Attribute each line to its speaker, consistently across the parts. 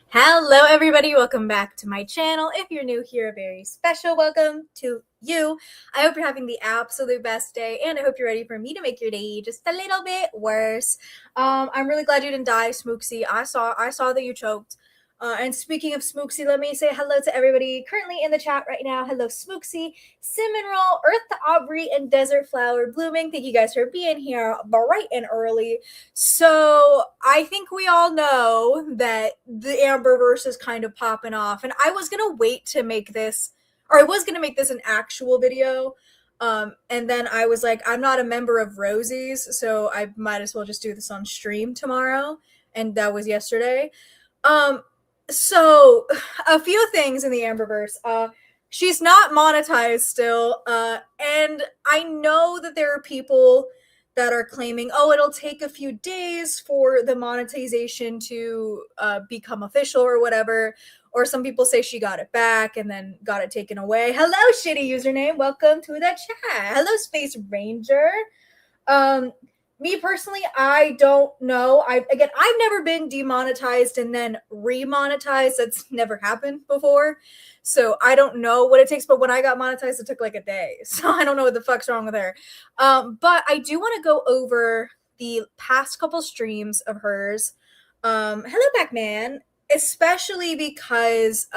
Speaker 1: Hello everybody, welcome back to my channel. If you're new here, a very special welcome to you. I hope you're having the absolute best day, and I hope you're ready for me to make your day just a little bit worse. I'm really glad you didn't die, Smooksy. I saw that you choked. And speaking of Smooksy, let me say hello to everybody currently in the chat right now. Hello, Smooksy, Cinnamon Roll, Earth to Aubrey, and Desert Flower Blooming. Thank you guys for being here bright and early. So I think we all know that the Amberverse is kind of popping off, and I was gonna wait to make this, or I was gonna make this an actual video. And then I was like, I'm not a member of Rosie's, so I might as well just do this on stream tomorrow. And that was yesterday. Um, so a few things in the Amberverse. She's not monetized still, and I know that there are people that are claiming, oh, it'll take a few days for the monetization to become official or whatever. Or some people say she got it back and then got it taken away. Hello, shitty username. Welcome to the chat. Hello, Space Ranger. Me personally, I don't know. I've never been demonetized and then remonetized. That's never happened before. So I don't know what it takes, but when I got monetized, it took like a day. So I don't know what the fuck's wrong with her. But I do want to go over the past couple streams of hers. Hello, Pac-Man. Especially because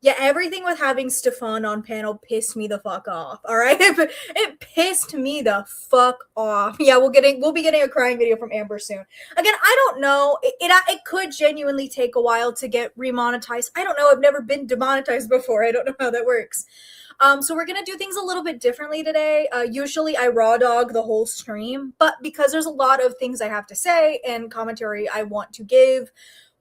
Speaker 1: yeah, everything with having Stefan on panel pissed me the fuck off. All right, it pissed me the fuck off. Yeah, we'll be getting a crying video from Amber soon. Again, I don't know. It could genuinely take a while to get remonetized. I don't know. I've never been demonetized before. I don't know how that works. So we're gonna do things a little bit differently today. Usually I raw dog the whole stream, but because there's a lot of things I have to say and commentary I want to give,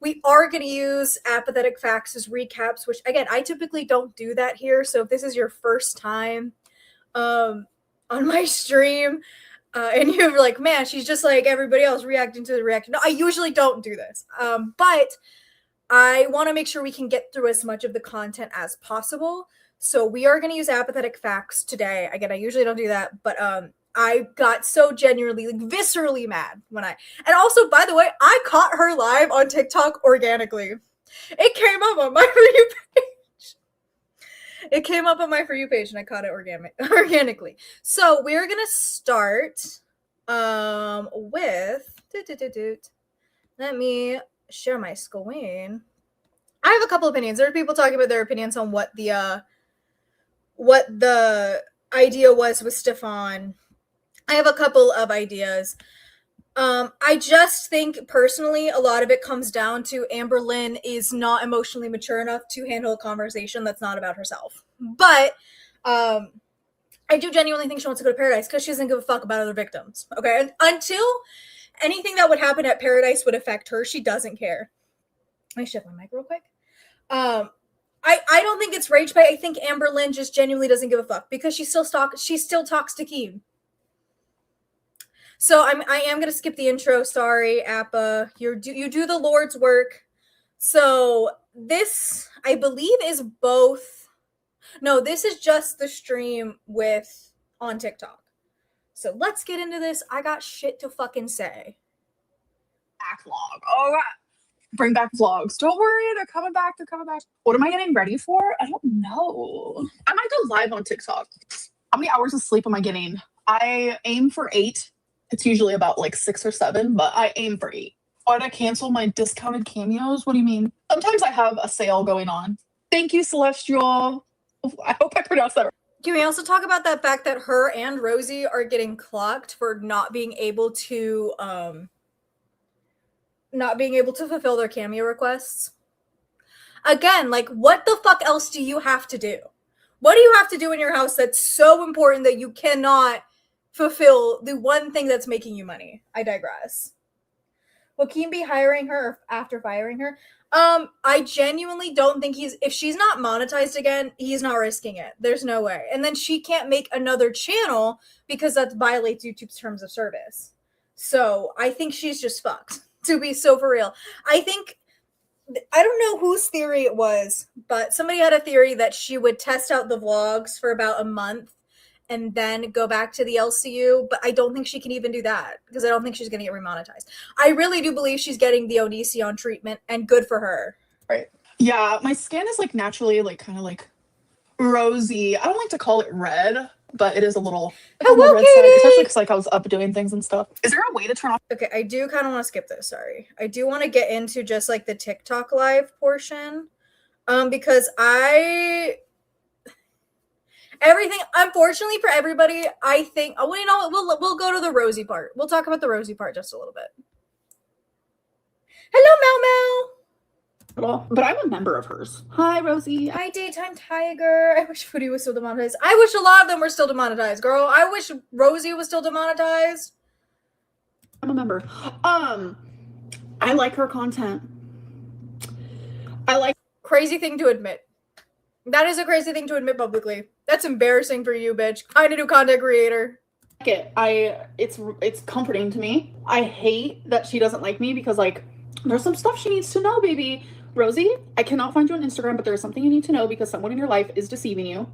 Speaker 1: we are going to use apathetic facts as recaps, which again, I typically don't do that here. So if this is your first time on my stream and you're like, man, she's just like everybody else reacting to the reaction. No, I usually don't do this. But I want to make sure we can get through as much of the content as possible. So we are going to use apathetic facts today. Again, I usually don't do that, but I got so genuinely, like, viscerally mad when and also, by the way, I caught her live on TikTok organically. It came up on my For You page. It came up on my For You page, and I caught it organically. So we're gonna start with. Let me share my screen. I have a couple opinions. There are people talking about their opinions on what the idea was with Stefan. I have a couple of ideas. I just think personally a lot of it comes down to Amberlynn is not emotionally mature enough to handle a conversation that's not about herself. But I do genuinely think she wants to go to Paradise because she doesn't give a fuck about other victims. Okay? And until anything that would happen at Paradise would affect her, she doesn't care. Let me shift my mic real quick. I don't think it's rage bait. I think Amberlynn just genuinely doesn't give a fuck because she still talks to Keem. So I am gonna skip the intro. Sorry, Appa. You do the Lord's work. So this, I believe, is both. No, this is just the stream on TikTok. So let's get into this. I got shit to fucking say.
Speaker 2: Backlog. Oh god. Bring back vlogs. Don't worry, they're coming back. What am I getting ready for? I don't know. I might go live on TikTok. How many hours of sleep am I getting? I aim for 8. It's usually about like 6 or 7, but I aim for 8. Why'd I cancel my discounted cameos? What do you mean? Sometimes I have a sale going on. Thank you, Celestial. I hope I pronounced that right.
Speaker 1: Can we also talk about that fact that her and Rosie are getting clocked for not being able to fulfill their cameo requests? Again, like, what the fuck else do you have to do? What do you have to do in your house that's so important that you cannot fulfill the one thing that's making you money? I digress. Will Keem be hiring her after firing her? I genuinely don't think if she's not monetized again, he's not risking it. There's no way. And then she can't make another channel because that violates YouTube's terms of service. So I think she's just fucked, to be so for real. I don't know whose theory it was, but somebody had a theory that she would test out the vlogs for about a month and then go back to the LCU, but I don't think she can even do that because I don't think she's going to get remonetized. I really do believe she's getting the Onision treatment, and good for her.
Speaker 2: Right. Yeah, my skin is like naturally like kind of like rosy. I don't like to call it red, but it is a little like, on the red side, especially because like I was up doing things and stuff. Is there a way to turn off?
Speaker 1: Okay, I do kind of want to skip this. Sorry, I do want to get into just like the TikTok live portion, because everything, unfortunately for everybody, I think. Oh, well, you know what? We'll go to the rosy part. We'll talk about the rosy part just a little bit. Hello, Mel Mel.
Speaker 2: But I'm a member of hers. Hi, Rosie.
Speaker 1: Hi, Daytime Tiger. I wish Foodie was still demonetized. I wish a lot of them were still demonetized, girl. I wish Rosie was still demonetized.
Speaker 2: I'm a member. I like her content.
Speaker 1: Crazy thing to admit. That is a crazy thing to admit publicly. That's embarrassing for you, bitch. Kind of new content creator.
Speaker 2: It's comforting to me. I hate that she doesn't like me because like there's some stuff she needs to know, baby. Rosie, I cannot find you on Instagram, but there's something you need to know because someone in your life is deceiving you.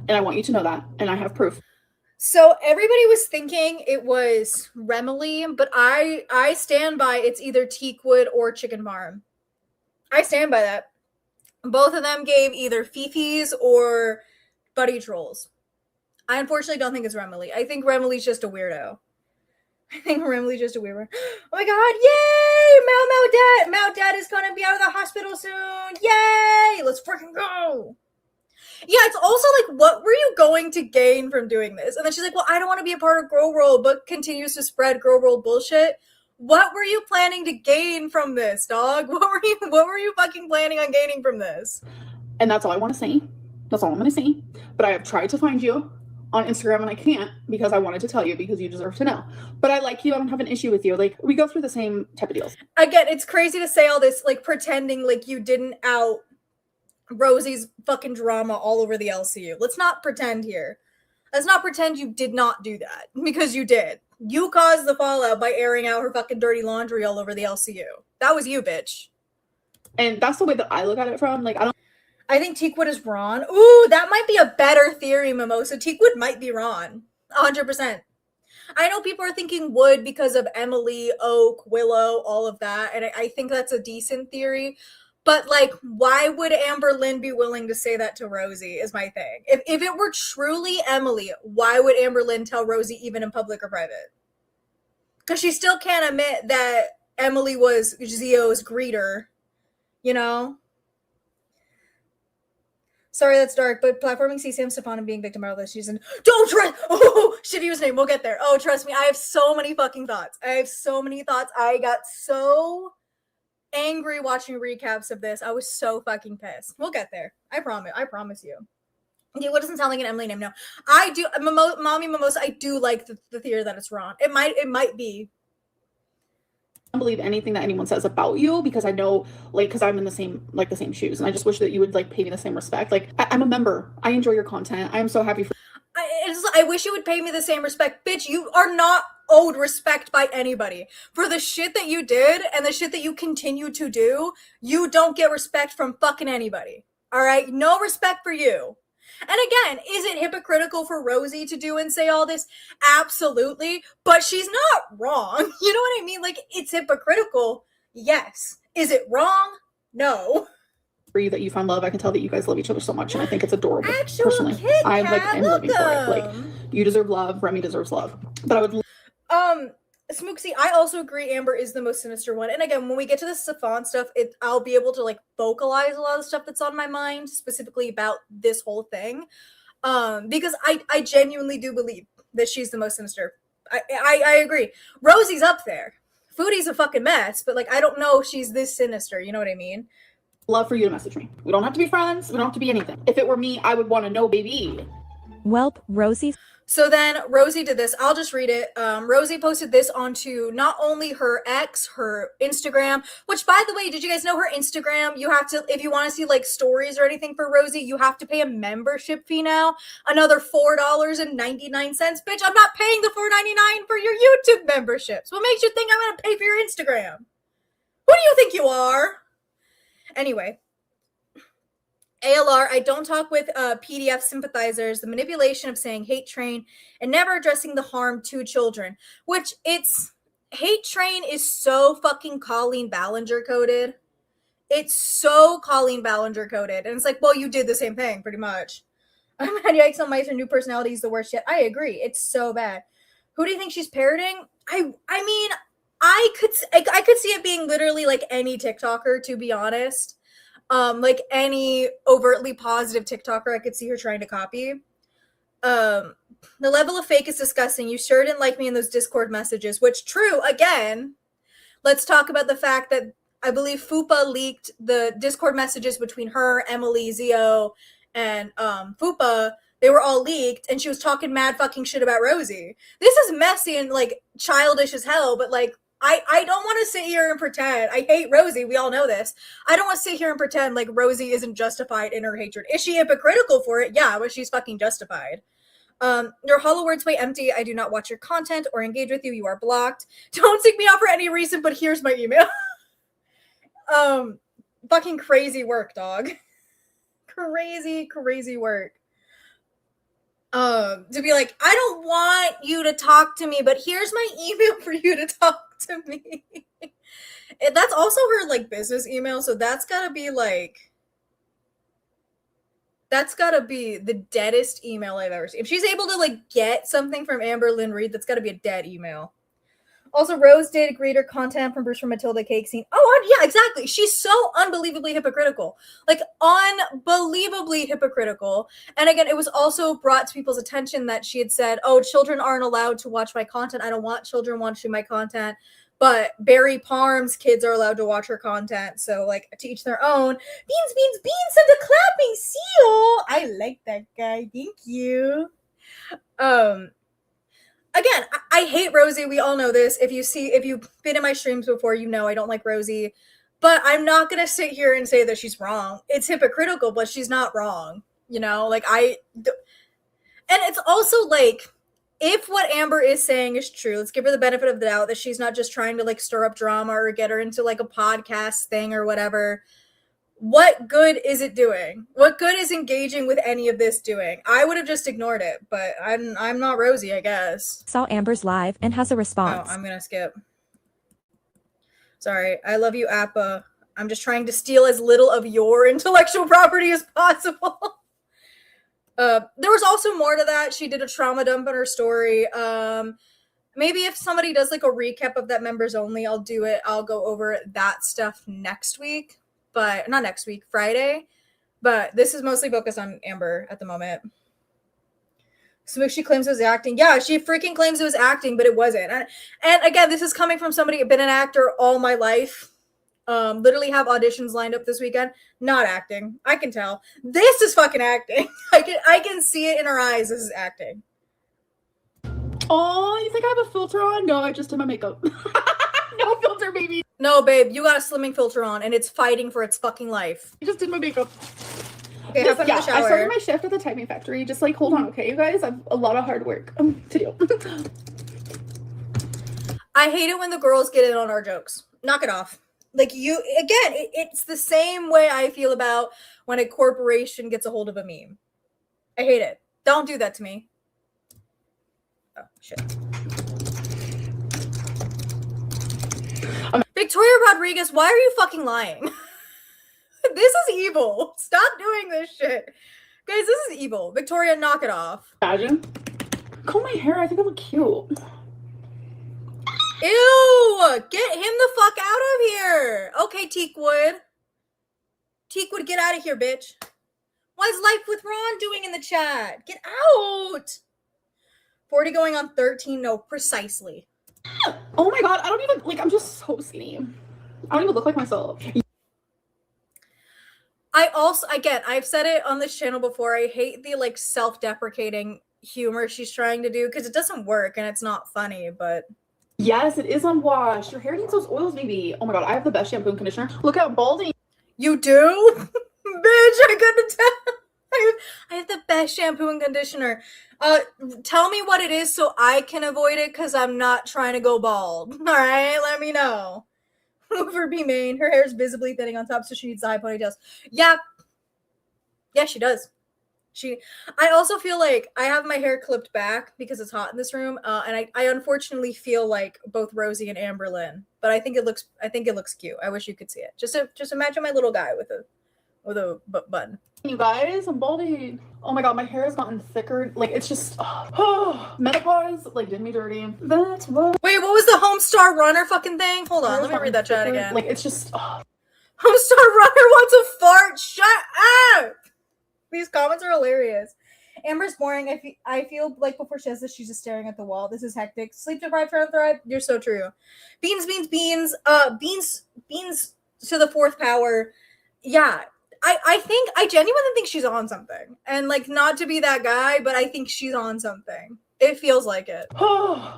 Speaker 2: And I want you to know that. And I have proof.
Speaker 1: So everybody was thinking it was Remily, but I stand by it's either Teakwood or Chicken Farm. I stand by that. Both of them gave either Fifi's or Buddy Trolls. I unfortunately don't think it's Remily. I think Remily's just a weirdo. Oh my god, yay! Mal Dad is gonna be out of the hospital soon. Yay! Let's freaking go. Yeah, it's also like, what were you going to gain from doing this? And then she's like, well, I don't want to be a part of Girl World, but continues to spread Girl World bullshit. What were you planning to gain from this, dog? What were you fucking planning on gaining from this?
Speaker 2: And that's all I want to say. That's all I'm gonna say. But I have tried to find you on Instagram and I can't because I wanted to tell you because you deserve to know. But I like you. I don't have an issue with you. Like, we go through the same type of deals.
Speaker 1: Again, it's crazy to say all this, like, pretending like you didn't out Rosie's fucking drama all over the LCU. Let's not pretend here. Let's not pretend you did not do that, because you did. You caused the fallout by airing out her fucking dirty laundry all over the LCU. That was you, bitch.
Speaker 2: And that's the way that I look at it from. Like,
Speaker 1: I think Teakwood is Ron. Ooh, that might be a better theory, Mimosa. Teakwood might be Ron. 100%. I know people are thinking Wood because of Emily, Oak, Willow, all of that. And I think that's a decent theory. But, like, why would Amberlynn be willing to say that to Rosie is my thing. If it were truly Emily, why would Amberlynn tell Rosie even in public or private? Because she still can't admit that Emily was Zio's greeter, you know? Sorry, that's dark, but platforming CCM Stefan and being victimized this season. Don't trust. Oh, shitty name. We'll get there. Oh, trust me. I have so many fucking thoughts. I got so angry watching recaps of this. I was so fucking pissed. We'll get there. I promise you. Yeah, what doesn't sound like an Emily name? No, I do. Mommy Mimosa. I do like the theory that it's Ron. It might be.
Speaker 2: I don't believe anything that anyone says about you because I know, like, because I'm in the same shoes, and I just wish that you would like pay me the same respect. Like, I'm a member. I enjoy your content. I am so happy for.
Speaker 1: I wish you would pay me the same respect, bitch. You are not owed respect by anybody for the shit that you did and the shit that you continue to do. You don't get respect from fucking anybody. All right, no respect for you. And again, is it hypocritical for Rosie to do and say all this? Absolutely. But she's not wrong. You know what I mean? Like, it's hypocritical. Yes. Is it wrong? No.
Speaker 2: That you found love. I can tell that you guys love each other so much, and I think it's adorable.
Speaker 1: Actual
Speaker 2: personally,
Speaker 1: Kit
Speaker 2: I
Speaker 1: Kat,
Speaker 2: like am living for it. Like, you deserve love. Remy deserves love. But I would.
Speaker 1: Smooksy, I also agree Amber is the most sinister one. And again, when we get to the Stefan stuff, I'll be able to like vocalize a lot of stuff that's on my mind, specifically about this whole thing. Because I genuinely do believe that she's the most sinister. I agree. Rosie's up there. Foodie's a fucking mess, but like I don't know if she's this sinister, you know what I mean?
Speaker 2: Love for you to message me. We don't have to be friends. We don't have to be anything. If it were me, I would want to know, baby.
Speaker 3: Welp, Rosie.
Speaker 1: So then Rosie did this. I'll just read it. Rosie posted this onto not only her ex, her Instagram, which by the way, did you guys know her Instagram? You have to, if you want to see like stories or anything for Rosie, you have to pay a membership fee now. Another $4.99. Bitch, I'm not paying the $4.99 for your YouTube memberships. What makes you think I'm going to pay for your Instagram? Who do you think you are? Anyway, ALR, I don't talk with PDF sympathizers, the manipulation of saying hate train and never addressing the harm to children, which it's hate train is so fucking Colleen Ballinger coded. It's so Colleen Ballinger coded. And it's like, well, you did the same thing pretty much. I'm mad yikes on mice, her new personality is the worst yet. I agree. It's so bad. Who do you think she's parroting? I mean, I could see it being literally like any TikToker, to be honest. Like any overtly positive TikToker, I could see her trying to copy. The level of fake is disgusting. You sure didn't like me in those Discord messages, which true, again. Let's talk about the fact that I believe Fupa leaked the Discord messages between her, Emily, Zio, and Fupa. They were all leaked, and she was talking mad fucking shit about Rosie. This is messy and like childish as hell, but like I don't want to sit here and pretend. I hate Rosie. We all know this. I don't want to sit here and pretend like Rosie isn't justified in her hatred. Is she hypocritical for it? Yeah, but she's fucking justified. Your hollow words weigh empty. I do not watch your content or engage with you. You are blocked. Don't seek me out for any reason, but here's my email. Fucking crazy work, dog. Crazy work. To be like, I don't want you to talk to me, but here's my email for you to talk to me. That's also her like business email, so that's gotta be the deadest email I've ever seen. If she's able to like get something from Amberlynn Reid, that's gotta be a dead email. Also, Rose did greet her content from Bruce from Matilda Cake Scene. Oh, yeah, exactly. She's so unbelievably hypocritical. Like, unbelievably hypocritical. And again, it was also brought to people's attention that she had said, oh, children aren't allowed to watch my content. I don't want children watching my content. But Barry Parm's kids are allowed to watch her content. So, like, to each their own. Beans, and the clapping seal. I like that guy. Thank you. Again, I hate Rosie. We all know this. If you've been in my streams before, you know I don't like Rosie. But I'm not going to sit here and say that she's wrong. It's hypocritical, but she's not wrong. You know, like and it's also like, if what Amber is saying is true, let's give her the benefit of the doubt that she's not just trying to like stir up drama or get her into like a podcast thing or whatever. What good is it doing? What good is engaging with any of this doing? I would have just ignored it, but I'm not Rosie, I guess.
Speaker 3: Saw Amber's live and has a response.
Speaker 1: Oh, I'm gonna skip. Sorry, I love you, Appa. I'm just trying to steal as little of your intellectual property as possible. There was also more to that. She did a trauma dump on her story. Maybe if somebody does like a recap of that members only, I'll do it. I'll go over that stuff next week. But not next week, Friday. But this is mostly focused on Amber at the moment. So she claims it was acting. Yeah, she freaking claims it was acting, but it wasn't. And again, this is coming from somebody who's been an actor all my life. Literally have auditions lined up this weekend. Not acting. I can tell. This is fucking acting. I can see it in her eyes. This is acting.
Speaker 2: Oh, you think I have a filter on? No, I just did my makeup. No filter, baby.
Speaker 1: No, babe, you got a slimming filter on, and it's fighting for its fucking life.
Speaker 2: I just did my makeup.
Speaker 1: Okay, have fun in the shower.
Speaker 2: I started my shift at the Typing Factory. Just like, hold on, okay, you guys? I have a lot of hard work to do.
Speaker 1: I hate it when the girls get in on our jokes. Knock it off. Like, it's the same way I feel about when a corporation gets a hold of a meme. I hate it. Don't do that to me. Oh, shit. Victoria Rodriguez, why are you fucking lying? This is evil. Stop doing this shit. Guys, this is evil. Victoria, knock it off.
Speaker 2: Imagine. Comb my hair. I think I look cute.
Speaker 1: Ew! Get him the fuck out of here. Okay, Teakwood. Teakwood, get out of here, bitch. Why's Life with Ron doing in the chat? Get out! 40 going on 13. No, precisely.
Speaker 2: Oh my god, I don't even, like, I'm just so skinny. I don't even look like myself.
Speaker 1: I also, again, I've said it on this channel before, I hate the, like, self-deprecating humor she's trying to do, because it doesn't work, and it's not funny, but...
Speaker 2: Yes, it is unwashed. Your hair needs those oils, baby. Oh my god, I have the best shampoo and conditioner. Look how balding.
Speaker 1: You do? Bitch, I couldn't tell. I have the best shampoo and conditioner. Tell me what it is so I can avoid it, because I'm not trying to go bald. All right, let me know. For B main, her hair is visibly thinning on top, so she needs the high ponytails. Yeah. Yeah, she does. I also feel like I have my hair clipped back because it's hot in this room, and I unfortunately feel like both Rosie and Amberlynn. But I think it looks cute. I wish you could see it. Just imagine my little guy with a bun.
Speaker 2: You guys, I'm balding. Oh my god, my hair has gotten thicker. Like it's just menopause like did me dirty. That's what.
Speaker 1: Wait, what was the Homestar Runner fucking thing? Hold on, let me read that chat again.
Speaker 2: Like it's just
Speaker 1: Homestar Runner wants a fart. Shut up. These comments are hilarious. Amber's boring. I feel like before she says this, she's just staring at the wall. This is hectic. Sleep deprived, trying to thrive. You're so true. Beans. Beans to the fourth power. Yeah. I genuinely think she's on something. And like, not to be that guy, but I think she's on something. It feels like it.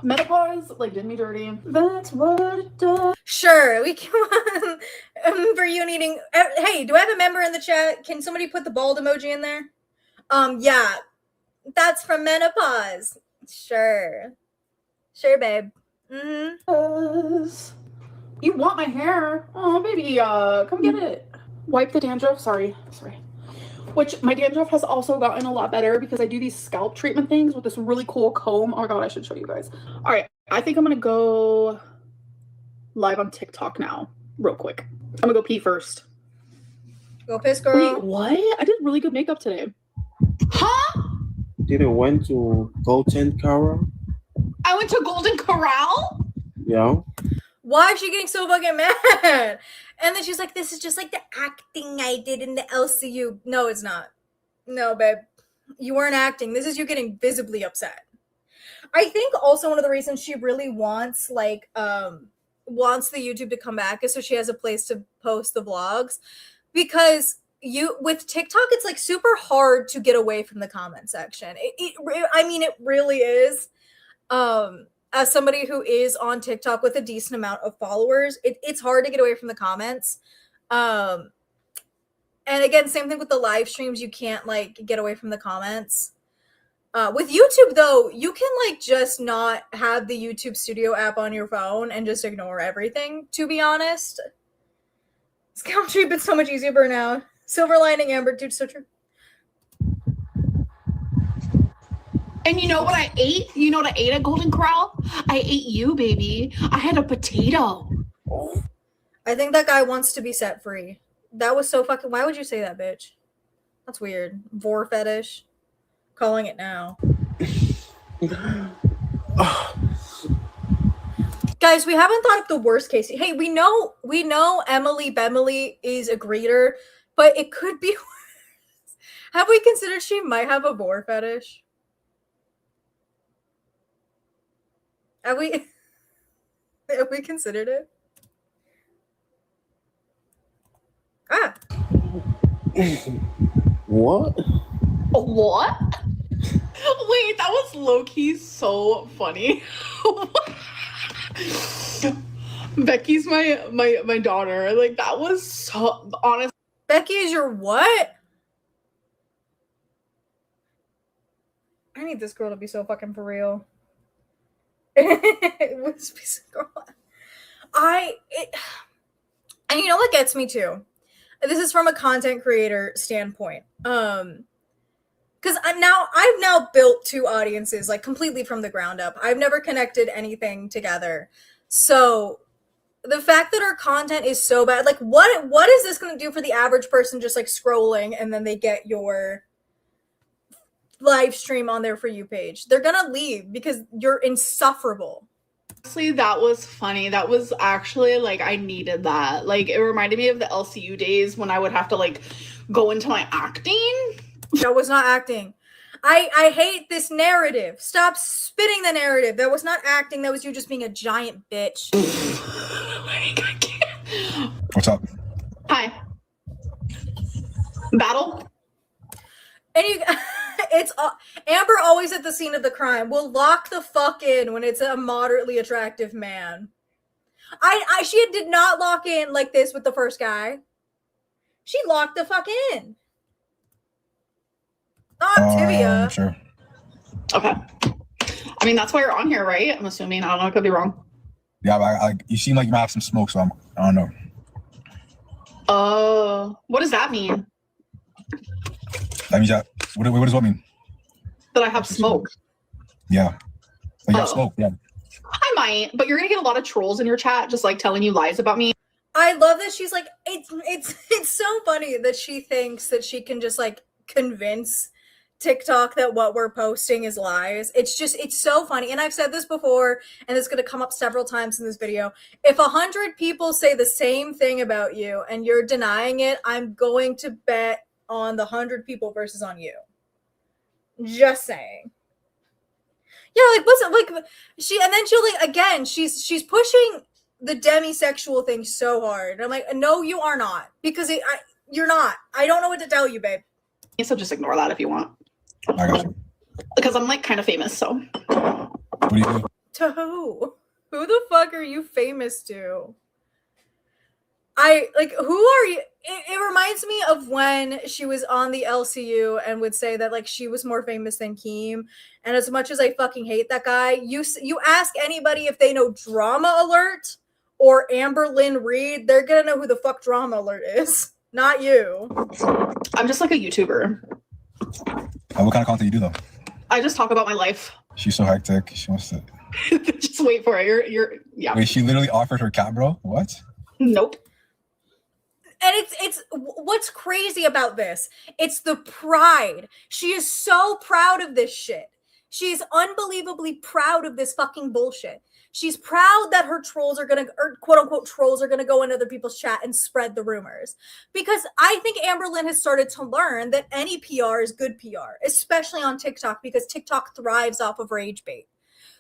Speaker 2: Menopause like did me dirty. That's what it does.
Speaker 1: Sure, we can. For you needing. Hey, do I have a member in the chat? Can somebody put the bald emoji in there? Yeah, that's from menopause. Sure, babe.
Speaker 2: Mm-hmm. You want my hair? Oh, baby, come get it. Wipe the dandruff. Sorry. Which my dandruff has also gotten a lot better because I do these scalp treatment things with this really cool comb. Oh my god, I should show you guys. All right, I think I'm gonna go live on TikTok now, real quick. I'm gonna go pee first.
Speaker 1: Go piss, girl.
Speaker 2: Wait, what? I did really good makeup today. Huh?
Speaker 4: Didn't went to Golden Corral?
Speaker 2: I went to Golden Corral?
Speaker 4: Yeah.
Speaker 1: Why is she getting so fucking mad? And then she's like, this is just like the acting I did in the LCU. No, it's not. No, babe. You weren't acting. This is you getting visibly upset. I think also one of the reasons she really wants the YouTube to come back is so she has a place to post the vlogs. Because with TikTok, it's like super hard to get away from the comment section. It really is. As somebody who is on TikTok with a decent amount of followers, it's hard to get away from the comments. And again, same thing with the live streams. You can't like get away from the comments. With YouTube though, you can like just not have the YouTube Studio app on your phone and just ignore everything, to be honest. Scalp treatment's so much easier for now. Silver lining, Amber, dude, so true.
Speaker 2: And you know what I ate? You know what I ate at Golden Corral? I ate you, baby. I had a potato.
Speaker 1: I think that guy wants to be set free. That was so fucking... Why would you say that, bitch? That's weird. Vor fetish. Calling it now. Guys, we haven't thought of the worst case. Hey, we know Emily Bemily is a greeter, but it could be worse. Have we considered she might have a vor fetish? Have we considered it? Ah.
Speaker 4: What?
Speaker 2: What? Wait, that was low-key so funny. Becky's my daughter. Like, that was so honest.
Speaker 1: Becky is your what? I need this girl to be so fucking for real. It was piece of girl. And you know what gets me too? This is from a content creator standpoint. Because I've now built two audiences like completely from the ground up. I've never connected anything together. So the fact that our content is so bad, like what is this going to do for the average person just like scrolling and then they get your live stream on their For You page? They're going to leave because you're insufferable.
Speaker 2: Honestly, that was funny. That was actually like, I needed that. Like, it reminded me of the LCU days when I would have to like go into my acting.
Speaker 1: That was not acting. I hate this narrative. Stop spitting the narrative. That was not acting. That was you just being a giant bitch.
Speaker 2: Like, I can't.
Speaker 5: What's up?
Speaker 2: Hi. Battle?
Speaker 1: And it's Amber always at the scene of the crime. Will lock the fuck in when it's a moderately attractive man. She did not lock in like this with the first guy. She locked the fuck in. Not tibia.
Speaker 5: Sure.
Speaker 2: Okay. I mean, that's why you're on here, right? I'm assuming. I don't know. I could be wrong.
Speaker 5: Yeah, but you seem like you might have some smoke, so I don't know.
Speaker 2: Oh, what does that mean?
Speaker 5: That means that. What does what mean?
Speaker 2: That I have smoke.
Speaker 5: Yeah. Like you have
Speaker 2: Oh.
Speaker 5: smoke. Yeah.
Speaker 2: I might, but you're gonna get a lot of trolls in your chat just like telling you lies about me.
Speaker 1: I love that she's like, it's so funny that she thinks that she can just like convince TikTok that what we're posting is lies. It's so funny. And I've said this before, and it's going to come up several times in this video. If 100 people say the same thing about you and you're denying it, I'm going to bet on the 100 people versus on you. Just saying. Yeah, like what's it like? And then she'll like again. She's pushing the demisexual thing so hard. I'm like, no, you are not, because you're not. I don't know what to tell you, babe.
Speaker 2: So just ignore that if you want.
Speaker 5: I got you.
Speaker 2: Because I'm like kind of famous, so.
Speaker 5: What do you do?
Speaker 1: To who? Who the fuck are you famous to? Who are you? It reminds me of when she was on the LCU and would say that like she was more famous than Keem. And as much as I fucking hate that guy, you ask anybody if they know Drama Alert or Amberlynn Reid, they're gonna know who the fuck Drama Alert is, not you.
Speaker 2: I'm just like a YouTuber.
Speaker 5: What kind of content you do though?
Speaker 2: I just talk about my life.
Speaker 5: She's so hectic. She wants to.
Speaker 2: Just wait for it. You're yeah.
Speaker 5: Wait, she literally offered her cat, bro. What?
Speaker 2: Nope.
Speaker 1: And it's what's crazy about this. It's the pride. She is so proud of this shit. She's unbelievably proud of this fucking bullshit. She's proud that her trolls are gonna, or quote unquote trolls are gonna go in other people's chat and spread the rumors. Because I think Amberlynn has started to learn that any PR is good PR, especially on TikTok, because TikTok thrives off of rage bait.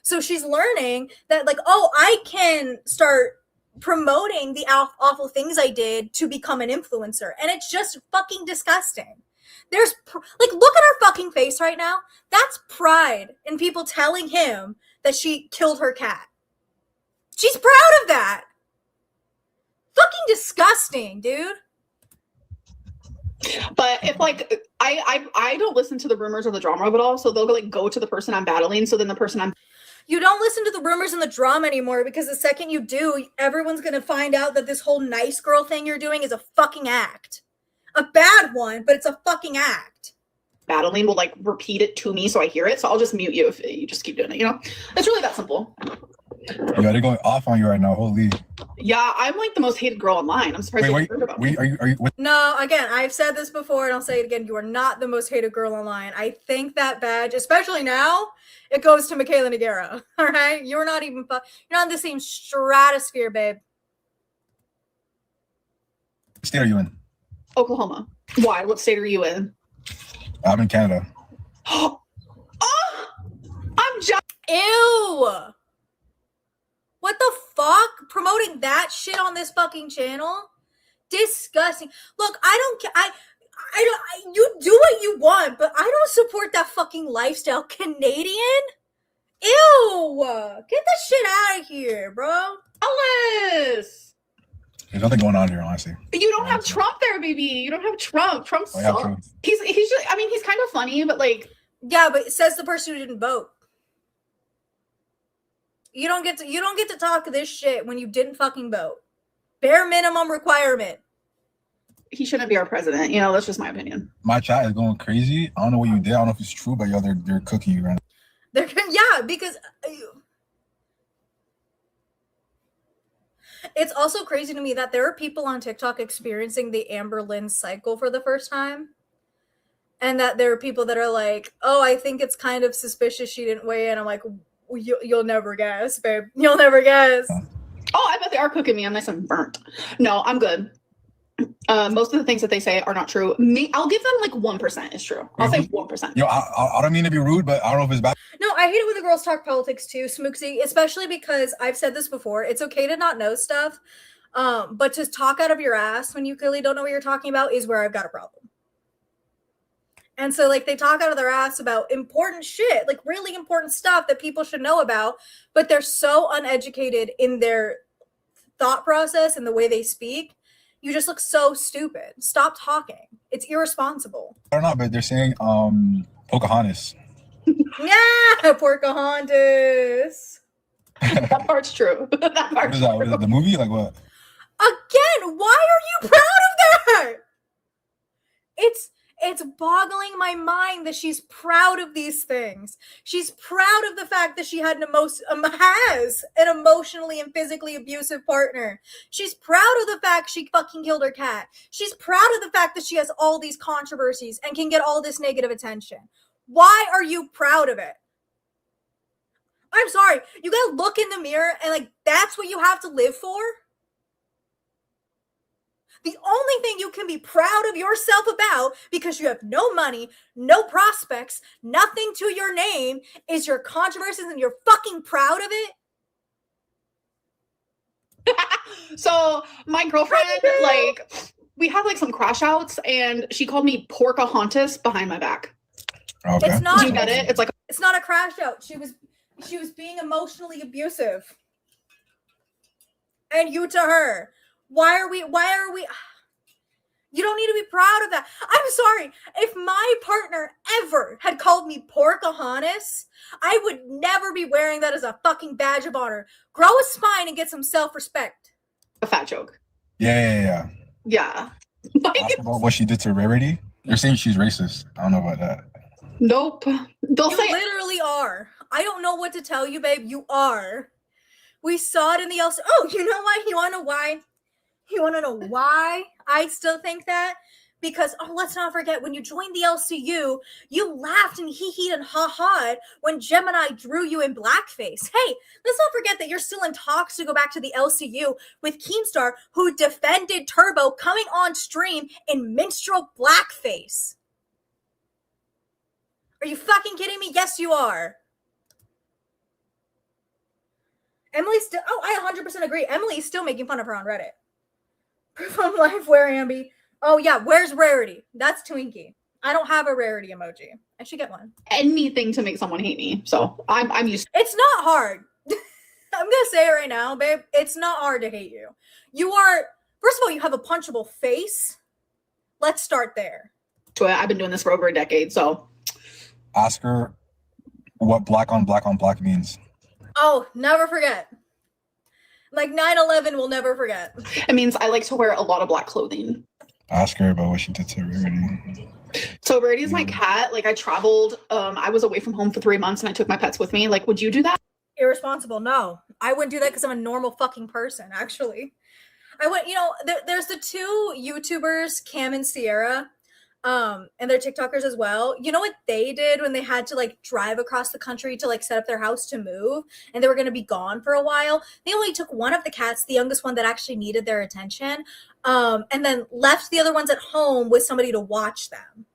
Speaker 1: So she's learning that like, oh, I can start promoting the awful things I did to become an influencer. And it's just fucking disgusting. There's like, look at her fucking face right now. That's pride in people telling him that she killed her cat. She's proud of that. Fucking disgusting, dude.
Speaker 2: But if like I don't listen to the rumors or the drama at all, so they'll like go to the person I'm battling. So then the person I'm
Speaker 1: You don't listen to the rumors and the drama anymore, because the second you do, everyone's going to find out that this whole nice girl thing you're doing is a fucking act. A bad one, but it's a fucking act.
Speaker 2: battling will like repeat it to me so I hear it. So I'll just mute you if you just keep doing it, you know? It's really that simple.
Speaker 5: Yo, they're going off on you right now. Holy.
Speaker 2: Yeah, I'm like the most hated girl online. I'm surprised you haven't heard about me.
Speaker 5: Are you what?
Speaker 1: No, again, I've said this before and I'll say it again. You are not the most hated girl online. I think that badge, especially now, it goes to Michaela Nogueira. All right? You're not even, you're not in the same stratosphere, babe.
Speaker 5: What state are you in?
Speaker 2: Oklahoma. Why? What state are you in?
Speaker 5: I'm in Canada.
Speaker 2: Oh, I'm just.
Speaker 1: Ew. What the fuck? Promoting that shit on this fucking channel? Disgusting. Look, I don't care. You do what you want, but I don't support that fucking lifestyle. Canadian? Ew. Get that shit out of here, bro.
Speaker 2: Alice.
Speaker 5: There's nothing going on here, honestly.
Speaker 2: You don't have Trump there, baby. You don't have Trump. Trump
Speaker 5: Oh, yeah,
Speaker 2: sucks.
Speaker 5: true.
Speaker 2: He's just, I mean, he's kind of funny, but like.
Speaker 1: Yeah, but it says the person who didn't vote. You don't get to talk this shit when you didn't fucking vote. Bare minimum requirement.
Speaker 2: He shouldn't be our president. You know, that's just my opinion.
Speaker 5: My chat is going crazy. I don't know what you did. I don't know if it's true, but yo, they're cooking you right now.
Speaker 1: Yeah, because it's also crazy to me that there are people on TikTok experiencing the Amberlynn cycle for the first time. And that there are people that are like, oh, I think it's kind of suspicious she didn't weigh in. I'm like, you'll never guess, babe. You'll never guess.
Speaker 2: Oh, I bet they are cooking me. I'm nice and burnt. No, I'm good. Most of the things that they say are not true. I'll give them like 1% is true. I'll say 1%.
Speaker 5: Yo, I don't mean to be rude, but I don't know if it's bad.
Speaker 1: No, I hate it when the girls talk politics too, Smooksy, especially because I've said this before. It's okay to not know stuff, but to talk out of your ass when you clearly don't know what you're talking about is where I've got a problem. And so, like, they talk out of their ass about important shit, like really important stuff that people should know about, but they're so uneducated in their thought process and the way they speak. You just look so stupid. Stop talking. It's irresponsible.
Speaker 5: I don't know, but they're saying Pocahontas.
Speaker 1: Yeah, Pocahontas.
Speaker 2: That part's true. That part's
Speaker 5: What is that? What is that? The movie? Like what?
Speaker 1: Again, why are you proud of that? It's boggling my mind that she's proud of these things. She's proud of the fact that she had has an emotionally and physically abusive partner. She's proud of the fact she fucking killed her cat. She's proud of the fact that she has all these controversies and can get all this negative attention. Why are you proud of it? I'm sorry. You gotta look in the mirror and like that's what you have to live for? The only thing you can be proud of yourself about, because you have no money, no prospects, nothing to your name, is your controversies, and you're fucking proud of it?
Speaker 2: So my girlfriend, like, we had like some crash outs, and she called me Porcahontas behind my back.
Speaker 5: Okay.
Speaker 1: It's not.
Speaker 2: Do you get it? It's like
Speaker 1: it's not a crash out. She was being emotionally abusive. And you to her. Why are we you don't need to be proud of that. I'm sorry. If my partner ever had called me Porcahontas, I would never be wearing that as a fucking badge of honor. Grow a spine and get some self-respect.
Speaker 2: a fat joke.
Speaker 5: Yeah.
Speaker 2: Yeah.
Speaker 5: Ask about what she did to Rarity. You're saying she's racist. I don't know about that.
Speaker 2: Nope. They'll
Speaker 1: You
Speaker 2: say
Speaker 1: literally are. I don't know what to tell you, babe. You are. We saw it in the LC. Oh, you know why? You want to know why? You want to know why I still think that? Because, let's not forget, when you joined the LCU, you laughed and hee-heed and ha-ha'd when Gemini drew you in blackface. Hey, let's not forget that you're still in talks to go back to the LCU with Keemstar, who defended Turbo coming on stream in minstrel blackface. Are you fucking kidding me? Yes, you are. Emily's still... Oh, I 100% agree. Emily's still making fun of her on Reddit. Proof of life, where Ambi? Oh, yeah, where's Rarity? That's Twinkie. I don't have a Rarity emoji. I should get one.
Speaker 2: anything to make someone hate me. So I'm used to
Speaker 1: It's not hard. I'm going to say it right now, babe. It's not hard to hate you. You are... First of all, you have a punchable face. Let's start there.
Speaker 2: it. I've been doing this for over a decade, so...
Speaker 5: Ask her what black on black means.
Speaker 1: Oh, never forget. Like 9/11, we'll never forget.
Speaker 2: It means I like to wear a lot of black clothing.
Speaker 5: Ask her about what she did to Rarity.
Speaker 2: So Rarity's my cat. Like, I traveled. I was away from home for 3 months, and I took my pets with me. Like, would you do that?
Speaker 1: Irresponsible. No, I wouldn't do that because I'm a normal fucking person, actually. I went, there's the two YouTubers, Cam and Sierra, and they're TikTokers as well. You know what they did when they had to like drive across the country to like set up their house to move, and they were going to be gone for a while? They only took one of the cats, the youngest one that actually needed their attention, and then left the other ones at home with somebody to watch them.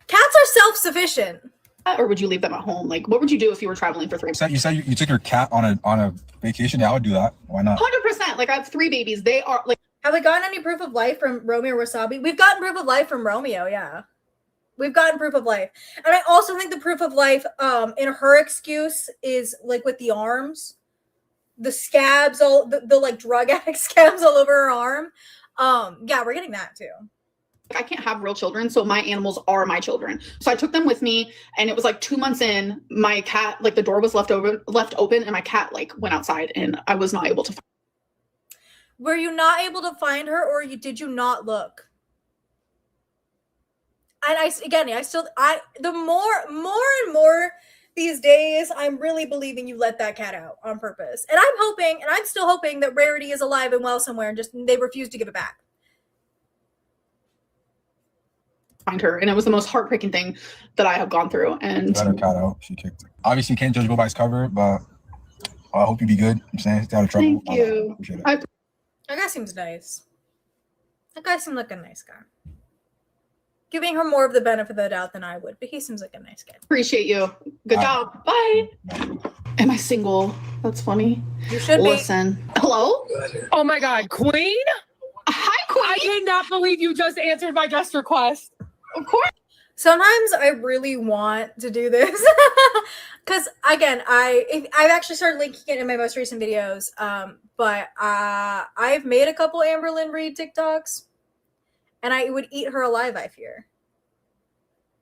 Speaker 1: Cats are self-sufficient.
Speaker 2: Or would you leave them at home? Like, what would you do if you were traveling for 3 months?
Speaker 5: You said you took your cat on a vacation. Yeah, I would do that. Why not?
Speaker 2: 100%. Like, I have 3 babies. They are like...
Speaker 1: Have we gotten any proof of life from Romeo Wasabi? We've gotten proof of life from Romeo, yeah. We've gotten proof of life. And I also think the proof of life in her excuse is like with the arms. The scabs, the like drug addict scabs all over her arm. Yeah, we're getting that too.
Speaker 2: I can't have real children, so my animals are my children. So I took them with me, and it was like 2 months in, my cat, like the door was left open, and my cat like went outside, and I was not able to find her.
Speaker 1: Were you not able to find her, or did you not look? And the more and more these days, I'm really believing you let that cat out on purpose. And I'm still hoping that Rarity is alive and well somewhere, and just they refuse to give it back.
Speaker 2: Find her, and it was the most heartbreaking thing that I have gone through. And
Speaker 5: Let her cat out. She kicked it. Obviously, you can't judge a book by its cover, but I hope you be good. I'm saying, stay out of trouble.
Speaker 2: Thank you.
Speaker 1: That guy seems nice. That guy seems like a nice guy. Giving her more of the benefit of the doubt than I would, but he seems like a nice guy.
Speaker 2: Appreciate you. Good job. Bye. Am I single? That's funny.
Speaker 1: You should be.
Speaker 2: Listen. Hello?
Speaker 6: Oh my God, Queen?
Speaker 2: Hi, Queen.
Speaker 6: I cannot believe you just answered my guest request.
Speaker 2: Of course.
Speaker 1: Sometimes I really want to do this because, again, I've actually started linking it in my most recent videos. But I've made a couple Amberlynn Reid TikToks, and I would eat her alive. I fear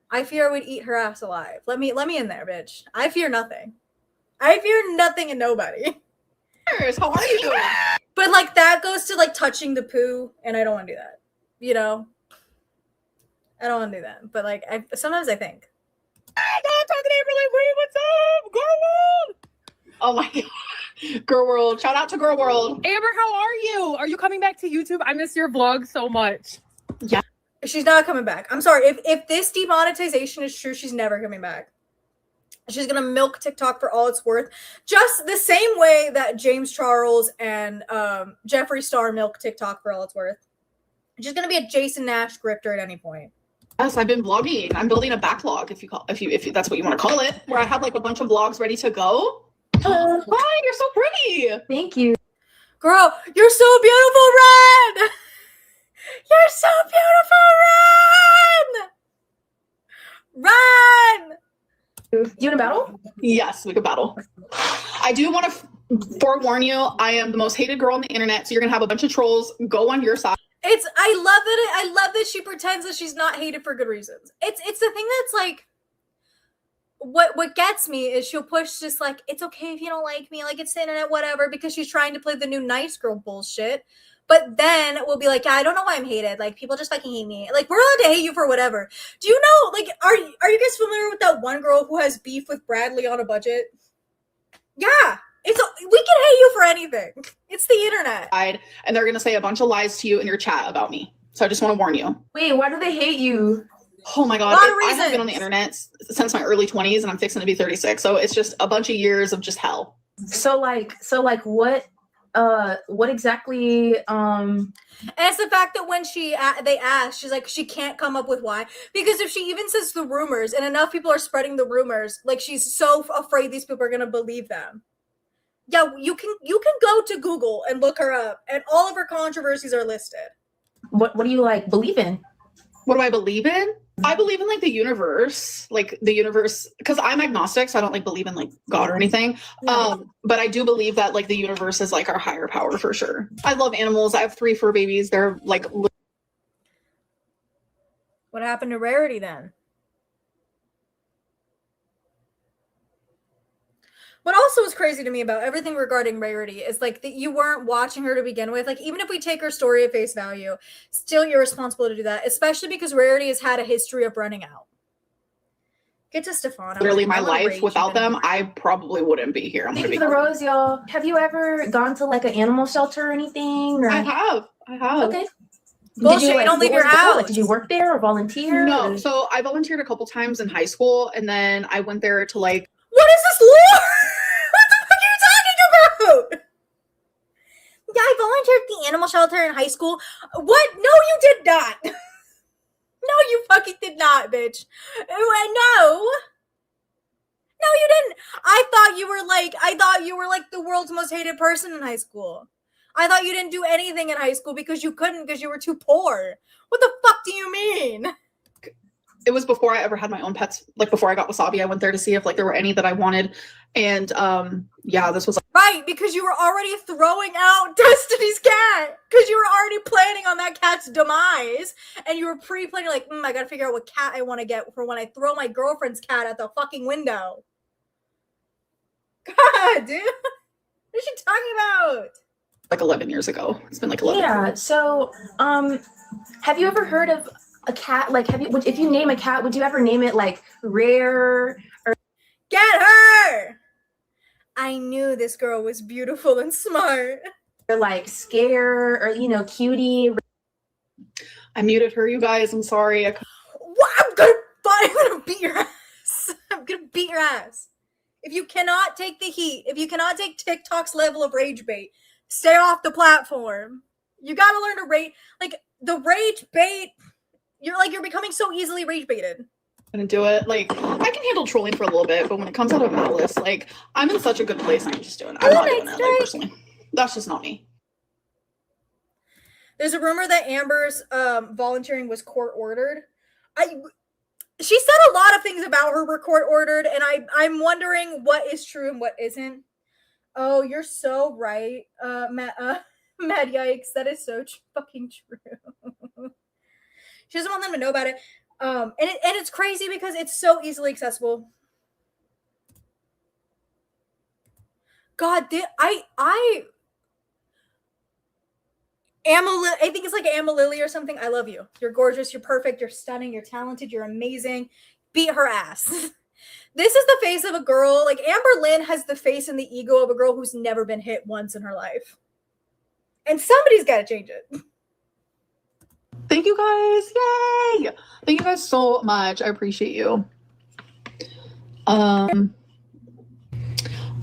Speaker 1: I would eat her ass alive. Let me in there, bitch. I fear nothing. I fear nothing and nobody.
Speaker 2: How are you doing?
Speaker 1: But like that goes to like touching the poo, and I don't want to do that. You know, I don't want to do that. But like, sometimes I think.
Speaker 6: I'm talking to Amberlynn. Wait, what's up, girl world?
Speaker 2: Oh my god, Girl World! Shout out to Girl World.
Speaker 6: Amber, how are you? Are you coming back to YouTube? I miss your vlog so much.
Speaker 2: Yeah,
Speaker 1: She's not coming back. I'm sorry. If this demonetization is true, she's never coming back. She's gonna milk TikTok for all it's worth, just the same way that James Charles and Jeffree Star milk TikTok for all it's worth. She's gonna be a Jason Nash grifter at any point.
Speaker 2: yes, I've been vlogging. I'm building a backlog, if that's what you want to call it, where I have like a bunch of vlogs ready to go. Hi, you're so pretty.
Speaker 3: Thank you.
Speaker 1: Girl, you're so beautiful, Red. You're so beautiful, Ren. Ren.
Speaker 3: You in a battle?
Speaker 2: Yes, we could battle. I do want to forewarn you, I am the most hated girl on the internet, so you're gonna have a bunch of trolls go on your side.
Speaker 1: I love that she pretends that she's not hated for good reasons. It's the thing that's like what gets me is she'll push just like, it's okay if you don't like me, like it's the internet, whatever, because she's trying to play the new nice girl bullshit. But then we'll be like, yeah, I don't know why I'm hated. Like people just fucking hate me. Like we're allowed to hate you for whatever. Do you know? Like, are you guys familiar with that one girl who has beef with Bradley on a budget? Yeah, we can hate you for anything. It's the internet.
Speaker 2: And they're gonna say a bunch of lies to you in your chat about me. So I just want to warn you.
Speaker 3: Wait, why do they hate you?
Speaker 2: Oh my god,
Speaker 1: A lot of
Speaker 2: I have been on the
Speaker 1: reasons.
Speaker 2: internet since my early 20s, and I'm fixing to be 36. So it's just a bunch of years of just hell.
Speaker 3: So what exactly
Speaker 1: And it's the fact that when they ask, she's like, she can't come up with why. Because if she even says the rumors and enough people are spreading the rumors, like she's so afraid these people are gonna believe them. Yeah, you can go to Google and look her up, and all of her controversies are listed.
Speaker 3: what do you like believe in?
Speaker 2: What do I believe in? I believe in like the universe, because I'm agnostic, so I don't like believe in like God or anything. But I do believe that like the universe is like our higher power for sure. I love animals. I have 3 fur babies. They're like.
Speaker 1: What happened to Rarity then? What also is crazy to me about everything regarding Rarity is like that you weren't watching her to begin with. Like even if we take her story at face value, still you're responsible to do that, especially because Rarity has had a history of running out. Get to Stefano.
Speaker 2: Literally my life. Without them, I probably wouldn't be here.
Speaker 3: Thank you for the rose, y'all. Have you ever gone to like an animal shelter or anything? Or...
Speaker 2: I have.
Speaker 3: Okay.
Speaker 1: Bullshit, you don't leave your house.
Speaker 3: Like, did you work there or volunteer?
Speaker 2: No.
Speaker 3: Or...
Speaker 2: So I volunteered a couple times in high school, and then I went there to like.
Speaker 1: What is this lore? What the fuck are you talking about? Yeah, I volunteered at the animal shelter in high school. What? No, you did not. No, you fucking did not, bitch. No. No, you didn't. I thought you were like the world's most hated person in high school. I thought you didn't do anything in high school because you couldn't, because you were too poor. What the fuck do you mean?
Speaker 2: It was before I ever had my own pets. Like before I got Wasabi, I went there to see if like there were any that I wanted. And yeah, this was
Speaker 1: right, because you were already throwing out Destiny's cat. Because you were already planning on that cat's demise. And you were pre-planning like, I gotta figure out what cat I want to get for when I throw my girlfriend's cat at the fucking window. God, dude. What is she talking about?
Speaker 2: like 11 years ago. It's been like 11
Speaker 3: Yeah.
Speaker 2: years.
Speaker 3: So, have you ever heard of a cat? Like, if you name a cat, would you ever name it like Rare or
Speaker 1: Get her! I knew this girl was beautiful and smart.
Speaker 3: like Scare or Cutie?
Speaker 2: I muted her, you guys. I'm sorry.
Speaker 1: What? I'm gonna beat your ass. I'm gonna beat your ass. If you cannot take the heat, if you cannot take TikTok's level of rage bait, stay off the platform. You gotta learn to rate. Like, the rage bait, you're becoming so easily rage baited.
Speaker 2: Gonna do it. Like, I can handle trolling for a little bit, but when it comes out of malice, like, I'm in such a good place. I'm just doing it. I'm not doing it, like, personally. That's just not me.
Speaker 1: There's a rumor that Amber's volunteering was court ordered. She said a lot of things about her were court ordered, and I'm wondering what is true and what isn't. Oh, you're so right, Mad Yikes. That is so fucking true. She doesn't want them to know about it. And it's crazy because it's so easily accessible. God, I think it's like Amma Lily or something. I love you. You're gorgeous. You're perfect. You're stunning. You're talented. You're amazing. Beat her ass. This is the face of a girl. Like Amberlynn has the face and the ego of a girl who's never been hit once in her life. And somebody's got to change it.
Speaker 2: Thank you guys. Yay! Thank you guys so much. I appreciate you.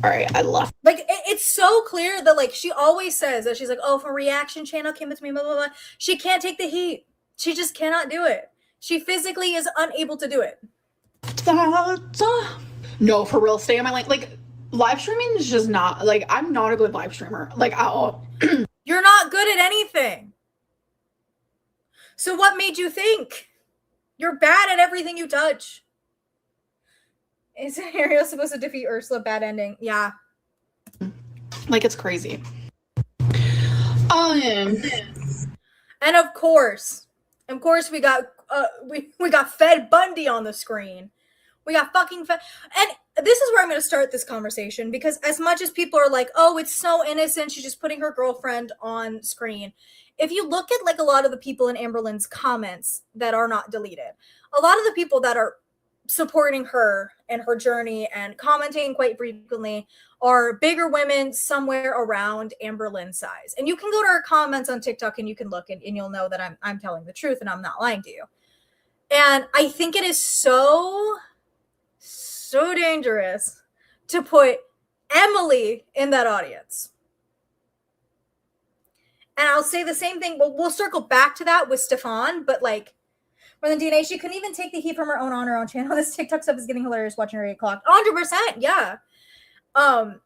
Speaker 2: All right, I left.
Speaker 1: Like it's so clear that like she always says that she's like, oh, if a reaction channel came with me, blah blah blah. She can't take the heat. She just cannot do it. She physically is unable to do it.
Speaker 2: No, for real, stay on my lane. Like live streaming is just not like I'm not a good live streamer. Like at all.
Speaker 1: You're not good at anything. So what made you think? You're bad at everything you touch. Is Ariel supposed to defeat Ursula? Bad ending. Yeah.
Speaker 2: Like it's crazy.
Speaker 1: And of course we got we got Fed Bundy on the screen. We got fucking Fed. And this is where I'm going to start this conversation, because as much as people are like, oh, it's so innocent, she's just putting her girlfriend on screen. If you look at like a lot of the people in Amberlynn's comments that are not deleted, a lot of the people that are supporting her and her journey and commenting quite frequently are bigger women somewhere around Amberlynn's size. And you can go to her comments on TikTok and you can look and you'll know that I'm telling the truth and I'm not lying to you. And I think it is so dangerous to put Emily in that audience. And I'll say the same thing. We'll circle back to that with Stefan, but like, more than DNA, she couldn't even take the heat from her own on her own channel. This TikTok stuff is getting hilarious watching her get clocked. 100%, yeah. But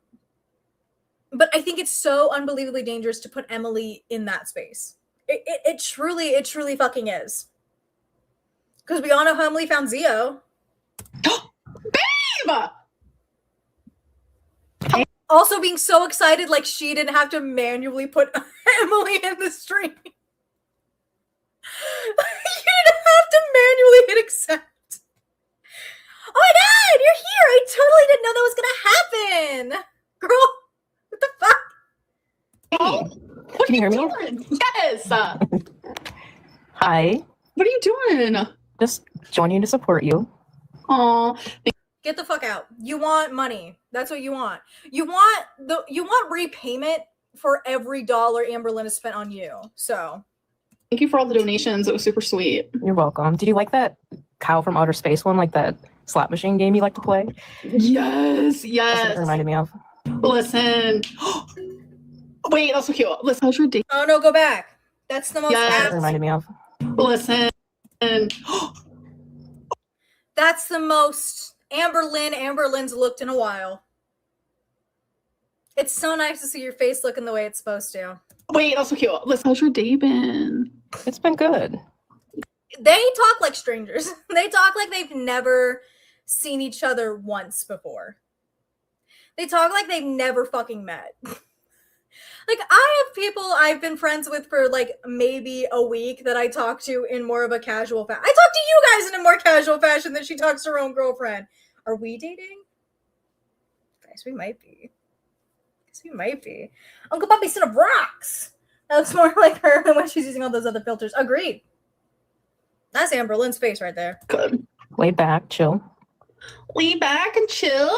Speaker 1: I think it's so unbelievably dangerous to put Emily in that space. It truly fucking is. Because we all know how Emily found Zio.
Speaker 2: Babe!
Speaker 1: Also being so excited like she didn't have to manually put Emily in the stream. You didn't have to manually hit accept. Oh my god, you're here! I totally didn't know that was gonna happen! Girl, what the fuck?
Speaker 2: Oh, what
Speaker 7: Can you hear me?
Speaker 2: doing? Yes!
Speaker 7: Hi.
Speaker 2: What are you doing?
Speaker 7: Just joining to support you.
Speaker 2: Aw.
Speaker 1: Get the fuck out. You want money. That's what you want. You want repayment for every dollar Amberlynn has spent on you. So
Speaker 2: Thank you for all the donations. It was super sweet.
Speaker 7: You're welcome. Did you like that Cow from Outer Space one, like that slot machine game you like to play?
Speaker 2: Yes,
Speaker 7: That's what
Speaker 2: yes.
Speaker 7: it reminded me of.
Speaker 2: Listen. Wait, that's so cute. Listen, how's your day?
Speaker 1: oh no, go back. That's the most
Speaker 2: Yes.
Speaker 7: That's what it
Speaker 1: ass.
Speaker 7: reminded me of.
Speaker 2: Listen.
Speaker 1: That's the most Amberlynn's looked in a while. It's so nice to see your face looking the way it's supposed to.
Speaker 2: Wait, that's so cute. Listen, how's your day been?
Speaker 7: It's been good.
Speaker 1: They talk like strangers. They talk like they've never seen each other once before. They talk like they've never fucking met. Like, I have people I've been friends with for like maybe a week that I talk to in more of a casual fashion. I talk to you guys in a more casual fashion than she talks to her own girlfriend. Are we dating? Guys, we might be. Guess we might be. Uncle Puppy's son of rocks. That looks more like her than when she's using all those other filters. Agreed. That's Amberlynn's face right there.
Speaker 2: Good.
Speaker 7: Lay back, chill.
Speaker 2: Lay back and chill.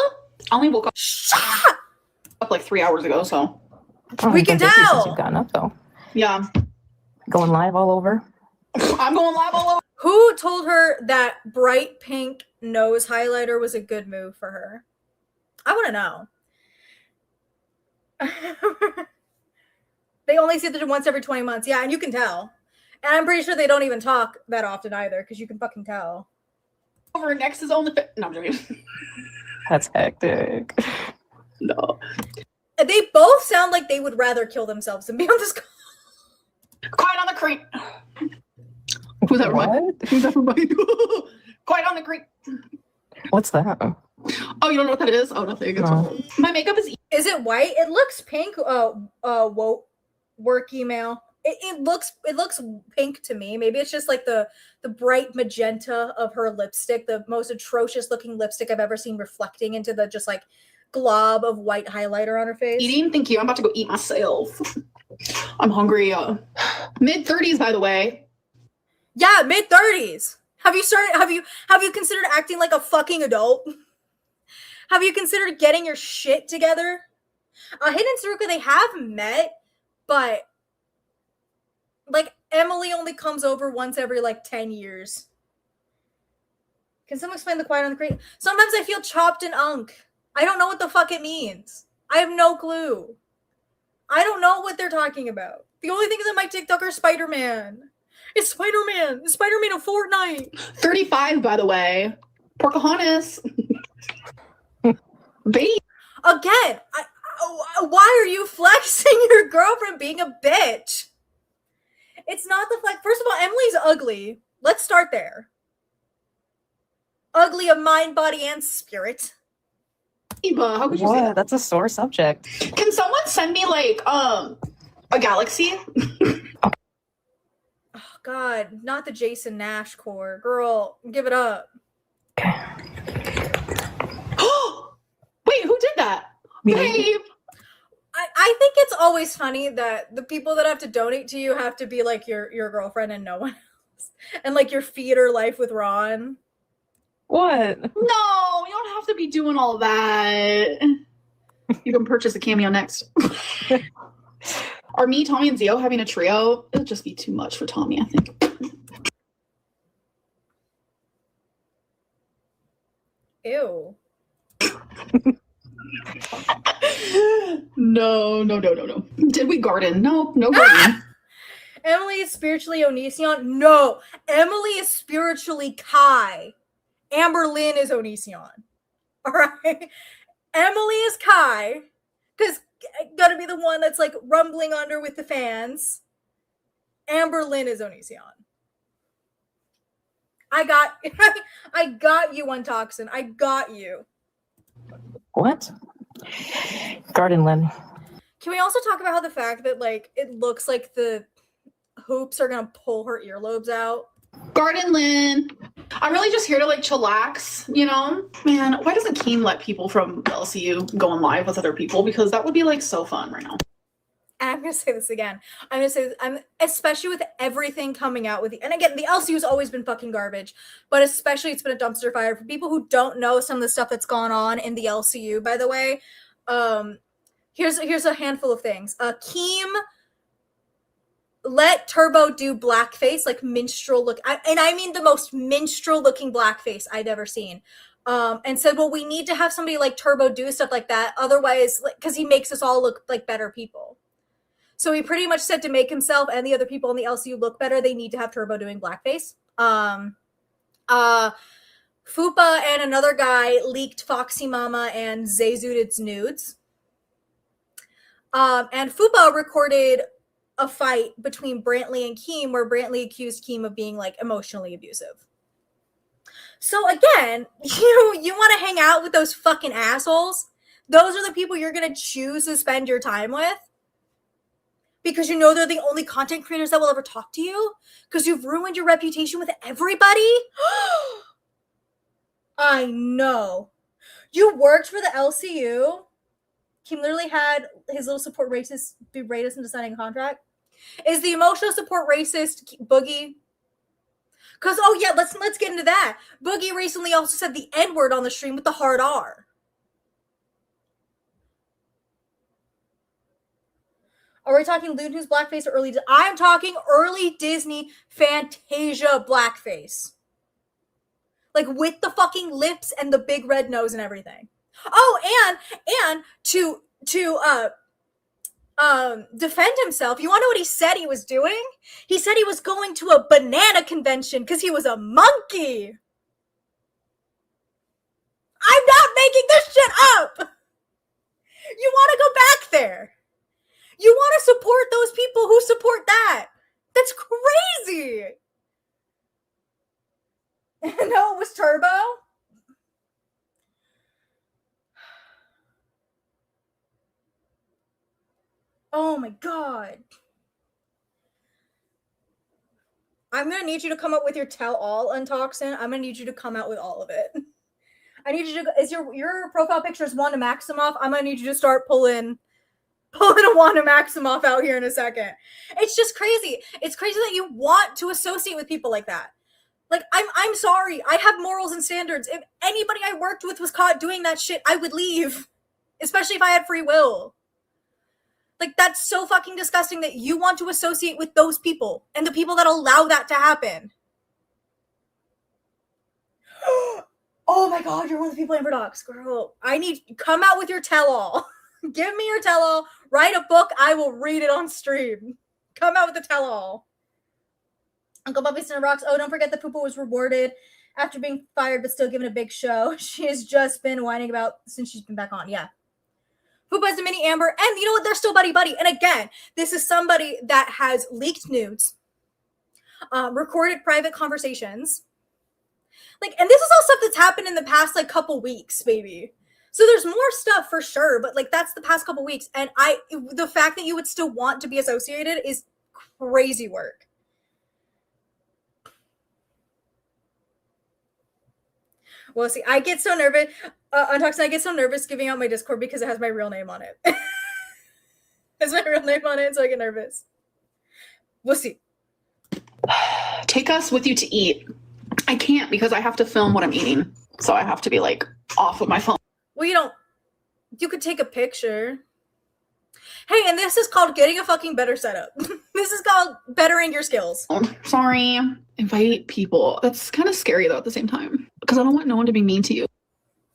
Speaker 2: I only woke
Speaker 1: Shut up!
Speaker 2: up like 3 hours ago, so
Speaker 7: Oh,
Speaker 1: We
Speaker 7: you've
Speaker 1: can
Speaker 7: been busy
Speaker 1: tell.
Speaker 7: since you've gotten up, though.
Speaker 2: yeah.
Speaker 7: Going live all over.
Speaker 2: I'm going live all over.
Speaker 1: Who told her that bright pink nose highlighter was a good move for her? I want to know. They only see it once every 20 months. Yeah, and you can tell. And I'm pretty sure they don't even talk that often either, because you can fucking tell.
Speaker 2: Over next is only no, I'm joking.
Speaker 7: That's hectic.
Speaker 2: No.
Speaker 1: They both sound like they would rather kill themselves than be on this call.
Speaker 2: Quiet on the creek. Who's that remind?
Speaker 7: What?
Speaker 2: Who's that remind? Quiet on the creek.
Speaker 7: What's that?
Speaker 2: Oh, you don't know what that is? Oh, nothing. It's
Speaker 7: No.
Speaker 2: My makeup is
Speaker 1: Is it white? It looks pink. Work email. It looks pink to me. Maybe it's just like the bright magenta of her lipstick, the most atrocious looking lipstick I've ever seen, reflecting into the just like glob of white highlighter on her face.
Speaker 2: eating. Thank you. I'm about to go eat myself. I'm hungry. Mid-30s, by the way.
Speaker 1: Yeah, mid-30s. Have you considered acting like a fucking adult? Have you considered getting your shit together? Hidden Saruka, they have met, but like Emily only comes over once every like 10 years. Can someone explain the quiet on the crate? Sometimes I feel chopped and unk. I don't know what the fuck it means. I have no clue. I don't know what they're talking about. The only things on my TikTok are Spider-Man. It's Spider-Man. It's Spider-Man in Fortnite.
Speaker 2: 35, by the way. Pocahontas. Baby.
Speaker 1: Again, why are you flexing your girlfriend being a bitch? It's not the flex. First of all, Emily's ugly. Let's start there. Ugly of mind, body, and spirit.
Speaker 2: How could you say that?
Speaker 7: That's a sore subject.
Speaker 2: Can someone send me like a galaxy?
Speaker 1: Oh God, not the Jason Nash core. Girl, give it up.
Speaker 7: Okay.
Speaker 2: Wait, who did that? Babe.
Speaker 1: I think it's always funny that the people that have to donate to you have to be like your girlfriend and no one else. And like your feeder life with Ron.
Speaker 7: What?
Speaker 2: No, you don't have to be doing all that. You can purchase a cameo next. Are me, Tommy, and Zio having a trio? It'll just be too much for Tommy, I think.
Speaker 1: Ew.
Speaker 2: No. Did we garden? No garden.
Speaker 1: Emily is spiritually Onision? No. Emily is spiritually Kai. Amberlynn is Onision. Alright? Emily is Kai. Because gotta be the one that's like rumbling under with the fans. Amberlynn is Onision. I got you, Untoxin. I got you.
Speaker 7: What? Garden Lynn.
Speaker 1: Can we also talk about how the fact that like it looks like the hoops are gonna pull her earlobes out?
Speaker 2: Garden Lynn. I'm really just here to like chillax, you know? Man, why doesn't Keem let people from the LCU go on live with other people? Because that would be like so fun right now.
Speaker 1: And I'm gonna say this again. I'm gonna say this, especially with everything coming out with and again, the LCU's always been fucking garbage, but especially it's been a dumpster fire. For people who don't know some of the stuff that's gone on in the LCU, by the way, here's a handful of things. Keem let Turbo do blackface, like minstrel look, and I mean the most minstrel looking blackface I've ever seen. And said, well, we need to have somebody like Turbo do stuff like that. Otherwise, because he makes us all look like better people. So he pretty much said to make himself and the other people in the LCU look better, they need to have Turbo doing blackface. Fupa and another guy leaked Foxy Mama and Zayzudit's nudes. And Fupa recorded a fight between Brantley and Keem where Brantley accused Keem of being like emotionally abusive. So again, you want to hang out with those fucking assholes? Those are the people you're going to choose to spend your time with? Because you know they're the only content creators that will ever talk to you? Because you've ruined your reputation with everybody? I know. You worked for the LCU. Keem literally had his little support racist berate us into signing a contract. Is the emotional support racist Boogie? Because, oh yeah, let's get into that. Boogie recently also said the N-word on the stream with the hard R. Are we talking Looney Tunes blackface or early? I'm talking early Disney Fantasia blackface. Like with the fucking lips and the big red nose and everything. Oh, and to defend himself, you want to know what he said he was doing? He said he was going to a banana convention because he was a monkey. I'm not making this shit up. You want to go back there. You want to support those people who support that. That's crazy. No, it was Turbo. Oh my God. I'm going to need you to come up with your tell-all, Untoxin. I'm going to need you to come out with all of it. I need you to, is your profile picture is Wanda Maximoff? I'm going to need you to start pulling pulling a Wanda Maximoff out here in a second. It's just crazy. It's crazy that you want to associate with people like that. Like, I'm sorry. I have morals and standards. If anybody I worked with was caught doing that shit, I would leave. Especially if I had free will. Like, that's so fucking disgusting that you want to associate with those people and the people that allow that to happen. Oh my god, you're one of the people Amber Docs. Girl, come out with your tell-all. Give me your tell-all. Write a book. I will read it on stream. Come out with the tell-all. Uncle Bubby Center rocks. Oh, don't forget that Poopa was rewarded after being fired, but still given a big show. She has just been whining about since she's been back on. Yeah. Poopa is a mini Amber. And you know what? They're still buddy-buddy. And again, this is somebody that has leaked nudes, recorded private conversations. Like, and this is all stuff that's happened in the past, like, couple weeks, baby. So there's more stuff for sure, but, like, that's the past couple weeks. And the fact that you would still want to be associated is crazy work. Well, see, I get so nervous. Untoxin, I get so nervous giving out my Discord because it has my real name on it. It has my real name on it, so I get nervous. We'll see.
Speaker 2: Take us with you to eat. I can't because I have to film what I'm eating. So I have to be, like, off of my phone.
Speaker 1: Well, you could take a picture. Hey, and this is called getting a fucking better setup. This is called bettering your skills.
Speaker 2: Oh, sorry. Invite people. That's kind of scary, though, at the same time. Because I don't want no one to be mean to you.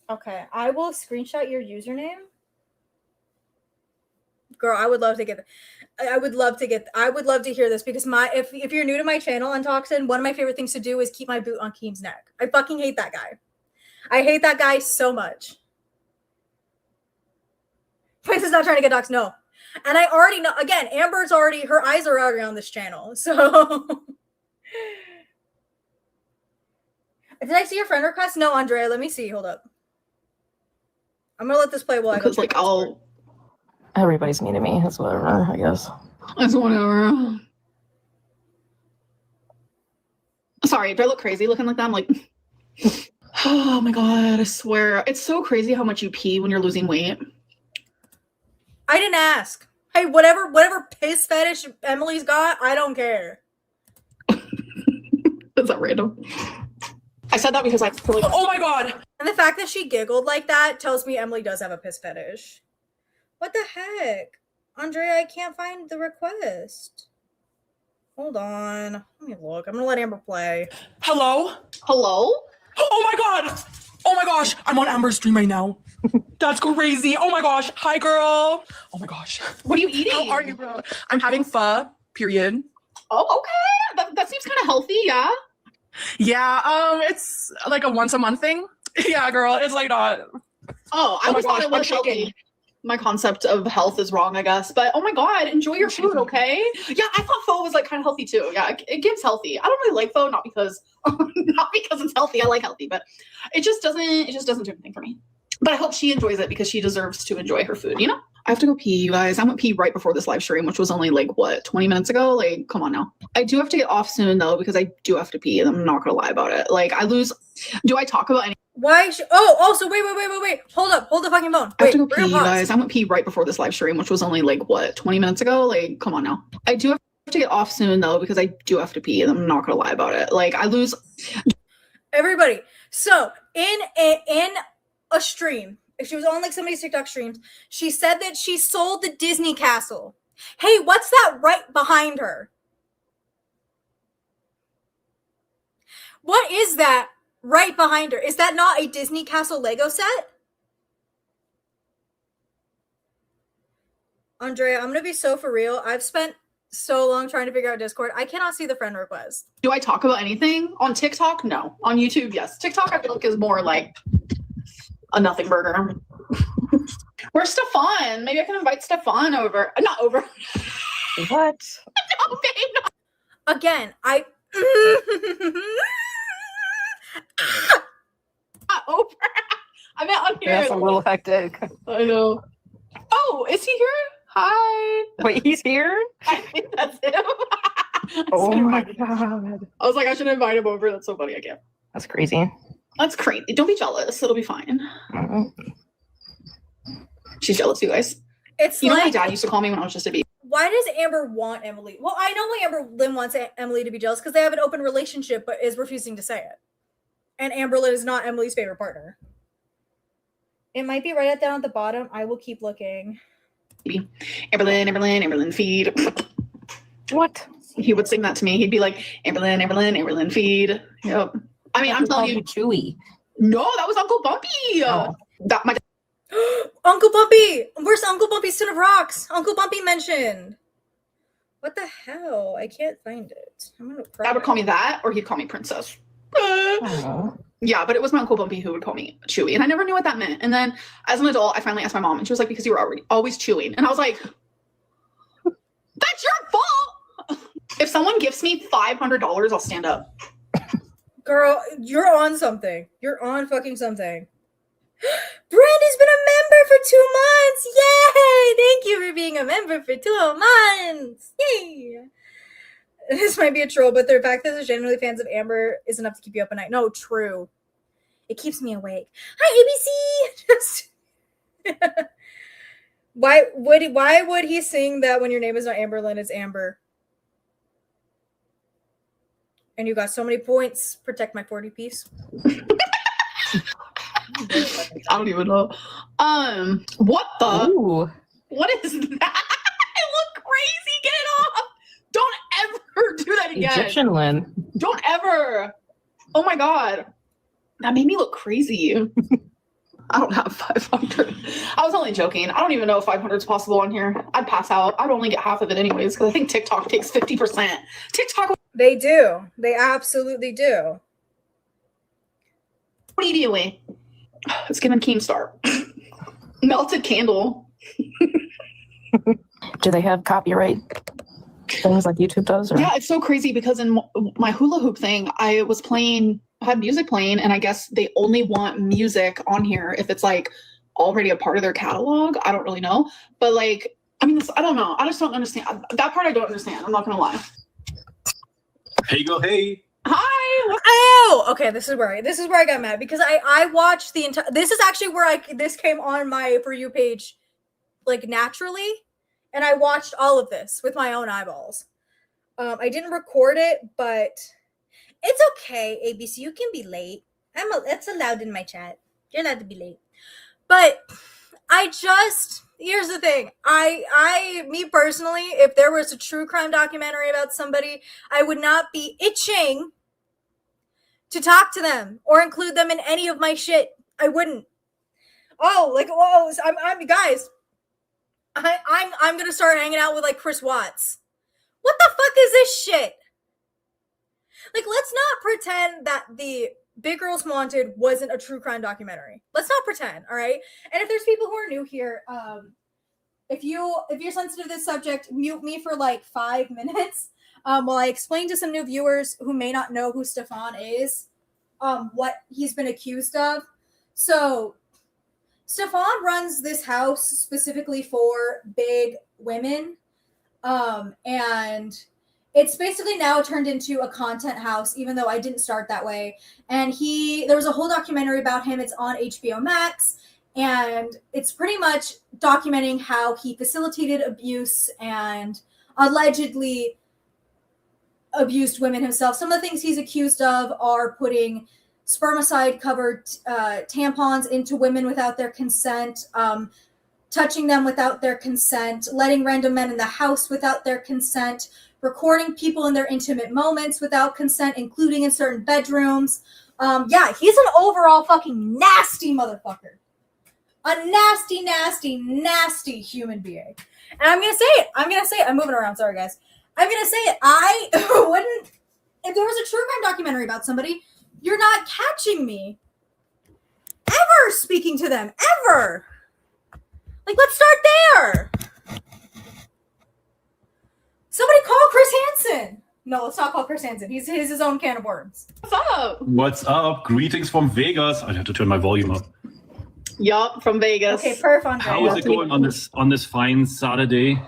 Speaker 1: Okay, I will screenshot your username. Girl, I would love to hear this because if you're new to my channel on Toxin, one of my favorite things to do is keep my boot on Keem's neck. I fucking hate that guy. I hate that guy so much. Price is not trying to get doxxed, no. And I already know, again, her eyes are already on this channel, so. Did I see your friend request? No, Andrea, let me see, hold up. I'm gonna let this play while I go. Because,
Speaker 7: everybody's mean to me, it's whatever, I guess.
Speaker 2: It's whatever. Sorry, do I look crazy looking like that? I'm like, oh my god, I swear. It's so crazy how much you pee when you're losing weight.
Speaker 1: I didn't ask. Hey, whatever piss fetish Emily's got, I don't care.
Speaker 2: Is that random? I said that because I feel like, oh my god!
Speaker 1: And the fact that she giggled like that tells me Emily does have a piss fetish. What the heck? Andrea, I can't find the request. Hold on. Let me look. I'm gonna let Amber play.
Speaker 6: Hello?
Speaker 2: Hello?
Speaker 6: Oh my god! Oh my gosh! I'm on Amber's stream right now. That's crazy. Oh my gosh. Hi, girl. Oh my gosh.
Speaker 2: What are you eating?
Speaker 6: How are you, bro? I'm having pho, period.
Speaker 2: Oh, okay. That seems kind of healthy, yeah?
Speaker 6: Yeah, it's like a once a month thing. Yeah, girl. It's like not.
Speaker 2: Oh, I always thought it was healthy. My concept of health is wrong, I guess. But oh my god, enjoy your food, okay? Yeah, I thought pho was like kind of healthy too. Yeah, it gives healthy. I don't really like pho, not because it's healthy. I like healthy, but it just doesn't do anything for me. But I hope she enjoys it because she deserves to enjoy her food, you know? I have to go pee, you guys. I went pee right before this live stream, which was only like, what, 20 minutes ago? Like, come on now. I do have to get off soon, though, because I do have to pee, and I'm not going to lie about it. Like, do I talk about any?
Speaker 1: Why? Also, wait. Hold up. Hold the fucking phone.
Speaker 2: I have to go pee, you guys. I went pee right before this live stream, which was only like, what, 20 minutes ago? Like, come on now. I do have to get off soon, though, because I do have to pee, and I'm not going to lie about it. Like,
Speaker 1: Everybody. So, in a stream, if she was on like somebody's TikTok streams, she said that she sold the Disney castle. Hey, what's that right behind her? What is that right behind her? Is that not a Disney castle Lego set? Andrea, I'm going to be so for real. I've spent so long trying to figure out Discord. I cannot see the friend request.
Speaker 2: Do I talk about anything? On TikTok? No. On YouTube? Yes. TikTok, I feel like, is more like a nothing burger. Where's Stefan? Maybe I can invite Stefan over. Not over.
Speaker 7: What?
Speaker 2: No, babe, no.
Speaker 1: Again,
Speaker 2: Not over. I meant on here.
Speaker 7: That's a little hectic.
Speaker 2: I know. Oh, is he here? Hi.
Speaker 7: Wait, he's here?
Speaker 2: I think that's him.
Speaker 7: Oh my god.
Speaker 2: I was like, I should invite him over. That's so funny. I can't.
Speaker 7: That's crazy.
Speaker 2: That's crazy. Don't be jealous. It'll be fine. She's jealous, you guys.
Speaker 1: It's
Speaker 2: You know what my
Speaker 1: like,
Speaker 2: dad used to call me when I was just a baby?
Speaker 1: why does Amber want Emily? Well, I know why Amberlynn wants Emily to be jealous, because they have an open relationship but is refusing to say it. And Amberlynn is not Emily's favorite partner. It might be right down at the bottom. I will keep looking.
Speaker 2: Amberlynn, feed.
Speaker 7: What?
Speaker 2: He would sing that to me. He'd be like, Amberlynn, feed. Yep. I mean, I'm telling you.
Speaker 7: Chewy.
Speaker 2: No, that was Uncle Bumpy.
Speaker 7: Oh.
Speaker 2: That my
Speaker 1: Uncle Bumpy! Where's Uncle Bumpy's Ton of Rocks? Uncle Bumpy mentioned. What the hell? I can't find it. I'm gonna cry.
Speaker 2: dad would call me that, or he'd call me princess.
Speaker 7: Oh.
Speaker 2: Yeah, but it was my Uncle Bumpy who would call me Chewy, and I never knew what that meant. And then, as an adult, I finally asked my mom, and she was like, "Because you were always chewing." And I was like, "That's your fault." If someone gives me $500, I'll stand up.
Speaker 1: Girl, you're on something. You're on fucking something. Brandy's been a member for 2 months. Yay! Thank you for being a member for 2 months. Yay! This might be a troll, but the fact that they're genuinely fans of Amber is enough to keep you up at night. No, true. It keeps me awake. Hi, ABC. Just why would he sing that when your name is not Amberlynn, it's Amber? And you got so many points. Protect my 40 piece.
Speaker 2: I don't even know. What the?
Speaker 7: Ooh.
Speaker 2: What is that? I look crazy. Get it off. Don't ever do that again.
Speaker 7: Egyptian Lynn.
Speaker 2: Don't ever. Oh my God. That made me look crazy. I don't have 500. I was only joking. I don't even know if 500 is possible on here. I'd pass out. I'd only get half of it anyways, because I think TikTok takes 50%. TikTok.
Speaker 1: They do. They absolutely do.
Speaker 2: What are you doing? It's giving Keemstar. Melted candle.
Speaker 7: Do they have copyright things like YouTube does? Or?
Speaker 2: Yeah, it's so crazy because in my hula hoop thing, I had music playing, and I guess they only want music on here if it's like already a part of their catalog. I don't really know. But like, I mean, I don't know. I just don't understand. That part I don't understand. I'm not going to lie.
Speaker 8: Hey, go, hey.
Speaker 2: Hi.
Speaker 1: Oh, okay. This is where I got mad, because I watched the entire. This is actually where this came on my For You page, like naturally, and I watched all of this with my own eyeballs. I didn't record it, but it's okay. ABC, you can be late. That's allowed in my chat. You're allowed to be late. But here's the thing. Me personally, if there was a true crime documentary about somebody, I would not be itching to talk to them or include them in any of my shit. I wouldn't. Oh, like, whoa, I'm guys. I'm gonna start hanging out with like Chris Watts. What the fuck is this shit? Like, let's not pretend that the Big Girls Wanted wasn't a true crime documentary. Let's not pretend, all right? And if there's people who are new here, if you're sensitive to this subject, mute me for like 5 minutes while I explain to some new viewers who may not know who Stefan is, what he's been accused of. So Stefan runs this house specifically for big women, and it's basically now turned into a content house, even though I didn't start that way. And there was a whole documentary about him. It's on HBO Max, and it's pretty much documenting how he facilitated abuse and allegedly abused women himself. Some of the things he's accused of are putting spermicide-covered tampons into women without their consent, touching them without their consent, letting random men in the house without their consent, recording people in their intimate moments without consent, including in certain bedrooms. Yeah, he's an overall fucking nasty motherfucker. A nasty, nasty, nasty human being. And I'm going to say it. I'm moving around. Sorry, guys. I'm going to say it. I wouldn't, if there was a true crime documentary about somebody, you're not catching me ever speaking to them. Ever. Like, let's start there. Somebody call Chris Hansen. No, let's not call Chris Hansen. He's his own can of worms.
Speaker 2: What's up?
Speaker 8: What's up? Greetings from Vegas. I'd have to turn my volume up.
Speaker 2: Yup, from Vegas.
Speaker 1: Okay, perf on
Speaker 8: How is it going on this fine Saturday?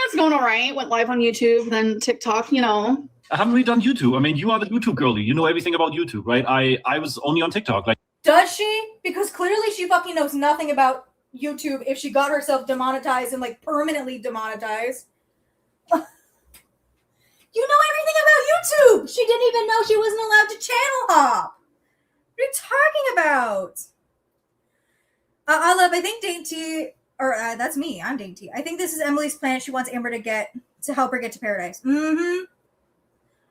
Speaker 2: It's going all right. Went live on YouTube, then TikTok, you know.
Speaker 8: I haven't really done YouTube. I mean, you are the YouTube girlie. You know everything about YouTube, right? I was only on TikTok. Like,
Speaker 1: Does she? Because clearly she fucking knows nothing about YouTube if she got herself demonetized and like permanently demonetized. You know everything about YouTube. She didn't even know she wasn't allowed to channel hop. What are you talking about? I think Dainty, or that's me. I'm Dainty. I think this is Emily's plan. She wants Amber to help her get to paradise. Mm-hmm.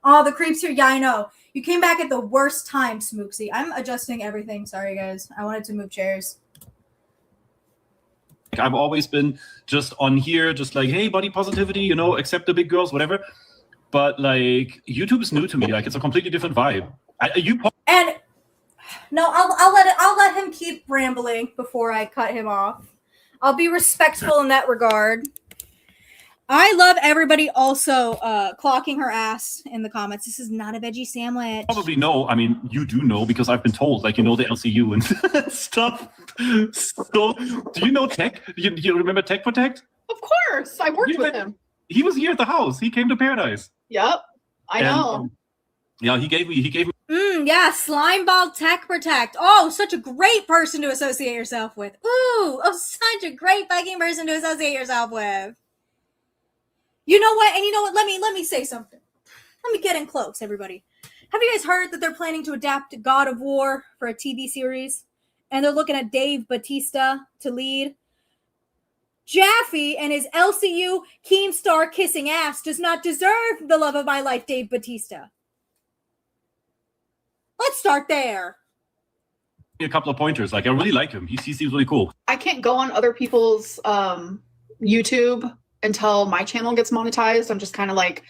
Speaker 1: Oh, the creeps here. Yeah, I know. You came back at the worst time, Smooksy. I'm adjusting everything. Sorry, guys. I wanted to move chairs.
Speaker 8: I've always been just on here, just like, hey, body positivity, you know, accept the big girls, whatever. But like, YouTube is new to me. Like, it's a completely different vibe.
Speaker 1: And no, I'll let him keep rambling before I cut him off. I'll be respectful in that regard. I love everybody also clocking her ass in the comments. This is not a veggie sandwich.
Speaker 8: Probably know. I mean, you do know because I've been told, like, you know, the LCU and stuff. So, do you know Tech? You remember Tech Protect?
Speaker 2: Of course, I worked with him.
Speaker 8: He was here at the house. He came to Paradise.
Speaker 2: Yep, I know.
Speaker 8: Yeah, he gave me.
Speaker 1: Yeah, Slimeball Tech Protect. Oh, such a great person to associate yourself with. Ooh, oh, such a great fucking person to associate yourself with. You know what? And you know what? Let me say something. Let me get in close, everybody. Have you guys heard that they're planning to adapt God of War for a TV series? And they're looking at Dave Bautista to lead. Jaffe and his LCU Keemstar kissing ass does not deserve the love of my life, Dave Bautista. Let's start there.
Speaker 8: A couple of pointers. Like, I really like him. He seems really cool.
Speaker 2: I can't go on other people's YouTube until my channel gets monetized. I'm just kind of like,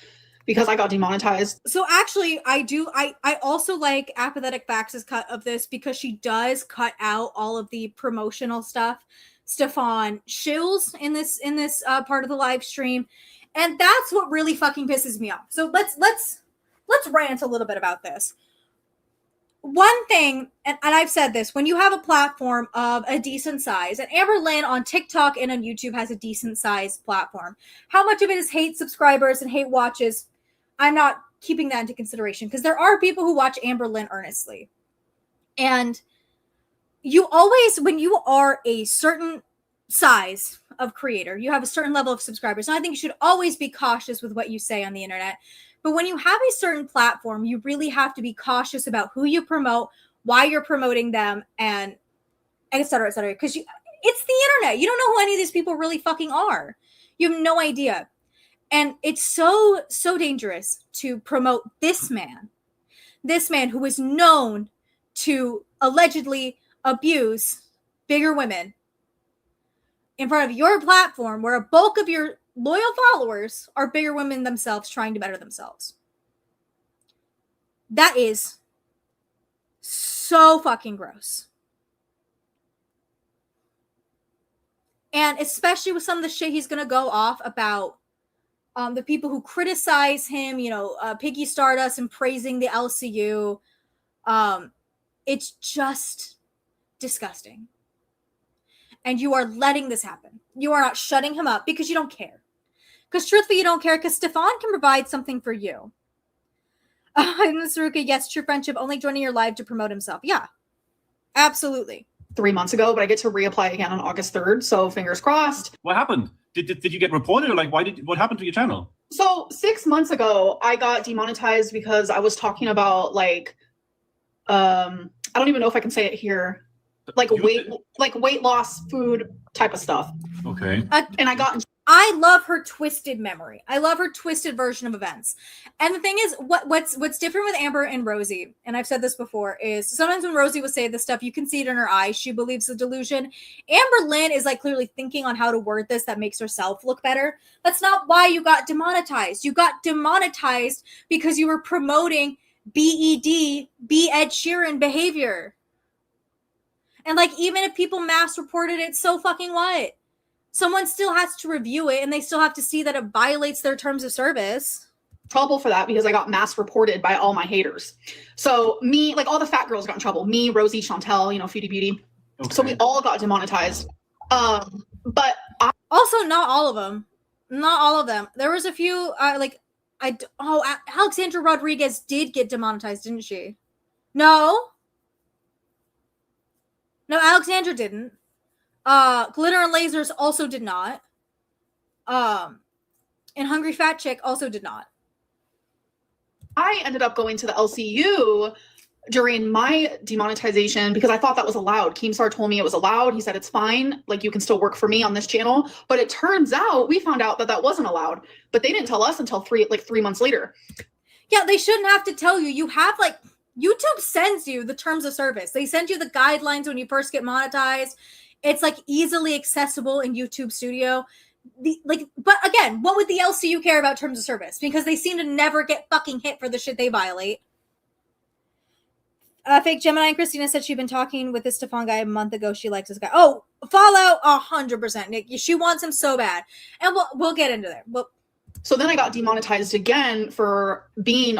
Speaker 2: because I got demonetized.
Speaker 1: So actually, I also like Apathetic Facts' cut of this because she does cut out all of the promotional stuff. Stefan shills in this part of the live stream, and that's what really fucking pisses me off. So let's rant a little bit about this. One thing, and I've said this, when you have a platform of a decent size, and Amberlynn on TikTok and on YouTube has a decent sized platform, how much of it is hate subscribers and hate watches? I'm not keeping that into consideration because there are people who watch Amberlynn earnestly. And you always, when you are a certain size of creator, you have a certain level of subscribers. And I think you should always be cautious with what you say on the internet. But when you have a certain platform, you really have to be cautious about who you promote, why you're promoting them, and et cetera, et cetera. Because it's the internet. You don't know who any of these people really fucking are. You have no idea. And it's so dangerous to promote this man who is known to allegedly abuse bigger women in front of your platform where a bulk of your loyal followers are bigger women themselves trying to better themselves. That is so fucking gross. And especially with some of the shit he's going to go off about the people who criticize him, you know, Piggy Stardust and praising the LCU. It's just disgusting. And you are letting this happen. You are not shutting him up because you don't care. Because truthfully, you don't care because Stefan can provide something for you. Saruka, yes, true friendship, only joining your live to promote himself. Yeah, absolutely.
Speaker 2: 3 months ago, but I get to reapply again on August 3rd. So fingers crossed.
Speaker 8: What happened? Did you get reported, or like what happened to your channel?
Speaker 2: So 6 months ago, I got demonetized because I was talking about like, I don't even know if I can say it here, like weight loss food type of stuff.
Speaker 8: Okay.
Speaker 2: And
Speaker 1: I love her twisted memory. I love her twisted version of events. And the thing is, what's different with Amber and Rosie, and I've said this before, is sometimes when Rosie will say this stuff, you can see it in her eyes. She believes the delusion. Amberlynn is like clearly thinking on how to word this that makes herself look better. That's not why you got demonetized. You got demonetized because you were promoting BED, be Ed Sheeran behavior. And like, even if people mass reported it, so fucking what? Someone still has to review it and they still have to see that it violates their terms of service.
Speaker 2: Trouble for that because I got mass reported by all my haters. So me, like all the fat girls got in trouble. Me, Rosie, Chantel, you know, Foodie Beauty. Okay. So we all got demonetized. But
Speaker 1: also not all of them. Not all of them. There was a few Alexandra Rodriguez did get demonetized, didn't she? No, Alexandra didn't. Glitter and Lasers also did not. And Hungry Fat Chick also did not.
Speaker 2: I ended up going to the LCU during my demonetization because I thought that was allowed. Keemstar told me it was allowed. He said it's fine. Like, you can still work for me on this channel. But it turns out we found out that that wasn't allowed. But they didn't tell us until 3 months later.
Speaker 1: Yeah, they shouldn't have to tell you. You have, like, YouTube sends you the terms of service. They send you the guidelines when you first get monetized. It's, like, easily accessible in YouTube Studio. But again, what would the LCU care about terms of service? Because they seem to never get fucking hit for the shit they violate. Fake Gemini and Christina said she'd been talking with this Stefan guy a month ago. She likes this guy. Oh, Fallout 100%. Nick, she wants him so bad. And we'll get into there.
Speaker 2: So then I got demonetized again for being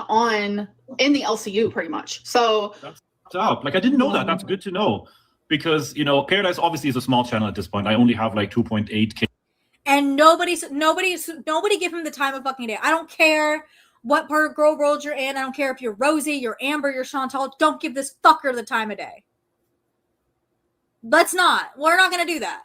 Speaker 2: in the LCU pretty much. So
Speaker 8: that's up. Like, I didn't know that. That's good to know. Because, you know, Paradise obviously is a small channel at this point. I only have like 2.8K.
Speaker 1: And nobody give him the time of fucking day. I don't care what part of girl world you're in. I don't care if you're Rosie, you're Amber, you're Chantal. Don't give this fucker the time of day. Let's not. We're not going to do that.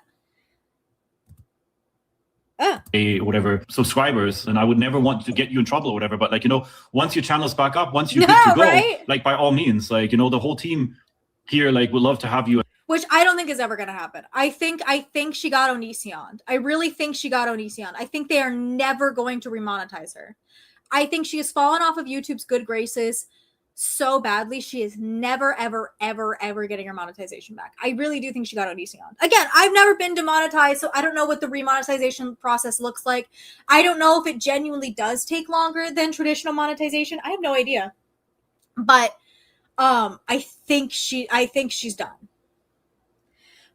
Speaker 8: Whatever subscribers, and I would never want to get you in trouble or whatever. But, like, you know, once your channel's back up, once you're good to go, right? Like, by all means, like, you know, the whole team here, like, would love to have you.
Speaker 1: Which I don't think is ever going to happen. I think she got Onision. I really think she got Onision. I think they are never going to remonetize her. I think she has fallen off of YouTube's good graces so badly. She is never, ever, ever, ever getting her monetization back. I really do think she got Onision. Again, I've never been demonetized, so I don't know what the remonetization process looks like. I don't know if it genuinely does take longer than traditional monetization. I have no idea. But I think she's done.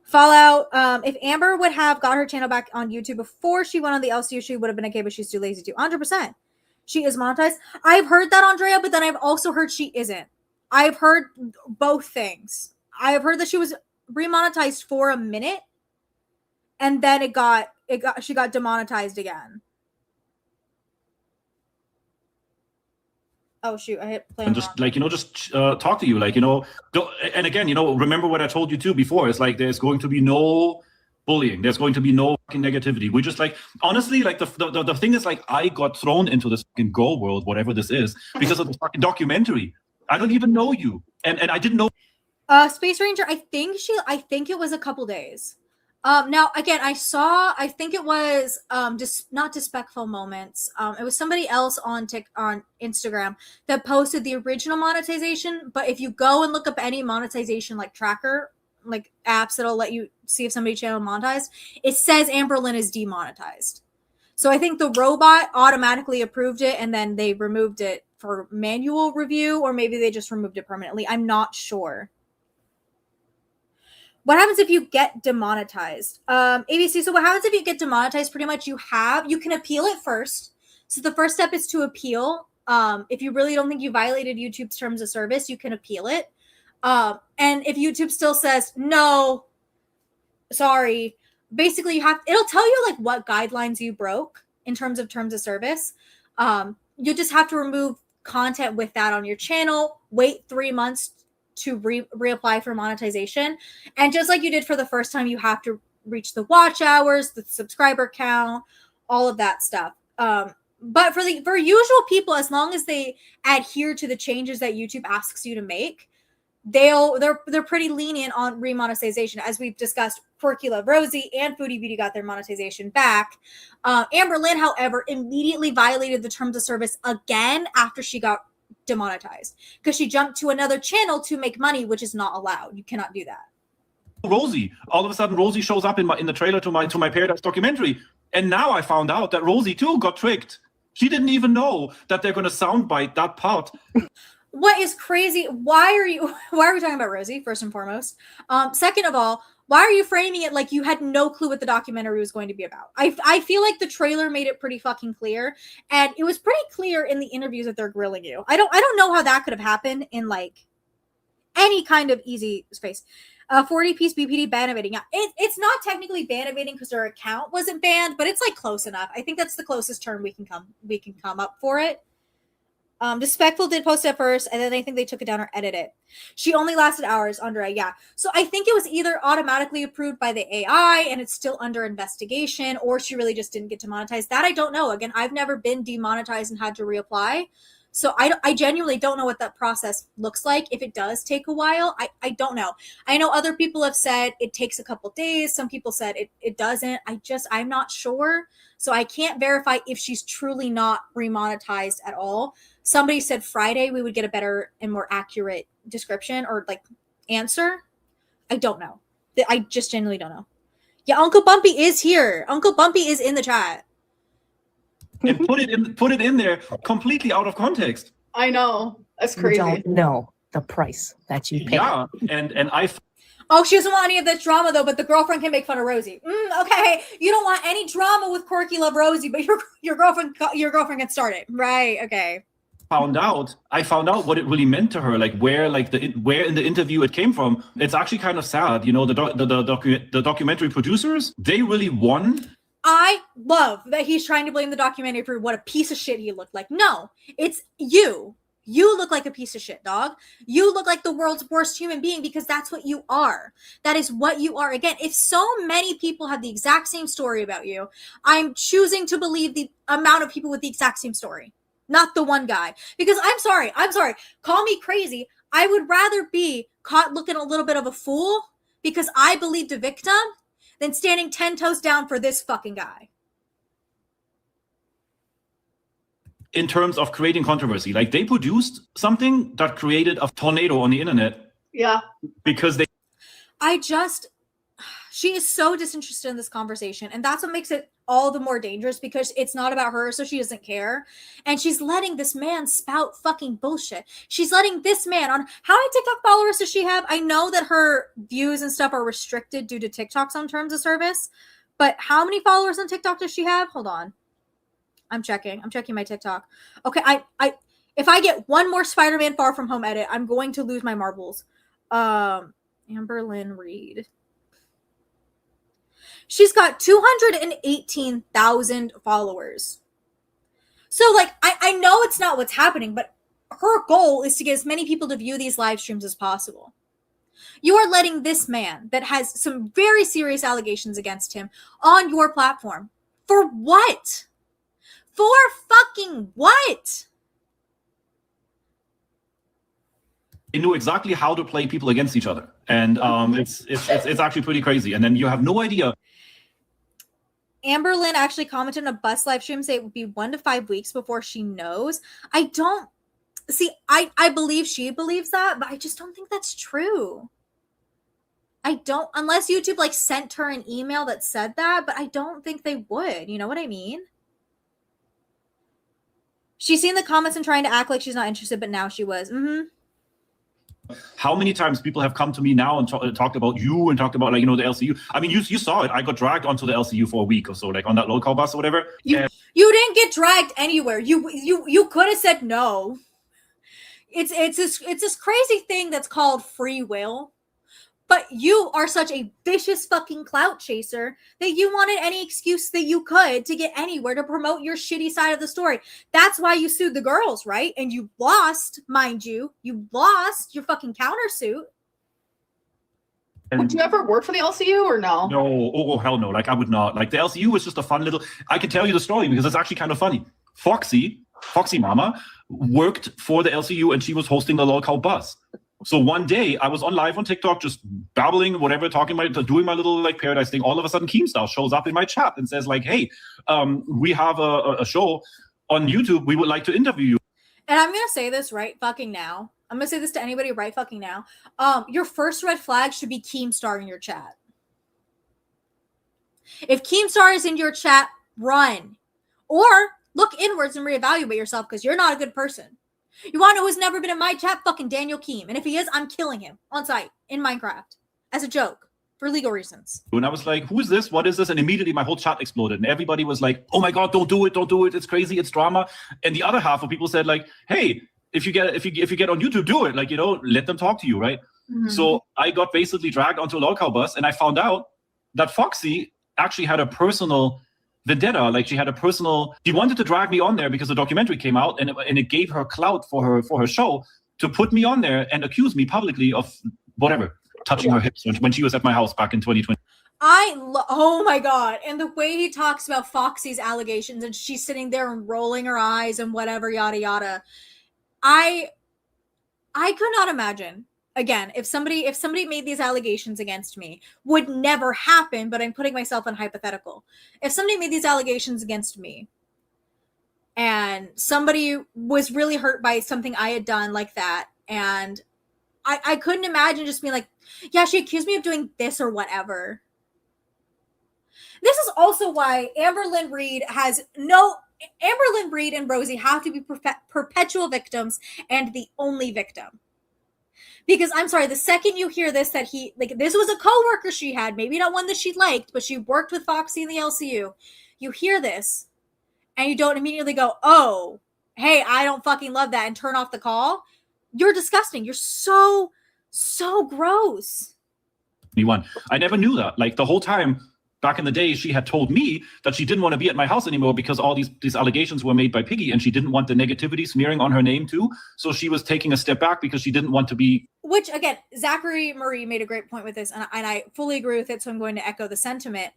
Speaker 1: Fallout, if Amber would have got her channel back on YouTube before she went on the LCU, she would have been okay, but she's too lazy to. 100%. She is monetized. I've heard that, Andrea, but then I've also heard she isn't. I've heard both things. I have heard that she was remonetized for a minute, and then she got demonetized again. Oh shoot, I hit play.
Speaker 8: And just like, you know, just talk to you, like, you know, and again, you know, remember what I told you too before. It's like, there's going to be no bullying. There's going to be no fucking negativity. We just, like, honestly, like, the thing is, like, I got thrown into this fucking girl world, whatever this is, because of the fucking documentary. I don't even know you, and I didn't know.
Speaker 1: Space Ranger, I think it was a couple days. Now again, I think it was just not Despectful Moments. It was somebody else on Instagram that posted the original monetization. But if you go and look up any monetization like tracker, like apps that'll let you see if somebody's channel monetized, it says Amberlynn is demonetized. So I think the robot automatically approved it, and then they removed it for manual review, or maybe they just removed it permanently. I'm not sure. What happens if you get demonetized? ABC, so what happens if you get demonetized? Pretty much you can appeal it first. So the first step is to appeal. If you really don't think you violated YouTube's terms of service, you can appeal it. And if YouTube still says, no, sorry, basically it'll tell you like what guidelines you broke in terms of service. You just have to remove content with that on your channel, wait 3 months to reapply for monetization. And just like you did for the first time, you have to reach the watch hours, the subscriber count, all of that stuff. But for usual people, as long as they adhere to the changes that YouTube asks you to make, they're pretty lenient on remonetization. As we've discussed, Quirky Love Rosie and Foodie Beauty got their monetization back. Amberlynn, however, immediately violated the terms of service again after she got demonetized, because she jumped to another channel to make money, which is not allowed. You cannot do that.
Speaker 8: Rosie, all of a sudden, Rosie shows up in the trailer to my Paradise documentary, and now I found out that Rosie too got tricked. She didn't even know that they're going to soundbite that part.
Speaker 1: What is crazy? Why are we talking about Rosie, first and foremost? Second of all, why are you framing it like you had no clue what the documentary was going to be about? I feel like the trailer made it pretty fucking clear, and it was pretty clear in the interviews that they're grilling you. I don't know how that could have happened in like any kind of easy space. 40-piece BPD ban evading. Yeah, it's not technically ban evading because her account wasn't banned, but it's like close enough. I think that's the closest term we can come up for it. Despectful did post it first, and then I think they took it down or edited it. She only lasted hours, Andre. Yeah. So I think it was either automatically approved by the AI and it's still under investigation, or she really just didn't get demonetized. That I don't know. Again, I've never been demonetized and had to reapply. So I genuinely don't know what that process looks like. If it does take a while, I don't know. I know other people have said it takes a couple days. Some people said it doesn't. I'm not sure. So I can't verify if she's truly not remonetized at all. Somebody said Friday we would get a better and more accurate description or like answer. I don't know. I just genuinely don't know. Yeah, Uncle Bumpy is here. Uncle Bumpy is in the chat.
Speaker 8: And put it in there completely out of context.
Speaker 2: I know. That's
Speaker 7: You
Speaker 2: crazy.
Speaker 7: don't know the price that you pay.
Speaker 8: Yeah, and I
Speaker 1: Oh, she doesn't want any of this drama though, but the girlfriend can make fun of Rosie. Okay, you don't want any drama with Quirky Love Rosie, but your girlfriend can start it, right? Okay.
Speaker 8: I found out what it really meant to her, like where in the interview it came from. It's actually kind of sad, you know. The documentary producers, they really won.
Speaker 1: I love that he's trying to blame the documentary for what a piece of shit he looked like. No, it's you. You look like a piece of shit, dog. You look like the world's worst human being because that's what you are. That is what you are. Again, if so many people have the exact same story about you, I'm choosing to believe the amount of people with the exact same story, not the one guy. Because I'm sorry. Call me crazy. I would rather be caught looking a little bit of a fool because I believed a victim than standing 10 toes down for this fucking guy.
Speaker 8: In terms of creating controversy, like they produced something that created a tornado on the internet.
Speaker 2: Yeah.
Speaker 8: Because
Speaker 1: she is so disinterested in this conversation, and that's what makes it all the more dangerous because it's not about her, so she doesn't care. And she's letting this man spout fucking bullshit. She's letting this man on. How many TikTok followers does she have? I know that her views and stuff are restricted due to TikTok's own terms of service, but how many followers on TikTok does she have? Hold on. I'm checking my TikTok. Okay, if I get one more Spider-Man Far From Home edit, I'm going to lose my marbles. Amberlynn Reid. She's got 218,000 followers. So, like, I know it's not what's happening, but her goal is to get as many people to view these live streams as possible. You are letting this man that has some very serious allegations against him on your platform. For what? For fucking what?
Speaker 8: they knew exactly how to play people against each other, and it's actually pretty crazy. And then you have no idea.
Speaker 1: Amberlynn actually commented on a bus live stream saying it would be 1 to 5 weeks before she knows. I don't see. I believe she believes that, but I just don't think that's true. I don't, unless YouTube like sent her an email that said that, but I don't think they would. You know what I mean? She's seen the comments and trying to act like she's not interested, but now she was.
Speaker 8: How many times people have come to me now and talked about you and talked about, like, you know, the LCU. I mean, you saw it. I got dragged onto the LCU for a week or so, like on that local bus or whatever.
Speaker 1: You didn't get dragged anywhere. You could have said no. It's this crazy thing that's called free will. But you are such a vicious fucking clout chaser that you wanted any excuse that you could to get anywhere to promote your shitty side of the story. That's why you sued the girls, right? And you lost, mind you. You lost your fucking countersuit.
Speaker 2: Would you ever work for the LCU or no?
Speaker 8: No, oh hell no. Like, I would not. Like, the LCU was just a fun little. I can tell you the story because it's actually kind of funny. Foxy Mama, worked for the LCU and she was hosting the local bus. So one day I was on live on TikTok, just babbling, whatever, doing my little like paradise thing. All of a sudden, Keemstar shows up in my chat and says like, "Hey, we have a show on YouTube. We would like to interview you."
Speaker 1: And I'm gonna say this right fucking now. I'm gonna say this to anybody right fucking now. Your first red flag should be Keemstar in your chat. If Keemstar is in your chat, run, or look inwards and reevaluate yourself because you're not a good person. You want to know who's never been in my chat? Fucking Daniel Keem. And if he is, I'm killing him on site in Minecraft as a joke for legal reasons.
Speaker 8: And I was like, who is this? What is this? And immediately my whole chat exploded. And everybody was like, oh my God, don't do it. Don't do it. It's crazy. It's drama. And the other half of people said like, hey, if you get on YouTube, do it. Like, you know, let them talk to you, right? Mm-hmm. So I got basically dragged onto a local bus and I found out that Foxy actually had a personal vendetta. Like she had a personal. She wanted to drag me on there because the documentary came out, and it gave her clout for her show to put me on there and accuse me publicly of whatever, touching her hips when she was at my house back in 2020.
Speaker 1: Oh my god. And the way he talks about Foxy's allegations and she's sitting there and rolling her eyes and whatever, yada yada. I could not imagine. Again, if somebody made these allegations against me, would never happen, but I'm putting myself in hypothetical. If somebody made these allegations against me and somebody was really hurt by something I had done like that, and I couldn't imagine just being like, yeah, she accused me of doing this or whatever. This is also why Amberlynn, Reid and Rosie have to be perpetual victims and the only victim. Because I'm sorry, the second you hear this, that this was a coworker she had, maybe not one that she liked, but she worked with Foxy in the LCU. You hear this and you don't immediately go, oh, hey, I don't fucking love that, and turn off the call. You're disgusting. You're so gross.
Speaker 8: I never knew that. Like the whole time back in the day, she had told me that she didn't want to be at my house anymore because all these allegations were made by Piggy, and she didn't want the negativity smearing on her name too. So she was taking a step back because she didn't want to be.
Speaker 1: Which, again, Zachary Marie made a great point with this, and I fully agree with it, so I'm going to echo the sentiment.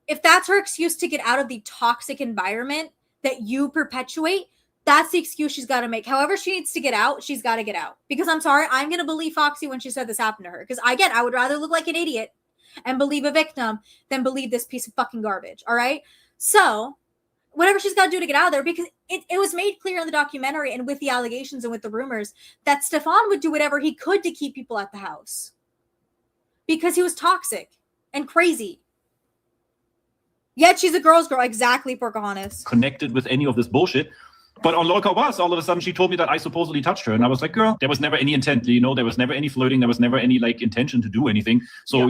Speaker 1: If that's her excuse to get out of the toxic environment that you perpetuate, that's the excuse she's got to make. However she needs to get out, she's got to get out. Because I'm sorry, I'm going to believe Foxy when she said this happened to her. Because, again, I would rather look like an idiot and believe a victim than believe this piece of fucking garbage. All right? So, whatever she's got to do to get out of there, because it was made clear in the documentary and with the allegations and with the rumors that Stefan would do whatever he could to keep people at the house. Because he was toxic and crazy. Yet she's a girl's girl. Exactly, Pocahontas.
Speaker 8: Connected with any of this bullshit. But on Local Bus, all of a sudden she told me that I supposedly touched her. And I was like, girl, there was never any intent, there was never any flirting. There was never any intention to do anything. So,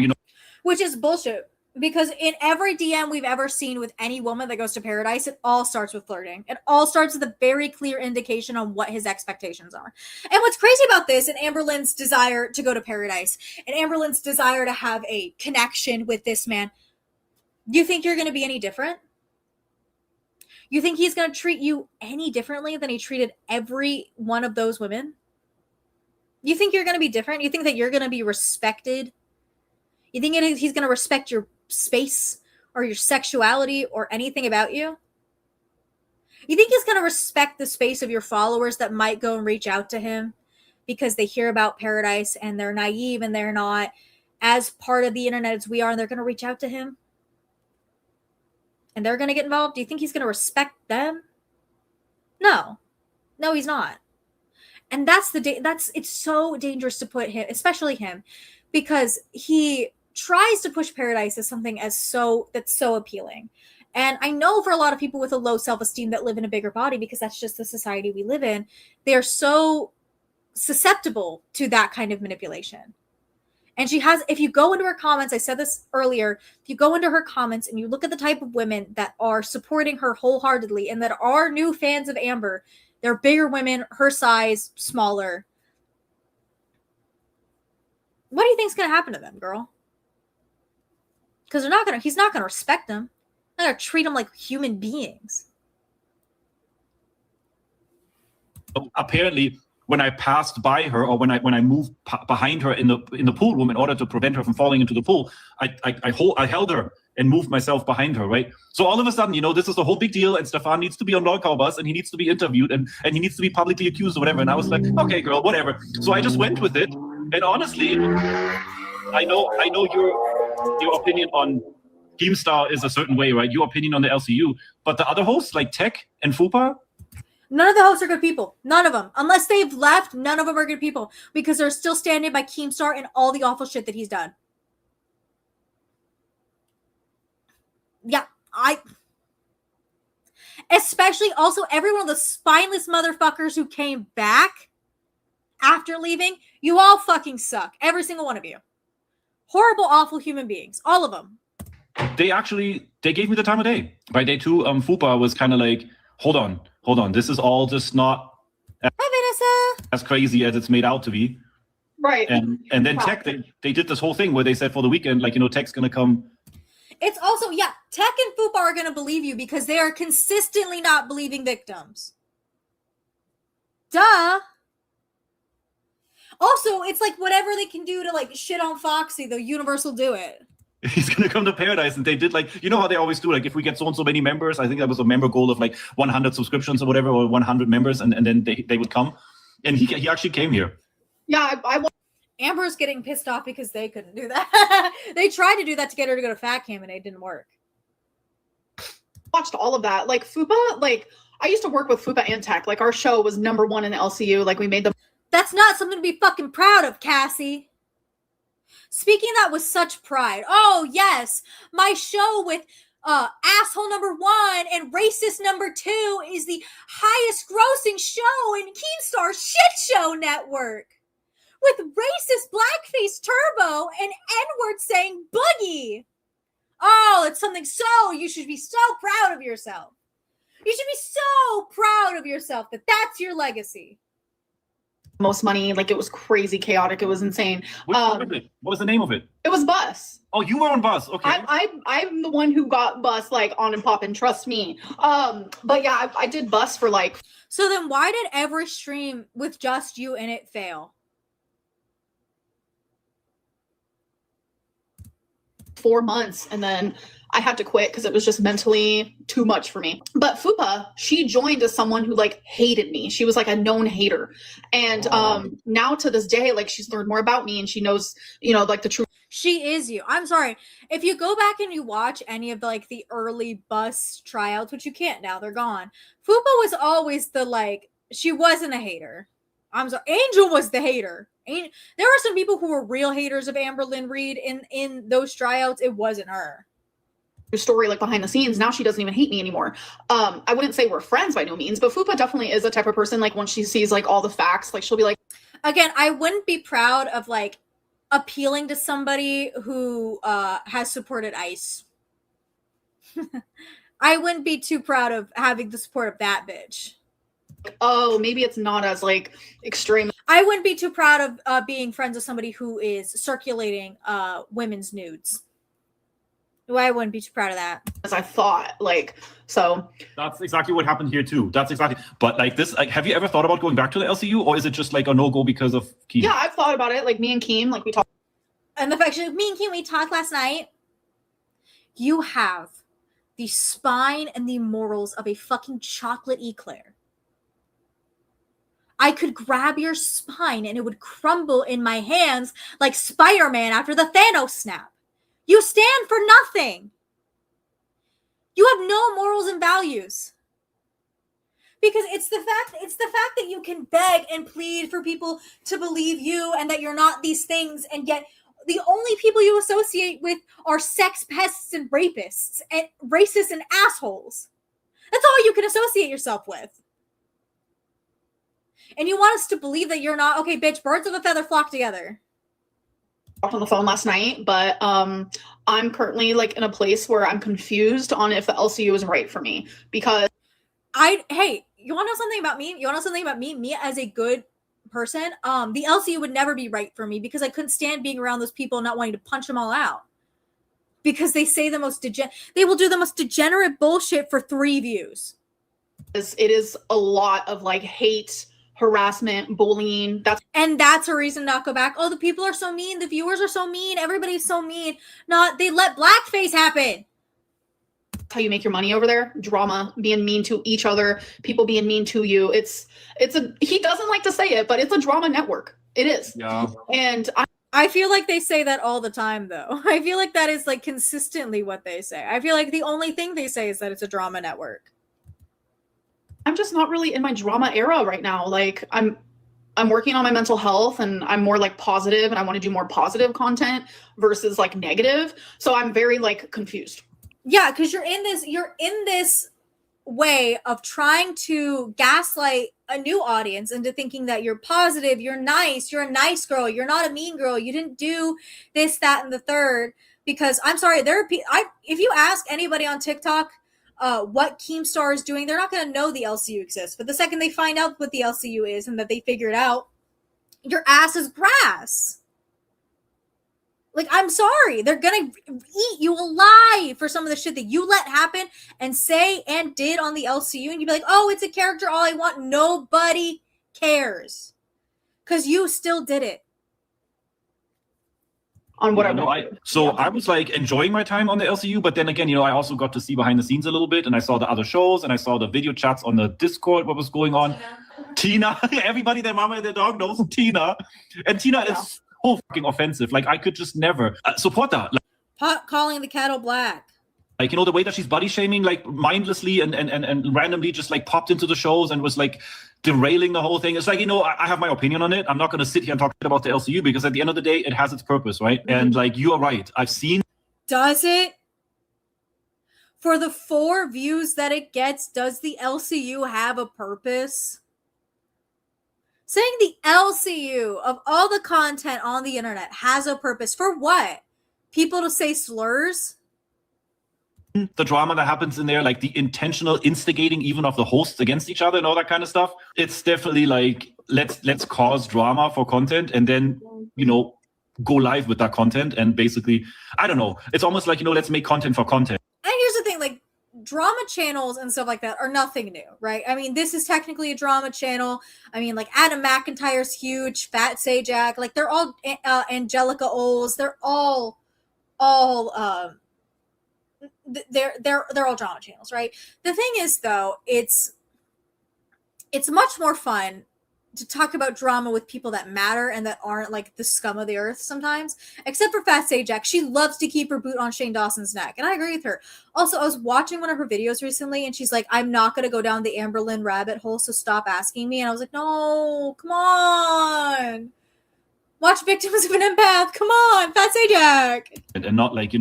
Speaker 1: Which is bullshit. Because in every DM we've ever seen with any woman that goes to Paradise, it all starts with flirting. It all starts with a very clear indication on what his expectations are. And what's crazy about this, and Amberlynn's desire to go to Paradise, and Amberlynn's desire to have a connection with this man, you think you're going to be any different? You think he's going to treat you any differently than he treated every one of those women? You think you're going to be different? You think that you're going to be respected? You think he's going to respect your space or your sexuality or anything about you? You think he's going to respect the space of your followers that might go and reach out to him because they hear about Paradise and they're naive and they're not as part of the internet as we are, and they're going to reach out to him? And they're going to get involved? Do you think he's going to respect them? No, he's not. And it's so dangerous to put him, especially him, because he tries to push Paradise as something that's so appealing. And I know for a lot of people with a low self-esteem that live in a bigger body, because that's just the society we live in, they're so susceptible to that kind of manipulation. And if you go into her comments, I said this earlier, if you go into her comments and you look at the type of women that are supporting her wholeheartedly and that are new fans of Amber, they're bigger women, her size, smaller. What do you think's going to happen to them, girl? Because he's not going to respect them. They're going to treat them like human beings.
Speaker 8: Apparently, when I passed by her, or when I moved behind her in the pool room in order to prevent her from falling into the pool, I held her and moved myself behind her, right? So all of a sudden, this is a whole big deal, and Stefan needs to be on Lord Bus, and he needs to be interviewed, and he needs to be publicly accused or whatever. And I was like, okay, girl, whatever. So I just went with it. And honestly, I know your opinion on Keemstar is a certain way, right? Your opinion on the LCU, but the other hosts like Tech and Fupa,
Speaker 1: none of the hosts are good people. None of them. Unless they've left, none of them are good people, because they're still standing by Keemstar and all the awful shit that he's done. Yeah, especially also every one of the spineless motherfuckers who came back after leaving, you all fucking suck. Every single one of you. Horrible, awful human beings. All of them.
Speaker 8: They gave me the time of day. By day 2, Fupa was kind of like, hold on. This is all just not as crazy as it's made out to be.
Speaker 2: Right.
Speaker 8: And then Tech, they did this whole thing where they said for the weekend, Tech's going to come.
Speaker 1: It's also, yeah, Tech and Fupa are going to believe you because they are consistently not believing victims. Duh. Also, it's like whatever they can do to like shit on Foxy, the universe will do it.
Speaker 8: He's gonna come to paradise, and they did like, you know how they always do, like if we get so and so many members, I think that was a member goal of like 100 subscriptions or whatever, or 100 members, and then they would come, and he actually came here.
Speaker 2: Yeah, I
Speaker 1: Amber's getting pissed off because they couldn't do that. They tried to do that to get her to go to Fat Cam, and it didn't work.
Speaker 2: watched all of that. Like Fupa, like I used to work with Fupa and Tech. Like our show was #1 in the LCU. Like we made the.
Speaker 1: That's not something to be fucking proud of, Cassie. Speaking that with such pride. Oh, yes. My show with asshole #1 and racist #2 is the highest grossing show in Keemstar Shit Show Network. With racist blackface Turbo and N-word saying boogie. Oh, it's something you should be so proud of yourself. You should be so proud of yourself that that's your legacy.
Speaker 2: Most money, like it was crazy chaotic. It was insane.
Speaker 8: What was the name of it?
Speaker 2: It was Bus.
Speaker 8: Oh, you were on Bus. Okay.
Speaker 2: I'm the one who got Bus like on and poppin', trust me. But yeah, I did Bus for like.
Speaker 1: So then why did every stream with just you in it fail?
Speaker 2: 4 months, and then I had to quit because it was just mentally too much for me. But Fupa, she joined as someone who like hated me. She was like a known hater. And now to this day, like she's learned more about me and she knows, you know, like the truth.
Speaker 1: She is you. I'm sorry. If you go back and you watch any of the, like the early Bus tryouts, which you can't now, they're gone. Fupa was always the like, she wasn't a hater. I'm sorry. Angel was the hater. There were some people who were real haters of Amberlynn Reid in those tryouts. It wasn't her.
Speaker 2: Story like behind the scenes. Now she doesn't even hate me anymore. I wouldn't say we're friends by no means, but Fupa definitely is a type of person, like once she sees like all the facts, like she'll be like,
Speaker 1: again, I wouldn't be proud of like appealing to somebody who has supported ICE. I wouldn't be too proud of having the support of that bitch.
Speaker 2: Oh, maybe it's not as like extreme.
Speaker 1: I wouldn't be too proud of being friends with somebody who is circulating women's nudes. I wouldn't be too proud of that.
Speaker 2: As I thought, like, so.
Speaker 8: That's exactly what happened here too. That's exactly, but like this, like, have you ever thought about going back to the LCU, or is it just like a no-go because of Keem?
Speaker 2: Yeah, I've thought about it. Like me and Keem, like we talked.
Speaker 1: And the fact that me and Keem, we talked last night. You have the spine and the morals of a fucking chocolate eclair. I could grab your spine and it would crumble in my hands like Spider-Man after the Thanos snap. You stand for nothing. You have no morals and values. Because it's the fact that you can beg and plead for people to believe you and that you're not these things, and yet the only people you associate with are sex pests and rapists and racists and assholes. That's all you can associate yourself with. And you want us to believe that you're not, okay, bitch, birds of a feather flock together.
Speaker 2: On the phone last night, but I'm currently like in a place where I'm confused on if the LCU is right for me, because
Speaker 1: hey, you want to know something about me? You want to know something about me? Me as a good person, the LCU would never be right for me because I couldn't stand being around those people and not wanting to punch them all out. Because they say they will do the most degenerate bullshit for 3 views.
Speaker 2: it is a lot of like hate, harassment, bullying.
Speaker 1: That's a reason not go back. Oh, the people are so mean. The viewers are so mean. Everybody's so mean. They let blackface happen.
Speaker 2: How you make your money over there. Drama, being mean to each other, people being mean to you. He doesn't like to say it, but it's a drama network. It is.
Speaker 8: Yeah.
Speaker 2: And
Speaker 1: I feel like they say that all the time, though. I feel like that is like consistently what they say. I feel like the only thing they say is that it's a drama network.
Speaker 2: I'm just not really in my drama era right now. Like I'm working on my mental health, and I'm more like positive, and I want to do more positive content versus like negative. So I'm very like confused.
Speaker 1: Yeah, because you're in this way of trying to gaslight a new audience into thinking that you're positive, you're nice, you're a nice girl, you're not a mean girl, you didn't do this, that, and the third. Because I'm sorry, if you ask anybody on TikTok what Keemstar is doing, they're not going to know the LCU exists. But the second they find out what the LCU is and that they figure it out, your ass is grass. Like, I'm sorry, they're gonna eat you alive for some of the shit that you let happen and say and did on the LCU, and you'd be like, oh, it's a character, all I want. Nobody cares. Because you still did it.
Speaker 2: On what
Speaker 8: Yeah, no, I was like enjoying my time on the LCU, but then again, I also got to see behind the scenes a little bit, and I saw the other shows, and I saw the video chats on the Discord, what was going on. Tina, everybody, their mama and their dog knows Tina, and Tina is so fucking offensive. Like, I could just never support that. Like,
Speaker 1: Pot calling the cattle black.
Speaker 8: Like, the way that she's body shaming, like mindlessly and randomly just like popped into the shows and was like derailing the whole thing. It's like, I have my opinion on it. I'm not going to sit here and talk about the LCU because at the end of the day, it has its purpose, right? Mm-hmm. And like, you are right. I've seen.
Speaker 1: Does it? For the 4 views that it gets, does the LCU have a purpose? Saying the LCU of all the content on the internet has a purpose. For what? People to say slurs?
Speaker 8: The drama that happens in there, like the intentional instigating even of the hosts against each other and all that kind of stuff. It's definitely like, let's cause drama for content and then, go live with that content. And basically, I don't know. It's almost like, let's make content for content.
Speaker 1: And here's the thing, like, drama channels and stuff like that are nothing new, right? I mean, this is technically a drama channel. I mean, like, Adam McIntyre's huge, Fat Sajak, like, they're all Angelica Oles. They're all they're all drama channels, right? The thing is, though, it's much more fun to talk about drama with people that matter and that aren't like the scum of the earth sometimes, except for Fat Sajak. She loves to keep her boot on Shane Dawson's neck, and I agree with her. Also, I was watching one of her videos recently, and she's like, I'm not going to go down the Amberlynn rabbit hole, so stop asking me. And I was like, no, come on. Watch Victims of an Empath. Come on, Fat Sajak.
Speaker 8: And not like,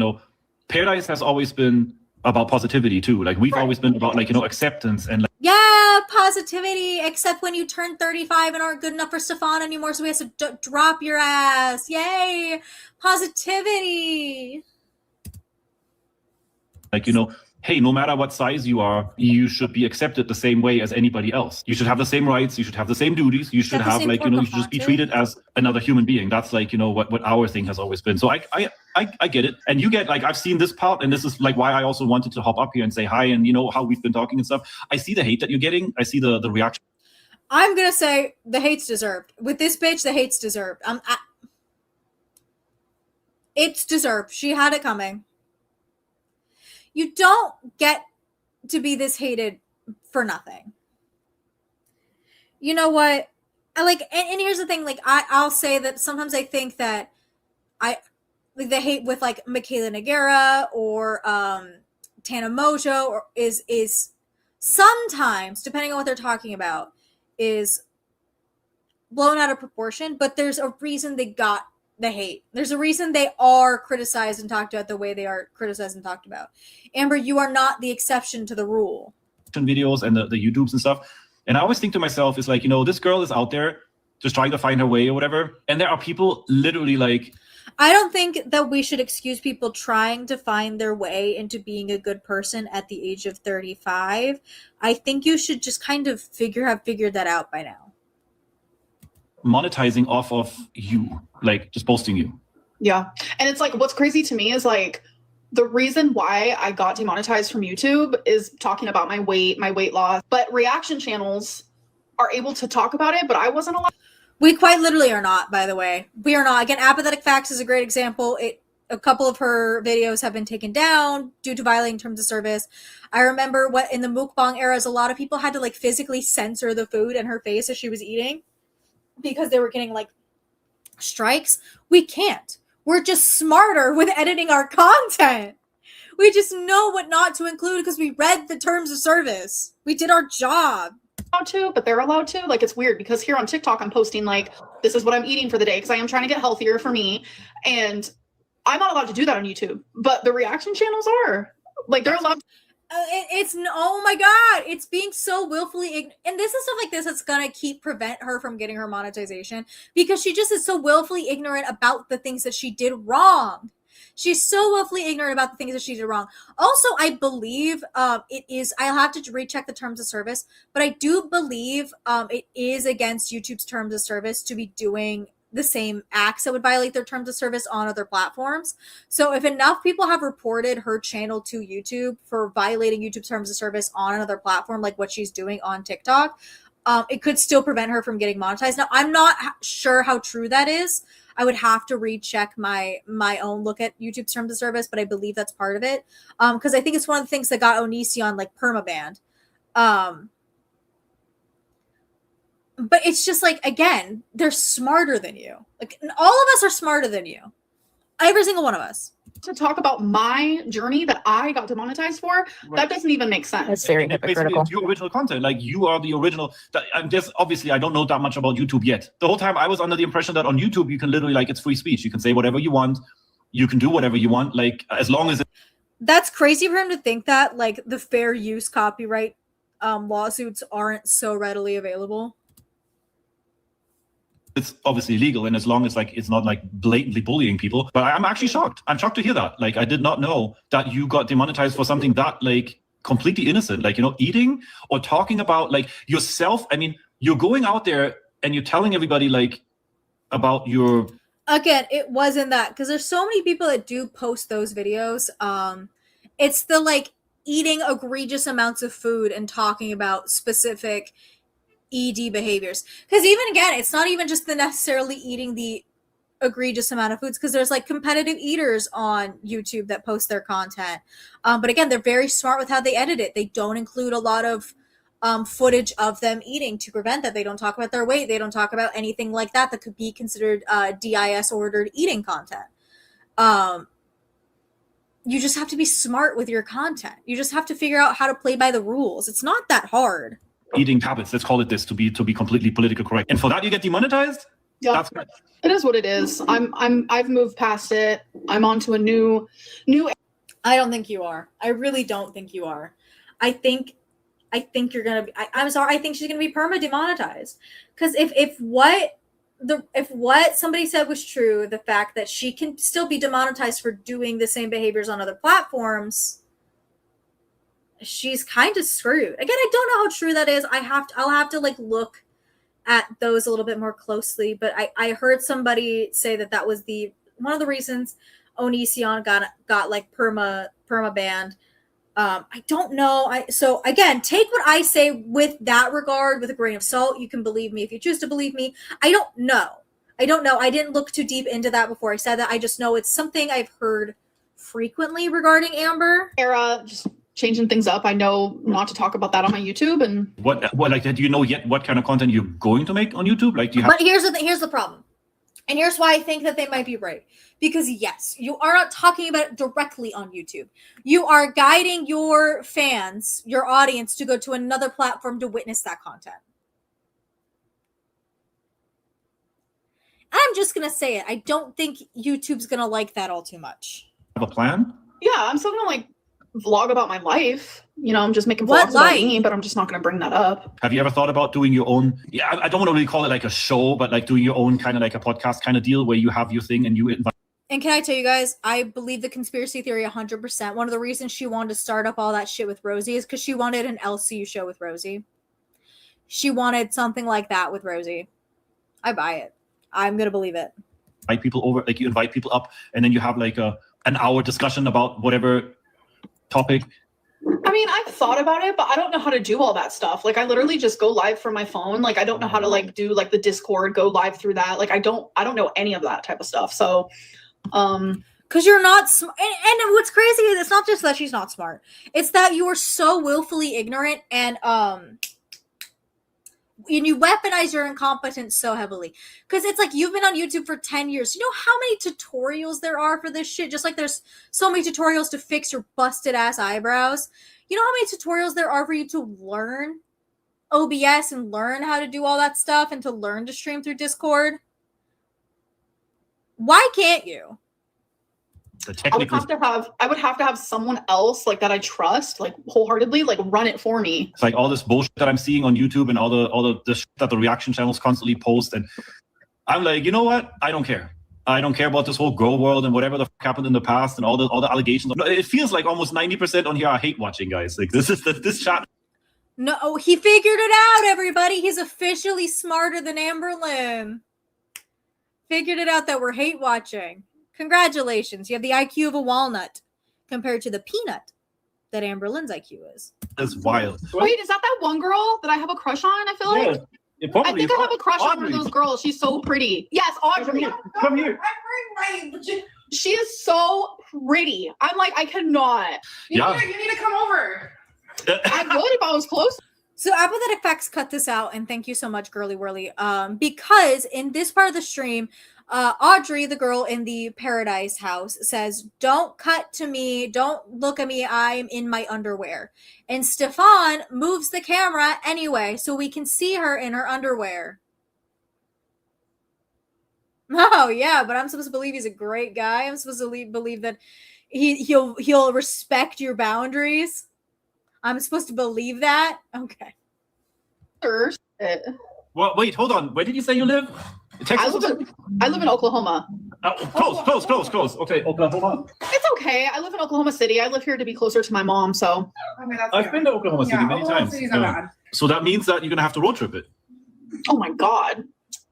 Speaker 8: Paradise has always been about positivity too. Like, we've always been about like, acceptance and like,
Speaker 1: yeah, positivity, except when you turn 35 and aren't good enough for Stefan anymore, so we have to drop your ass. Yay, positivity. Like, hey, no matter what size you are, you should be accepted the same way as anybody else. You should have the same rights. You should have the same duties. You should have like, you should just be treated as another human being. That's like, what our thing has always been. So I get it. And you get, like, I've seen this part, and this is like why I also wanted to hop up here and say hi and how we've been talking and stuff. I see the hate that you're getting. I see the reaction. I'm going to say the hate's deserved. With this bitch, the hate's deserved. It's deserved. She had it coming. You don't get to be this hated for nothing. You know what? I like, and here's the thing, like, I'll say that sometimes I think that like the hate with like Michaela Nogueira or Tana Mojo or is sometimes, depending on what they're talking about, is blown out of proportion, but there's a reason they got the hate. There's a reason they are criticized and talked about the way they are criticized and talked about. Amber, you are not the exception to the rule. Videos and the YouTubes and stuff. And I always think to myself, it's like, this girl is out there just trying to find her way or whatever. And there are people literally like, I don't think that we should excuse people trying to find their way into being a good person at the age of 35. I think you should just kind of have figured that out by now. Monetizing off of you, like just posting you.
Speaker 2: Yeah. And it's like, what's crazy to me is like, the reason why I got demonetized from YouTube is talking about my weight loss, but reaction channels are able to talk about it, but I wasn't allowed. We quite literally are not, by the way. We are not. Again, Apathetic Facts is a great example. A couple of her videos have been taken down due to violating terms of service. I remember what in the mukbang eras, a lot of people had to like physically censor the food in her face as she was eating, because they were getting like strikes. We can't. We're just smarter with editing our content. We just know what not to include because we read the terms of service. We did our job. Allowed to, but they're allowed to. Like, it's weird because here on TikTok, I'm posting like, this is what I'm eating for the day because I am trying to get healthier for me. And I'm not allowed to do that on YouTube, but the reaction channels are. Like, they're allowed. It's oh my god, it's being so willfully and this is stuff like this that's gonna prevent her from getting her monetization, because she just is so willfully ignorant about the things that she did wrong. She's so willfully ignorant about the things that she did wrong. Also, I believe it is, I'll have to recheck the terms of service, but I do believe it is against YouTube's terms of service to be doing
Speaker 1: the same acts that would violate their terms of service on other platforms. So if enough people have reported her channel to YouTube for violating YouTube terms of service on another platform, like what she's doing on TikTok, it could still prevent her from getting monetized. Now, I'm not sure how true that is. I would have to recheck my own look at YouTube's terms of service, but I believe that's part of it. Because I think it's one of the things that got Onision like permabanned. But it's just like, again, they're smarter than you. Like, all of us are smarter than you. Every single one of us.
Speaker 2: To talk about my journey that I got demonetized for, that doesn't even make sense.
Speaker 7: That's very hypocritical.
Speaker 8: It's your original content. Like, you are the original. I'm just, obviously, I don't know that much about YouTube yet. The whole time I was under the impression that on YouTube, you can literally, like, it's free speech. You can say whatever you want. You can do whatever you want. Like, as long as
Speaker 1: That's crazy for him to think that, like, the fair use copyright lawsuits aren't so readily available.
Speaker 8: it's obviously illegal, and as long as like it's not like blatantly bullying people. But I'm actually shocked. I'm shocked to hear that. Like, I did not know that you got demonetized for something that like completely innocent, like, you know, eating or talking about like yourself. I mean, you're going out there and you're telling everybody like about your.
Speaker 1: Again, it wasn't that, because there's so many people that do post those videos. It's the like eating egregious amounts of food and talking about specific ED behaviors. Because even again, it's not even just the necessarily eating the egregious amount of foods, because there's like competitive eaters on YouTube that post their content. But again, they're very smart with how they edit it. They don't include a lot of footage of them eating to prevent that. They don't talk about their weight. They don't talk about anything like that that could be considered DIS ordered eating content. You just have to be smart with your content. You just have to figure out how to play by the rules. It's not that hard.
Speaker 8: Eating habits, let's call it this, to be completely politically correct. And for that you get demonetized?
Speaker 2: Yeah,
Speaker 8: that's good.
Speaker 2: It is what it is. I've moved past it. I'm on to a new.
Speaker 1: I don't think you are. I really don't think you are. I think you're gonna be. I'm sorry. I think she's gonna be perma demonetized, because if what somebody said was true, the fact that she can still be demonetized for doing the same behaviors on other platforms, she's kind of screwed. Again, I don't know how true that is. I'll have to like look at those a little bit more closely. But I heard somebody say that was one of the reasons Onision got like perma banned. I don't know. So again, take what I say with that regard with a grain of salt. You can believe me if you choose to believe me. I don't know. I didn't look too deep into that before I said that. I just know it's something I've heard frequently regarding Amber.
Speaker 2: Era just changing things up. I know not to talk about that on my YouTube. And
Speaker 8: what like, do you know yet what kind of content you're going to make on YouTube? Like, do you have?
Speaker 1: But here's the problem. And here's why I think that they might be right. Because yes, you are not talking about it directly on YouTube. You are guiding your fans, your audience, to go to another platform to witness that content. I'm just going to say it. I don't think YouTube's going to like that all too much.
Speaker 8: Have a plan?
Speaker 2: Yeah, I'm still going to like vlog about my life. You know, I'm just making vlogs about me, but I'm just not going to bring that up.
Speaker 8: Have you ever thought about doing your own? Yeah, I don't want to really call it like a show, but like doing your own kind of like a podcast kind of deal where you have your thing and you invite.
Speaker 1: And can I tell you guys, I believe the conspiracy theory 100%. One of the reasons she wanted to start up all that shit with Rosie is because she wanted an LCU show with Rosie. She wanted something like that with Rosie. I buy it. I'm going to believe it.
Speaker 8: Invite people over, like you invite people up, and then you have like an hour discussion about whatever topic.
Speaker 2: I mean, I've thought about it, but I don't know how to do all that stuff. Like, I literally just go live from my phone. Like, I don't know how to like do like the Discord, go live through that. Like, I don't know any of that type of stuff. So,
Speaker 1: because you're not smart. And what's crazy is it's not just that she's not smart. It's that you are so willfully ignorant and you weaponize your incompetence so heavily. Because it's like you've been on YouTube for 10 years. You know how many tutorials there are for this shit? Just like there's so many tutorials to fix your busted ass eyebrows. You know how many tutorials there are for you to learn OBS and learn how to do all that stuff and to learn to stream through Discord? Why can't you?
Speaker 2: I would have to have someone else like that I trust, like wholeheartedly, like run it for me.
Speaker 8: It's like all this bullshit that I'm seeing on YouTube and all the shit that the reaction channels constantly post, and I'm like, you know what? I don't care. I don't care about this whole grow world and whatever the fuck happened in the past and all the allegations. It feels like almost 90% on here I hate watching, guys. Like this chat.
Speaker 1: No, he figured it out, everybody. He's officially smarter than Amberlynn. figured it out that we're hate watching. Congratulations. You have the IQ of a walnut compared to the peanut that Amberlynn's IQ is.
Speaker 8: That's wild.
Speaker 2: Wait, is that one girl that I have a crush on? I feel like.
Speaker 8: It
Speaker 2: I
Speaker 8: probably
Speaker 2: think
Speaker 8: is.
Speaker 2: I have a crush on one
Speaker 8: Audrey.
Speaker 2: of those girls. She's so pretty. Yes, Audrey.
Speaker 8: Come here.
Speaker 2: She is so pretty. I'm like, I cannot.
Speaker 8: Yeah.
Speaker 2: You need to come over. I would if I was close.
Speaker 1: So Apathetic Facts cut this out, and thank you so much, Girly Whirly. Because in this part of the stream, Audrey, the girl in the Paradise house, says, "Don't cut to me. Don't look at me. I'm in my underwear." And Stefan moves the camera anyway, so we can see her in her underwear. Oh yeah, but I'm supposed to believe he's a great guy. I'm supposed to believe that he'll respect your boundaries. I'm supposed to believe that? Okay.
Speaker 8: Well, wait, hold on. Where did you say you live? Texas?
Speaker 2: I live in Oklahoma.
Speaker 8: Close. Okay, Oklahoma.
Speaker 2: It's okay. I live in Oklahoma City. I live here to be closer to my mom, so.
Speaker 8: I've been to Oklahoma City many times. So that means that you're going to have to road trip it.
Speaker 2: Oh my God.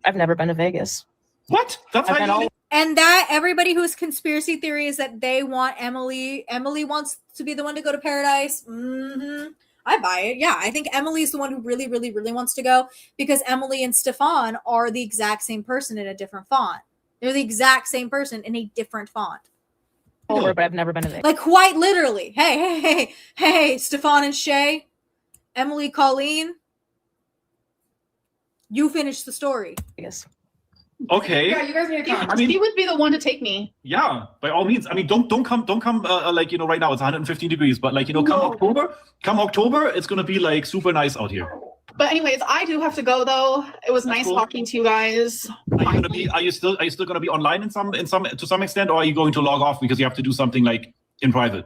Speaker 7: I've never been to Vegas.
Speaker 8: What? That's
Speaker 7: I've been
Speaker 8: how
Speaker 7: all-
Speaker 1: And that everybody who's conspiracy theory is that they want Emily wants to be the one to go to paradise. I buy it. Yeah, I think Emily's the one who really, really, really wants to go because Emily and Stefan are the exact same person in a different font. They're the exact same person in a different font.
Speaker 7: over, but I've never been to Vegas.
Speaker 1: Like quite literally. Hey, Stefan and Shay, Emily, Colleen, you finish the story.
Speaker 7: Vegas.
Speaker 8: Okay.
Speaker 2: Yeah, you guys need to come.
Speaker 8: I mean-
Speaker 2: he would be the one to take me.
Speaker 8: Yeah, by all means. I mean, don't come like, right now it's 115 degrees, but like, come October, it's going to be like super nice out here.
Speaker 2: But anyways, I do have to go though. It was nice
Speaker 8: cool.
Speaker 2: talking to you guys.
Speaker 8: Are you still going to be online to some extent, or are you going to log off because you have to do something like in private?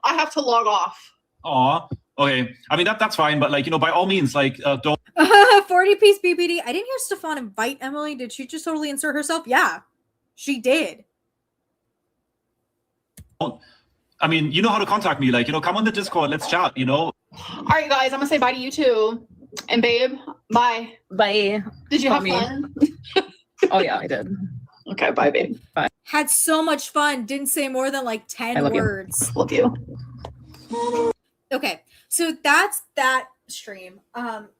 Speaker 2: I have to log off.
Speaker 8: Aw, okay. I mean, that's fine, but like, by all means, like, don't.
Speaker 1: 40-piece BBD. I didn't hear Stefan invite Emily. Did she just totally insert herself? Yeah, she did.
Speaker 8: I mean, you know how to contact me. Like, come on the Discord. Let's chat.
Speaker 2: All right, guys, I'm gonna say bye to you too. And babe, bye.
Speaker 7: Bye.
Speaker 2: Did you
Speaker 7: Call
Speaker 2: have
Speaker 7: me.
Speaker 2: fun?
Speaker 7: Oh yeah, I did.
Speaker 2: Okay, bye, babe.
Speaker 1: Had so much fun. Didn't say more than like 10
Speaker 7: I love you.
Speaker 1: words.
Speaker 2: Love you.
Speaker 1: Okay, so that's that stream.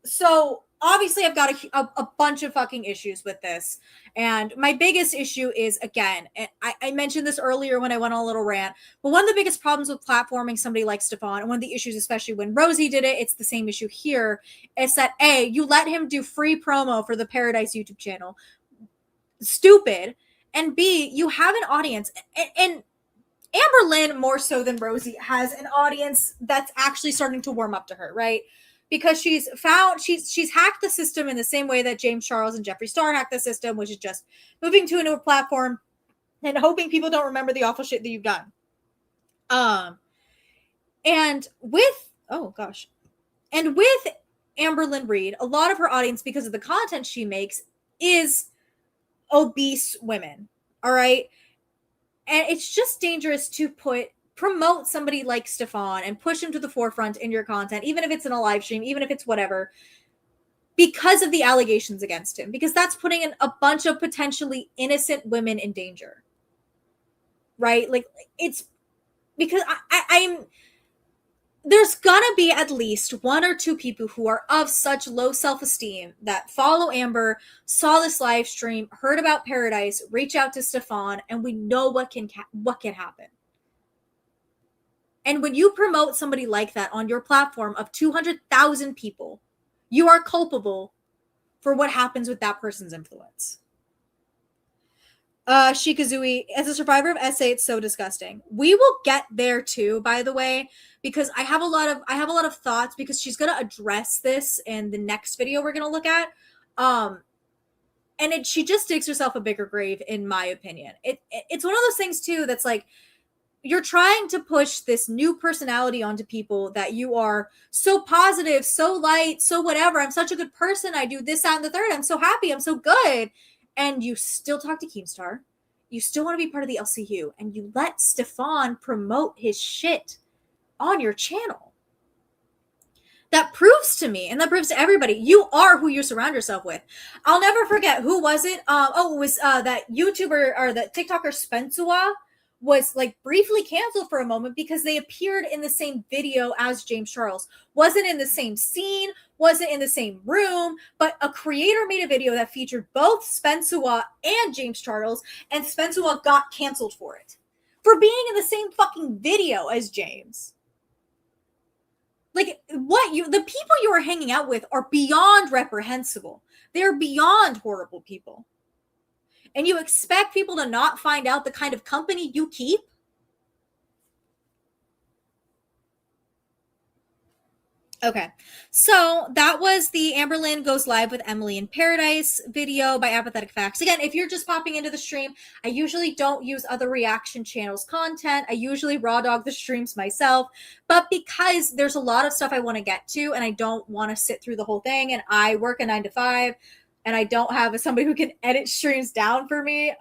Speaker 1: So obviously I've got a bunch of fucking issues with this. And my biggest issue is, again, and I mentioned this earlier when I went on a little rant, but one of the biggest problems with platforming somebody like Stefan, and one of the issues, especially when Rosie did it, it's the same issue here, is that A, you let him do free promo for the Paradise YouTube channel. Stupid. And B, you have an audience. And Amberlynn, more so than Rosie, has an audience that's actually starting to warm up to her, right? Because she's hacked the system in the same way that James Charles and Jeffree Star hacked the system, which is just moving to a new platform and hoping people don't remember the awful shit that you've done. And with Amberlynn Reid, a lot of her audience, because of the content she makes, is obese women. All right. And it's just dangerous to promote somebody like Stefan and push him to the forefront in your content, even if it's in a live stream, even if it's whatever, because of the allegations against him, because that's putting in a bunch of potentially innocent women in danger. Right? Like, it's because I'm there's gonna be at least one or two people who are of such low self-esteem that follow Amber, saw this live stream, heard about Paradise, reach out to Stefan, and we know what can happen. And when you promote somebody like that on your platform of 200,000 people, you are culpable for what happens with that person's influence. Shikazui, as a survivor of SA, it's so disgusting. We will get there too, by the way, because I have a lot of thoughts, because she's gonna address this in the next video we're gonna look at. And she just digs herself a bigger grave, in my opinion. It's one of those things too that's like, you're trying to push this new personality onto people that you are so positive, so light, so whatever. I'm such a good person. I do this, that, and the third. I'm so happy. I'm so good. And you still talk to Keemstar. You still want to be part of the LCU. And you let Stefan promote his shit on your channel. that proves to me, and that proves to everybody, you are who you surround yourself with. I'll never forget, who was it? It was that YouTuber or the TikToker Spensua was like briefly canceled for a moment because they appeared in the same video as James Charles. Wasn't in the same scene, wasn't in the same room, but a creator made a video that featured both Spensua and James Charles, and Spensua got canceled for it. For being in the same fucking video as James. Like, the people you are hanging out with are beyond reprehensible. They're beyond horrible people. And you expect people to not find out the kind of company you keep? Okay, so that was the Amberlynn Goes Live with Emily in Paradise video by Apathetic Facts. Again, if you're just popping into the stream, I usually don't use other reaction channels' content. I usually raw dog the streams myself, but because there's a lot of stuff I want to get to and I don't want to sit through the whole thing, and I work a 9 to 5 and I don't have somebody who can edit streams down for me,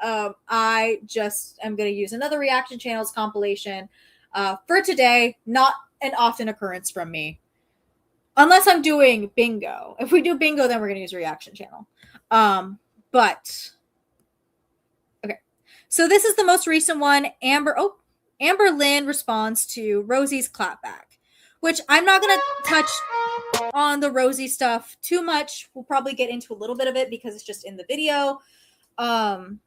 Speaker 1: I just am going to use another reaction channels compilation for today. Not an often occurrence from me. Unless I'm doing bingo. If we do bingo, then we're going to use a reaction channel. But, okay. So this is the most recent one. Amberlynn responds to Rosie's clapback, which I'm not going to touch on the Rosie stuff too much. We'll probably get into a little bit of it because it's just in the video. But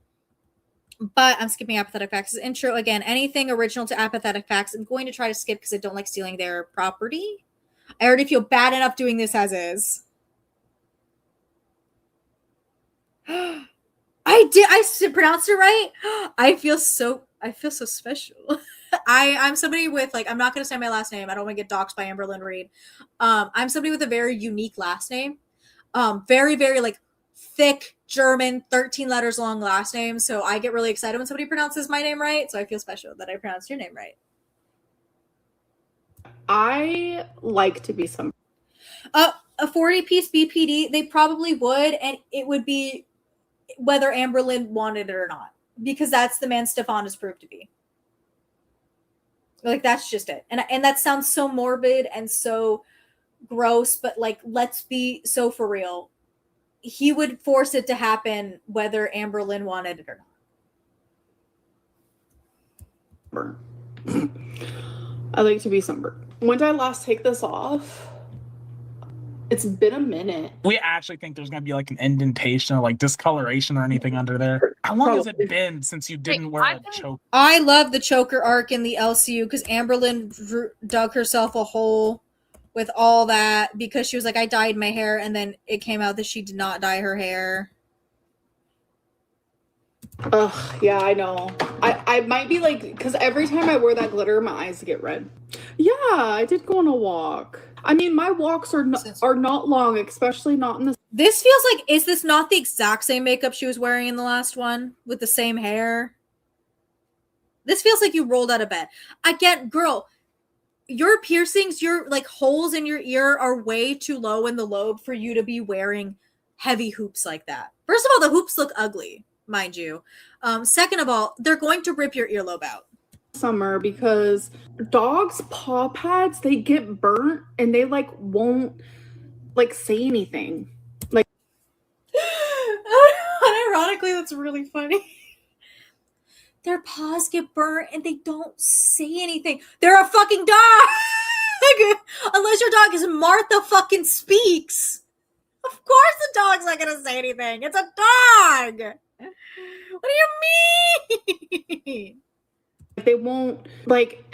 Speaker 1: I'm skipping Apathetic Facts' intro. Again, anything original to Apathetic Facts, I'm going to try to skip because I don't like stealing their property. I already feel bad enough doing this as is. I pronounced it right. I feel so special. I'm somebody with, like, I'm not going to say my last name. I don't want to get doxxed by Amberlynn Reid. I'm somebody with a very unique last name. Very, very, like, thick German, 13 letters long last name. So I get really excited when somebody pronounces my name right. So I feel special that I pronounced your name right.
Speaker 2: I like to be some.
Speaker 1: A 40-piece BPD, they probably would, and it would be whether Amberlynn wanted it or not, because that's the man Stefan has proved to be. Like, that's just it. And that sounds so morbid and so gross, but, like, let's be so for real. He would force it to happen whether Amberlynn wanted it or
Speaker 2: not. I like to be sunburned. When did I last take this off? It's been a minute.
Speaker 6: We actually think there's gonna be like an indentation or like discoloration or anything under there. How long has it been since you didn't wear a choker?
Speaker 1: I love the choker arc in the LCU because Amberlynn dug herself a hole with all that because she was like, I dyed my hair, and then it came out that she did not dye her hair.
Speaker 2: Ugh, yeah, I know. I might be like, because every time I wear that glitter, my eyes get red. Yeah, I did go on a walk. I mean, my walks are not long, especially not in the...
Speaker 1: This feels like, is this not the exact same makeup she was wearing in the last one with the same hair? This feels like you rolled out of bed. Again, girl, your piercings, your like holes in your ear are way too low in the lobe for you to be wearing heavy hoops like that. First of all, the hoops look ugly, mind you. Second of all, they're going to rip your earlobe out.
Speaker 2: Summer, because dogs' paw pads, they get burnt and they like won't like say anything. Like,
Speaker 1: ironically, that's really funny. Their paws get burnt and they don't say anything. They're a fucking dog. Unless your dog is Martha fucking Speaks. Of course the dog's not gonna say anything. It's a dog. What do you mean?
Speaker 2: They won't, like,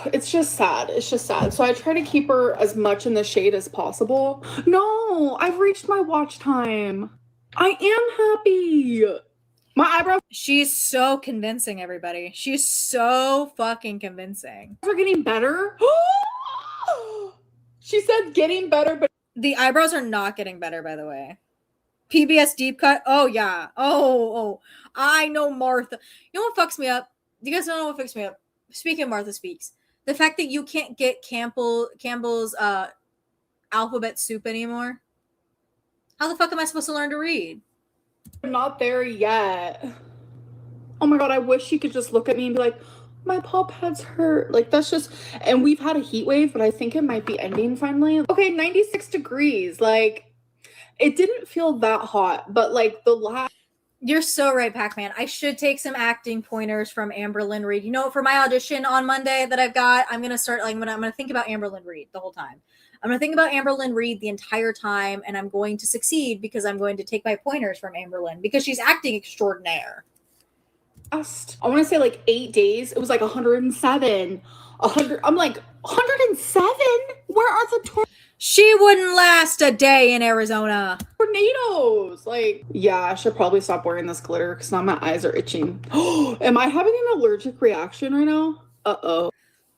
Speaker 2: it's just sad. It's just sad. So I try to keep her as much in the shade as possible. No, I've reached my watch time. I am happy. My eyebrows.
Speaker 1: She's so convincing, everybody. She's so fucking convincing.
Speaker 2: Are getting better. She said getting better, but
Speaker 1: the eyebrows are not getting better, by the way. PBS deep cut. Oh yeah. Oh. I know Martha. You know what fucks me up? You guys don't know what fucks me up. Speaking of Martha Speaks, the fact that you can't get Campbell's alphabet soup anymore. How the fuck am I supposed to learn to read?
Speaker 2: I'm not there yet. Oh my god, I wish she could just look at me and be like, My paw pads hurt. Like, that's just, and we've had a heat wave, but I think it might be ending finally. Okay, 96 degrees. Like, it didn't feel that hot, but like the last.
Speaker 1: You're so right, Pac-Man. I should take some acting pointers from Amberlynn Reid. You know, for my audition on Monday that I've got, I'm gonna start like I'm gonna think about Amberlynn Reid the whole time. I'm gonna think about Amberlynn Reid the entire time, and I'm going to succeed because I'm going to take my pointers from Amberlynn because she's acting extraordinaire.
Speaker 2: I want to say like 8 days. It was like 107, 100. I'm like 107. Where are the
Speaker 1: She wouldn't last a day in Arizona.
Speaker 2: tornadoes? Like, yeah, I should probably stop wearing this glitter because now my eyes are itching. Am I having an allergic reaction right now? Uh-oh.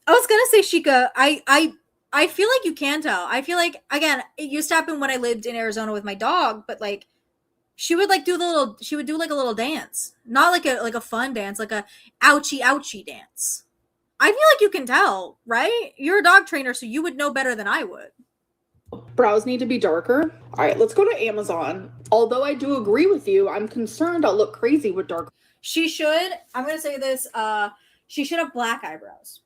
Speaker 1: I was gonna say, Shika, I feel like you can tell. I feel like, again, it used to happen when I lived in Arizona with my dog, but like she would like do she would do like a little dance. Not like a fun dance, like a ouchie dance. I feel like you can tell, right? You're a dog trainer, so you would know better than I would.
Speaker 2: Brows need to be darker. All right, let's go to Amazon. Although I do agree with you, I'm concerned I'll look crazy with dark.
Speaker 1: She should, I'm gonna say this, she should have black eyebrows.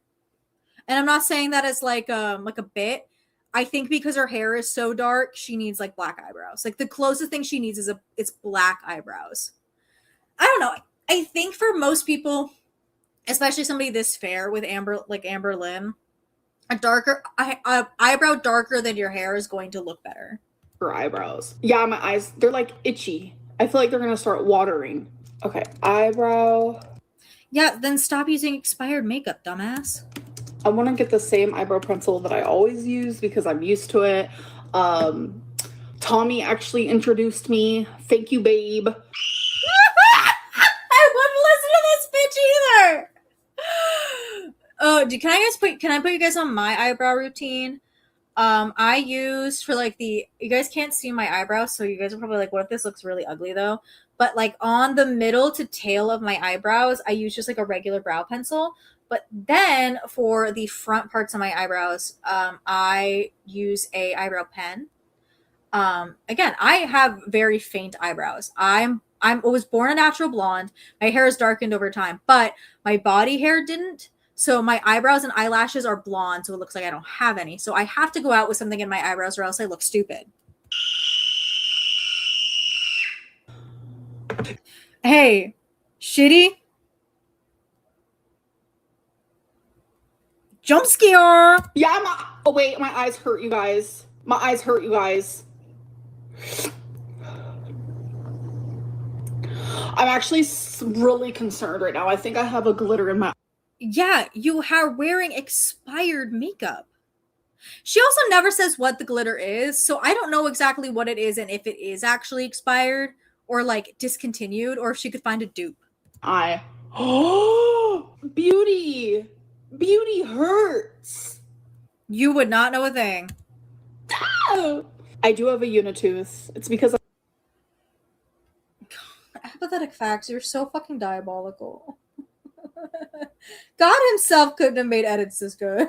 Speaker 1: And I'm not saying that as like a bit. I think because her hair is so dark, she needs like black eyebrows. Like the closest thing she needs is it's black eyebrows. I don't know. I think for most people, especially somebody this fair with Amberlynn, a darker eyebrow darker than your hair is going to look better.
Speaker 2: Her eyebrows. Yeah, my eyes, they're like itchy. I feel like they're gonna start watering. Okay, eyebrow.
Speaker 1: Yeah, then stop using expired makeup, dumbass.
Speaker 2: I want to get the same eyebrow pencil that I always use because I'm used to it. Tommy actually introduced me. Thank you, babe.
Speaker 1: I wouldn't listen to this bitch either. Oh, can I put you guys on my eyebrow routine? I used for like you guys can't see my eyebrows, so you guys are probably like, what if this looks really ugly though? But like on the middle to tail of my eyebrows, I use just like a regular brow pencil. But then for the front parts of my eyebrows, I use a eyebrow pen. Again, I have very faint eyebrows. I was born a natural blonde. My hair is darkened over time, but my body hair didn't. So my eyebrows and eyelashes are blonde, so it looks like I don't have any. So I have to go out with something in my eyebrows or else I look stupid. Hey, shitty. Jump scare.
Speaker 2: Yeah, oh wait, my eyes hurt, you guys. My eyes hurt, you guys. I'm actually really concerned right now. I think I have a glitter in my.
Speaker 1: Yeah, you are wearing expired makeup. She also never says what the glitter is, so I don't know exactly what it is and if it is actually expired or like discontinued or if she could find a dupe.
Speaker 2: Oh, beauty. Beauty hurts.
Speaker 1: You would not know a thing.
Speaker 2: I do have a unitooth. It's because
Speaker 1: apathetic facts. You're so fucking diabolical. God himself couldn't have made edits this good.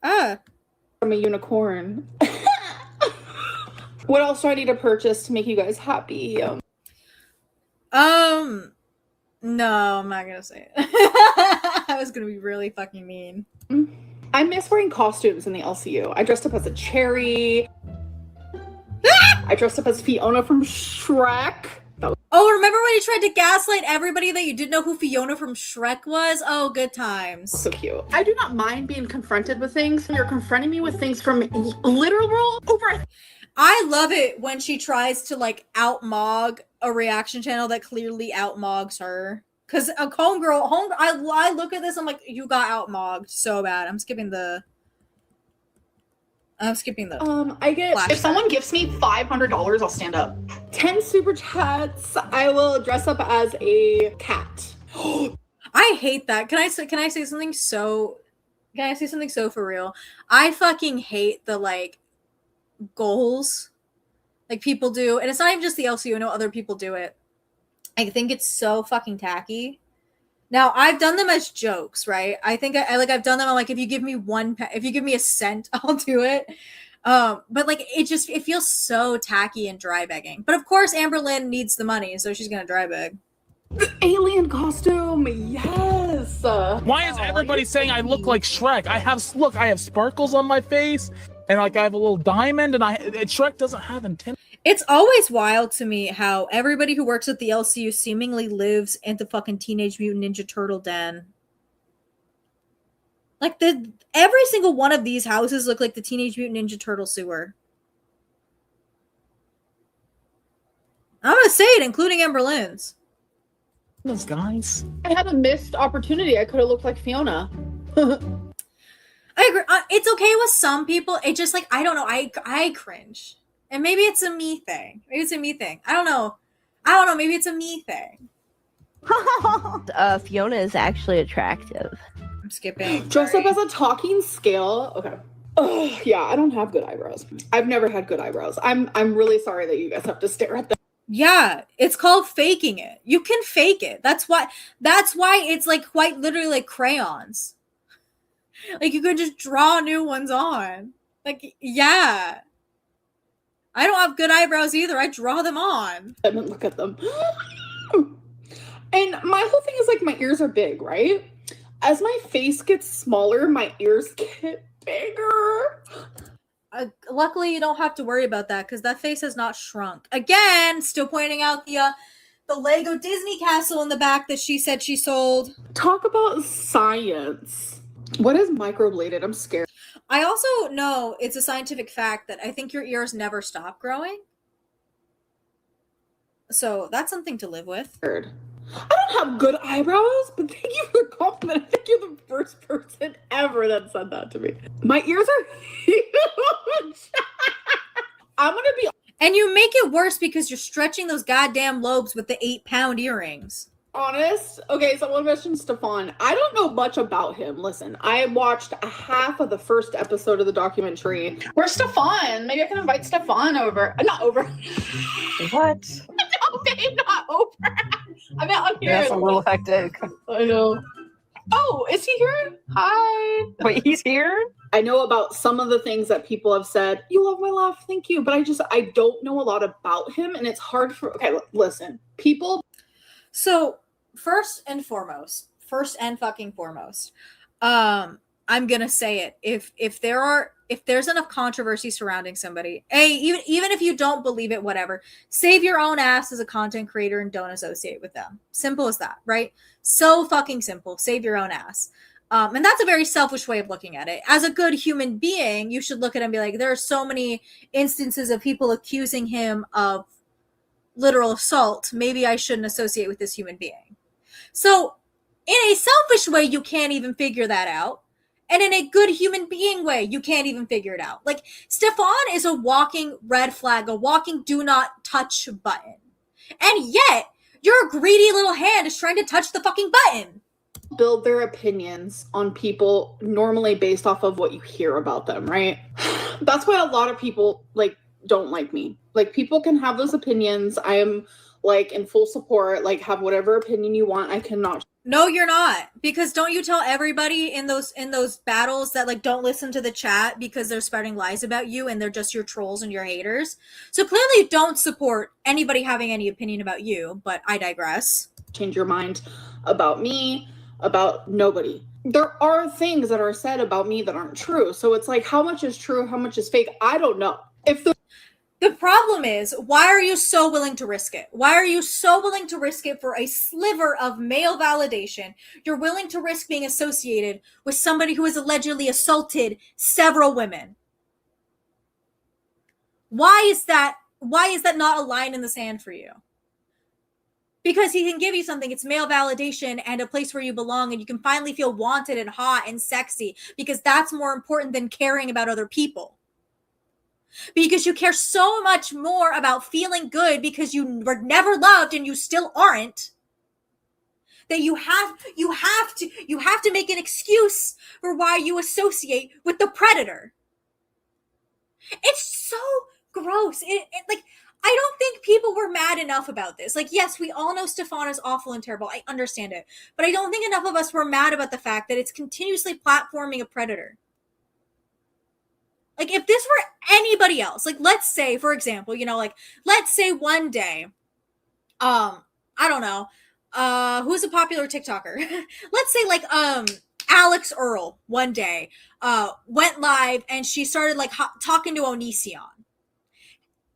Speaker 2: I'm a unicorn. What else do I need to purchase to make you guys happy?
Speaker 1: No, I'm not gonna say it. I was gonna be really fucking mean.
Speaker 2: I miss wearing costumes in the LCU. I dressed up as a cherry. I dressed up as Fiona from Shrek.
Speaker 1: Oh, remember when you tried to gaslight everybody that you didn't know who Fiona from Shrek was? Oh, good times.
Speaker 2: So cute. I do not mind being confronted with things. You're confronting me with things from literal over.
Speaker 1: I love it when she tries to like outmog a reaction channel that clearly outmogs her. Cause a homegirl, I look at this, I'm like, you got outmogged so bad. I'm skipping the.
Speaker 2: I get if someone gives me $500, I'll stand up. 10 super chats. I will dress up as a cat.
Speaker 1: I hate that. Can I say something so? Can I say something so for real? I fucking hate the like goals like people do, and it's not even just the LCU. I know other people do it. I think it's so fucking tacky. Now I've done them as jokes, right? I think I've done them. I'm like, if you give me if you give me a cent, I'll do it. But like it feels so tacky and dry begging. But of course, Amberlynn needs the money, so she's gonna dry beg.
Speaker 2: The alien costume, yes.
Speaker 6: Why is everybody saying I look like Shrek? I have sparkles on my face, and like I have a little diamond, and Shrek doesn't have antenna.
Speaker 1: It's always wild to me how everybody who works at the LCU seemingly lives in the fucking Teenage Mutant Ninja Turtle den. Like every single one of these houses look like the Teenage Mutant Ninja Turtle sewer. I'm gonna say it, including Amberlynn's.
Speaker 6: Those guys.
Speaker 2: I had a missed opportunity. I could have looked like Fiona.
Speaker 1: I agree. It's okay with some people. It just like I don't know. I cringe, and maybe it's a me thing. Maybe it's a me thing. I don't know. Maybe it's a me thing.
Speaker 9: Fiona is actually attractive.
Speaker 1: I'm skipping.
Speaker 2: Dressed up as a talking scale. Okay. Oh yeah, I don't have good eyebrows. I've never had good eyebrows. I'm really sorry that you guys have to stare at them.
Speaker 1: Yeah, it's called faking it. You can fake it. That's why it's like quite literally like crayons. Like you could just draw new ones on. Like, yeah. I don't have good eyebrows either. I draw them on.
Speaker 2: And then look at them. And my whole thing is like my ears are big, right? As my face gets smaller, my ears get bigger.
Speaker 1: Luckily, you don't have to worry about that because that face has not shrunk. Again, still pointing out the Lego Disney castle in the back that she said she sold.
Speaker 2: Talk about science. What is microbladed? I'm scared.
Speaker 1: I also know it's a scientific fact that I think your ears never stop growing. So that's something to live with.
Speaker 2: I don't have good eyebrows, but thank you for the compliment. I think you're the first person ever that said that to me. My ears are huge. I'm gonna be
Speaker 1: And you make it worse because you're stretching those goddamn lobes with the 8-pound earrings.
Speaker 2: honest. Okay, someone mentioned Stefan. I don't know much about him. Listen, I watched a half of the first episode of the documentary. Where's Stefan? Maybe I can invite Stefan over. Not over.
Speaker 7: What?
Speaker 2: No, babe, not over. I'm out here.
Speaker 7: That's a little hectic.
Speaker 2: I know. Oh, is he here? Hi.
Speaker 7: Wait, he's here?
Speaker 2: I know about some of the things that people have said. You love my laugh, thank you. But I don't know a lot about him, and it's hard for. Okay, listen, people.
Speaker 1: So first and fucking foremost, I'm gonna say it. If there's enough controversy surrounding somebody, even if you don't believe it, whatever, save your own ass as a content creator and don't associate with them. Simple as that, right? So fucking simple. Save your own ass. And that's a very selfish way of looking at it. As a good human being, you should look at it and be like, there are so many instances of people accusing him of literal assault. Maybe I shouldn't associate with this human being. So in a selfish way, you can't even figure that out. And in a good human being way, you can't even figure it out. Like, Stefan is a walking red flag, a walking do not touch button. And yet, your greedy little hand is trying to touch the fucking button.
Speaker 2: Build their opinions on people normally based off of what you hear about them, right? That's why a lot of people don't like me. Like, people can have those opinions. I am in full support. Have whatever opinion you want. I cannot.
Speaker 1: No, you're not. Because don't you tell everybody in those battles that don't listen to the chat because they're spreading lies about you and they're just your trolls and your haters. So clearly you don't support anybody having any opinion about you, but I digress.
Speaker 2: Change your mind about me, about nobody. There are things that are said about me that aren't true. So it's how much is true, how much is fake? I don't know.
Speaker 1: The problem is, why are you so willing to risk it? Why are you so willing to risk it for a sliver of male validation? You're willing to risk being associated with somebody who has allegedly assaulted several women. Why is that not a line in the sand for you? Because he can give you something. It's male validation and a place where you belong, and you can finally feel wanted and hot and sexy, because that's more important than caring about other people. Because you care so much more about feeling good because you were never loved and you still aren't, that you have to make an excuse for why you associate with the predator. It's so gross. I don't think people were mad enough about this. Yes, we all know Stefan is awful and terrible. I understand it. But I don't think enough of us were mad about the fact that it's continuously platforming a predator. If this were anybody else, let's say, for example, let's say one day, I don't know, who's a popular TikToker? Let's say like Alex Earl one day went live and she started like talking to Onision.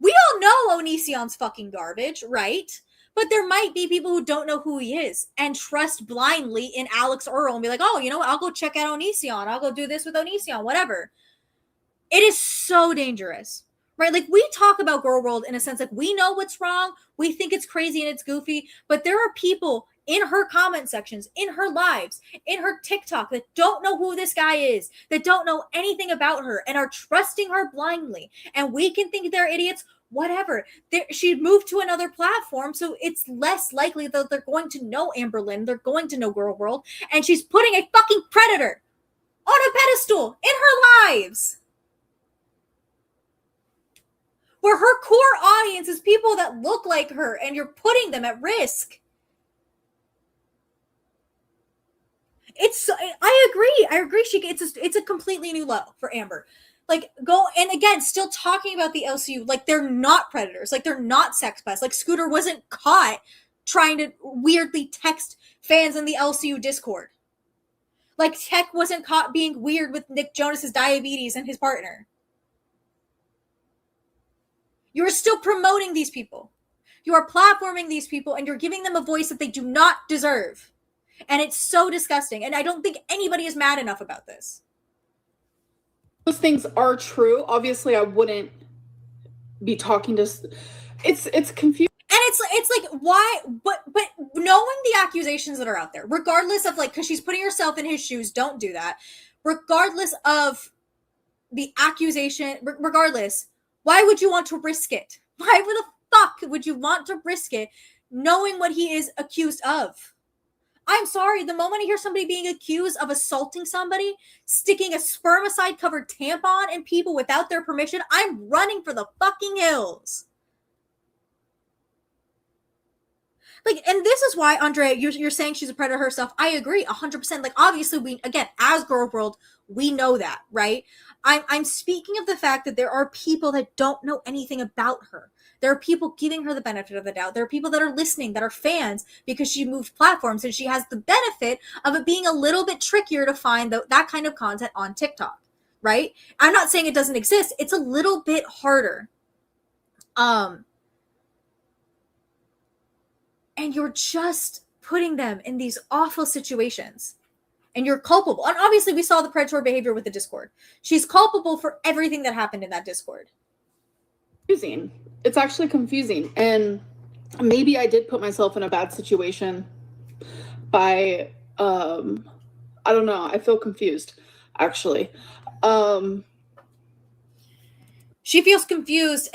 Speaker 1: We all know Onision's fucking garbage, right? But there might be people who don't know who he is and trust blindly in Alex Earl and be like, oh, you know what? I'll go check out Onision. I'll go do this with Onision, whatever. It is so dangerous, right? Like we talk about Girl World in a sense, like we know what's wrong. We think it's crazy and it's goofy, but there are people in her comment sections, in her lives, in her TikTok that don't know who this guy is, that don't know anything about her and are trusting her blindly. And we can think they're idiots, whatever. She moved to another platform, so it's less likely that they're going to know Amberlynn, they're going to know Girl World, and she's putting a fucking predator on a pedestal in her lives. Where her core audience is people that look like her and you're putting them at risk. I agree. It's a completely new low for Amber. Like go and again, still talking about the LCU, like they're not predators, like they're not sex pests. Like Scooter wasn't caught trying to weirdly text fans in the LCU Discord. Like Tech wasn't caught being weird with Nick Jonas's diabetes and his partner. You're still promoting these people. You are platforming these people and you're giving them a voice that they do not deserve. And it's so disgusting. And I don't think anybody is mad enough about this.
Speaker 2: Those things are true. Obviously, I wouldn't be talking to. It's confusing.
Speaker 1: And it's like why? But knowing the accusations that are out there, regardless of like, because she's putting herself in his shoes. Don't do that. Regardless of the accusation, regardless, why would you want to risk it? Why the fuck would you want to risk it, knowing what he is accused of? I'm sorry, the moment I hear somebody being accused of assaulting somebody, sticking a spermicide-covered tampon in people without their permission, I'm running for the fucking hills. Like, and this is why, Andrea, you're saying she's a predator herself. I agree 100%. Like, obviously, we, again, as Girl World, we know that, right? I'm speaking of the fact that there are people that don't know anything about her. There are people giving her the benefit of the doubt. There are people that are listening, that are fans because she moved platforms and she has the benefit of it being a little bit trickier to find that kind of content on TikTok, right? I'm not saying it doesn't exist. It's a little bit harder. And you're just putting them in these awful situations. And you're culpable. And obviously we saw the predatory behavior with the Discord. She's culpable for everything that happened in that Discord.
Speaker 2: Confusing. It's actually confusing. And maybe I did put myself in a bad situation by I don't know. I feel confused, actually.
Speaker 1: She feels confused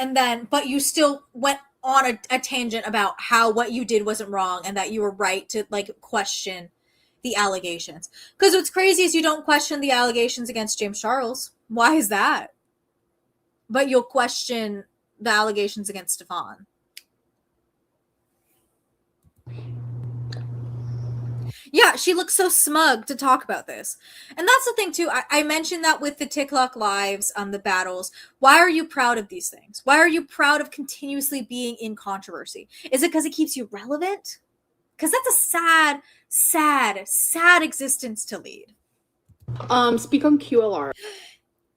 Speaker 1: but you still went on a tangent about how what you did wasn't wrong and that you were right to like question the allegations. Because what's crazy is you don't question the allegations against James Charles. Why is that? But you'll question the allegations against Stefan. Yeah, she looks so smug to talk about this. And that's the thing, too. I mentioned that with the TikTok lives, the battles. Why are you proud of these things? Why are you proud of continuously being in controversy? Is it because it keeps you relevant? Because that's a sad existence to lead.
Speaker 2: Speak on QLR.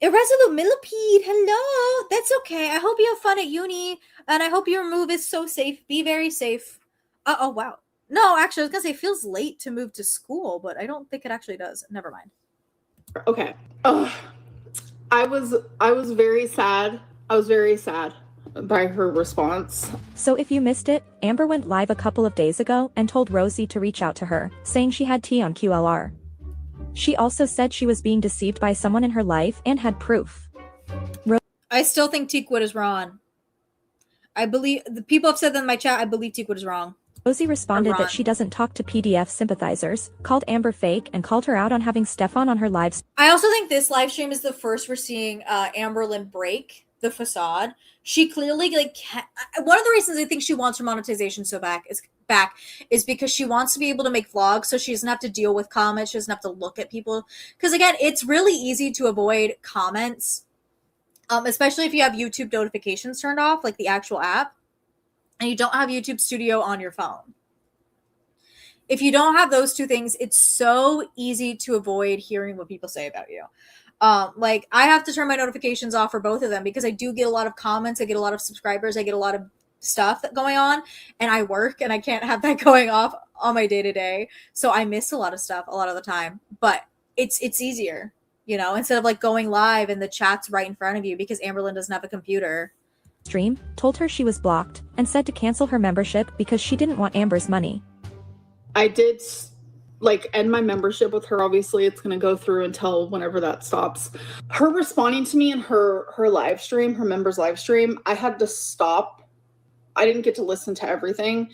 Speaker 1: Irresolute Millipede, hello. That's okay. I hope you have fun at uni, and I hope your move is so safe. Be very safe. Oh, wow. No, actually, I was going to say it feels late to move to school, but I don't think it actually does. Never mind.
Speaker 2: Okay. I was very sad. I was very sad by her response.
Speaker 10: So if you missed it, Amber went live a couple of days ago and told Rosie to reach out to her, saying she had tea on QLR. She also said she was being deceived by someone in her life and had proof.
Speaker 1: I still think Teakwood is wrong. I believe the people have said that in my chat. I believe Teakwood is wrong.
Speaker 10: Rosie responded that she doesn't talk to PDF sympathizers, called Amber fake, and called her out on having Stefan on her live.
Speaker 1: I also think this live stream is the first we're seeing Amberlynn break the facade. She clearly one of the reasons I think she wants her monetization so back is because she wants to be able to make vlogs so she doesn't have to deal with comments, she doesn't have to look at people. Because again, it's really easy to avoid comments, especially if you have YouTube notifications turned off, like the actual app, and you don't have YouTube Studio on your phone. If you don't have those two things, it's so easy to avoid hearing what people say about you. Like I have to turn my notifications off for both of them because I do get a lot of comments, I get a lot of subscribers, I get a lot of stuff going on, and I work and I can't have that going off on my day-to-day. So I miss a lot of stuff a lot of the time. But it's easier, you know, instead of like going live and the chat's right in front of you because Amberlynn doesn't have a computer.
Speaker 10: Stream told her she was blocked and said to cancel her membership because she didn't want Amber's money.
Speaker 2: I did like end my membership with her. Obviously it's going to go through until whenever that stops. Her responding to me in her live stream, her members live stream, I had to stop. I didn't get to listen to everything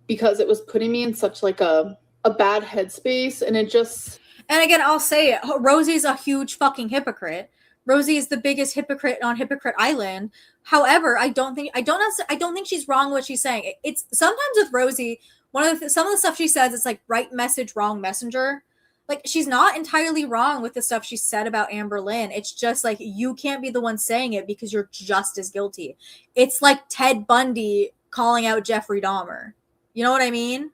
Speaker 2: because it was putting me in such like a bad headspace, and it just...
Speaker 1: And again, I'll say it, Rosie's a huge fucking hypocrite. Rosie is the biggest hypocrite on Hypocrite Island. However, I don't think she's wrong what she's saying. It's sometimes with Rosie, some of the stuff she says, it's like right message, wrong messenger. Like she's not entirely wrong with the stuff she said about Amberlynn. It's just like you can't be the one saying it because you're just as guilty. It's like Ted Bundy calling out Jeffrey Dahmer. You know what I mean?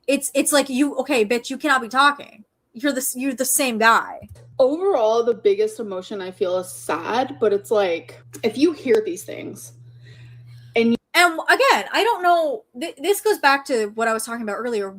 Speaker 1: It's like okay, bitch, you cannot be talking. You're the same guy.
Speaker 2: Overall, the biggest emotion I feel is sad, but it's like if you hear these things
Speaker 1: and again, I don't know, this goes back to what I was talking about earlier.